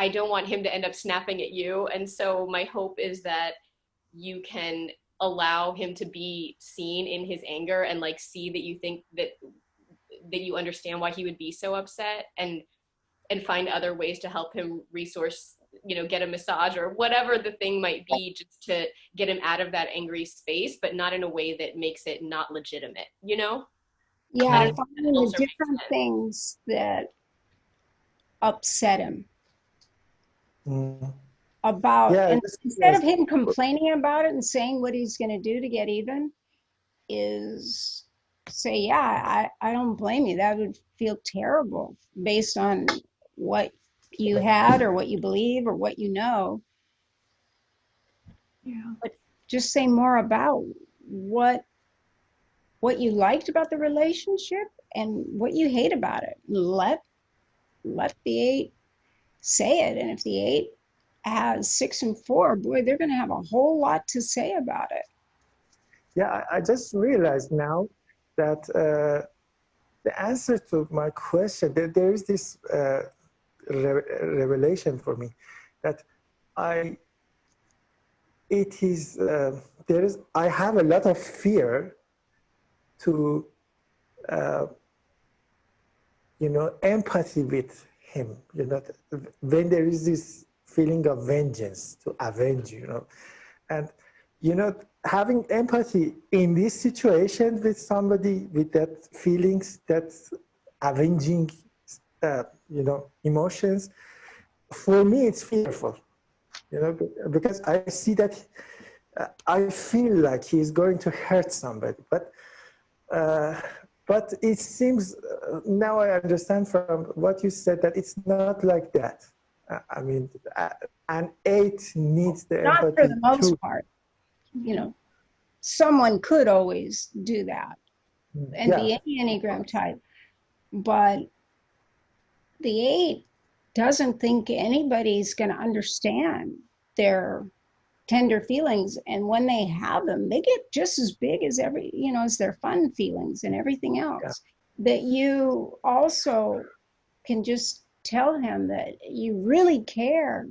don't want him to end up snapping at you. And so my hope is that you can allow him to be seen in his anger and like see that you think that you understand why he would be so upset, and find other ways to help him resource, get a massage or whatever the thing might be, just to get him out of that angry space, but not in a way that makes it not legitimate, Yeah, finding the different things that upset him about, Yeah, and instead of him complaining about it and saying what he's going to do to get even, is say, yeah, I don't blame you. That would feel terrible based on what you had or what you believe or what you know. Yeah. But just say more about what you liked about the relationship and what you hate about it. Let the 8 say it. And if the 8 has 6 and 4, boy, they're going to have a whole lot to say about it. Yeah, I just realized now that the answer to my question, there is this revelation for me that I have a lot of fear to empathy with him, when there is this feeling of vengeance to avenge, and having empathy in this situation with somebody with that feelings, that avenging emotions, for me it's fearful, because I see that I feel like he's going to hurt somebody, but it seems, now I understand from what you said that it's not like that. I mean, an 8 needs the not empathy for the most too. part. Someone could always do that and be any Enneagram type, but the 8 doesn't think anybody's going to understand their tender feelings, and when they have them, they get just as big as as their fun feelings and everything else. That you also can just tell him that you really care,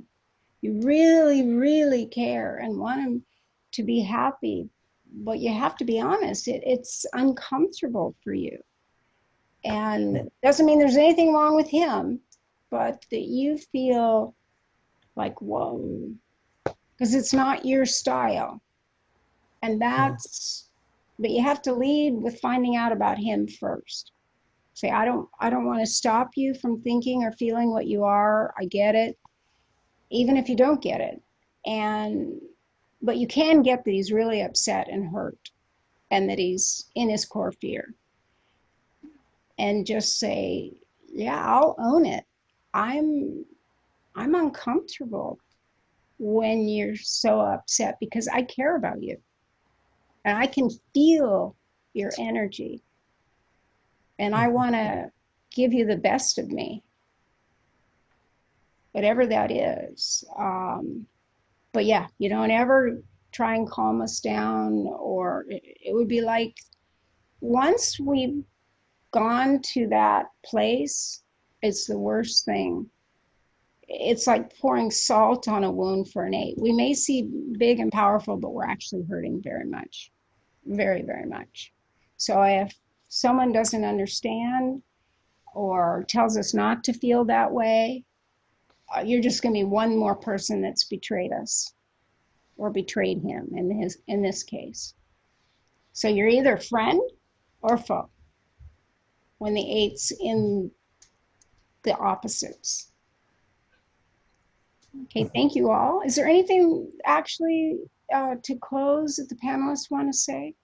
you really, really care, and want him to be happy, but you have to be honest, it's uncomfortable for you, and doesn't mean there's anything wrong with him, but that you feel like, whoa, because it's not your style. And that's But you have to lead with finding out about him first. Say, I don't want to stop you from thinking or feeling what you are. I get it, even if you don't get it. But you can get that he's really upset and hurt and that he's in his core fear. And just say, yeah, I'll own it. I'm uncomfortable when you're so upset because I care about you. And I can feel your energy. And I want to give you the best of me, whatever that is. But yeah, you don't ever try and calm us down, or it would be like once we've gone to that place, it's the worst thing. It's like pouring salt on a wound for an 8. We may see big and powerful, but we're actually hurting very much, very, very much. So if someone doesn't understand or tells us not to feel that way, you're just going to be one more person that's betrayed us or betrayed him in this case. So you're either friend or foe when the 8's in the opposites. Okay, thank you all. Is there anything actually to close that the panelists want to say?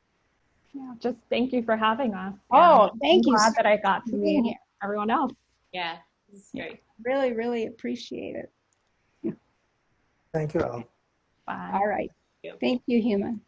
Yeah, just thank you for having us. Oh, thank you. I'm glad that I got to being meet here. everyone else. Yeah, this is great. Really, really appreciate it. Thank you all. Bye. All right. Thank you, Human.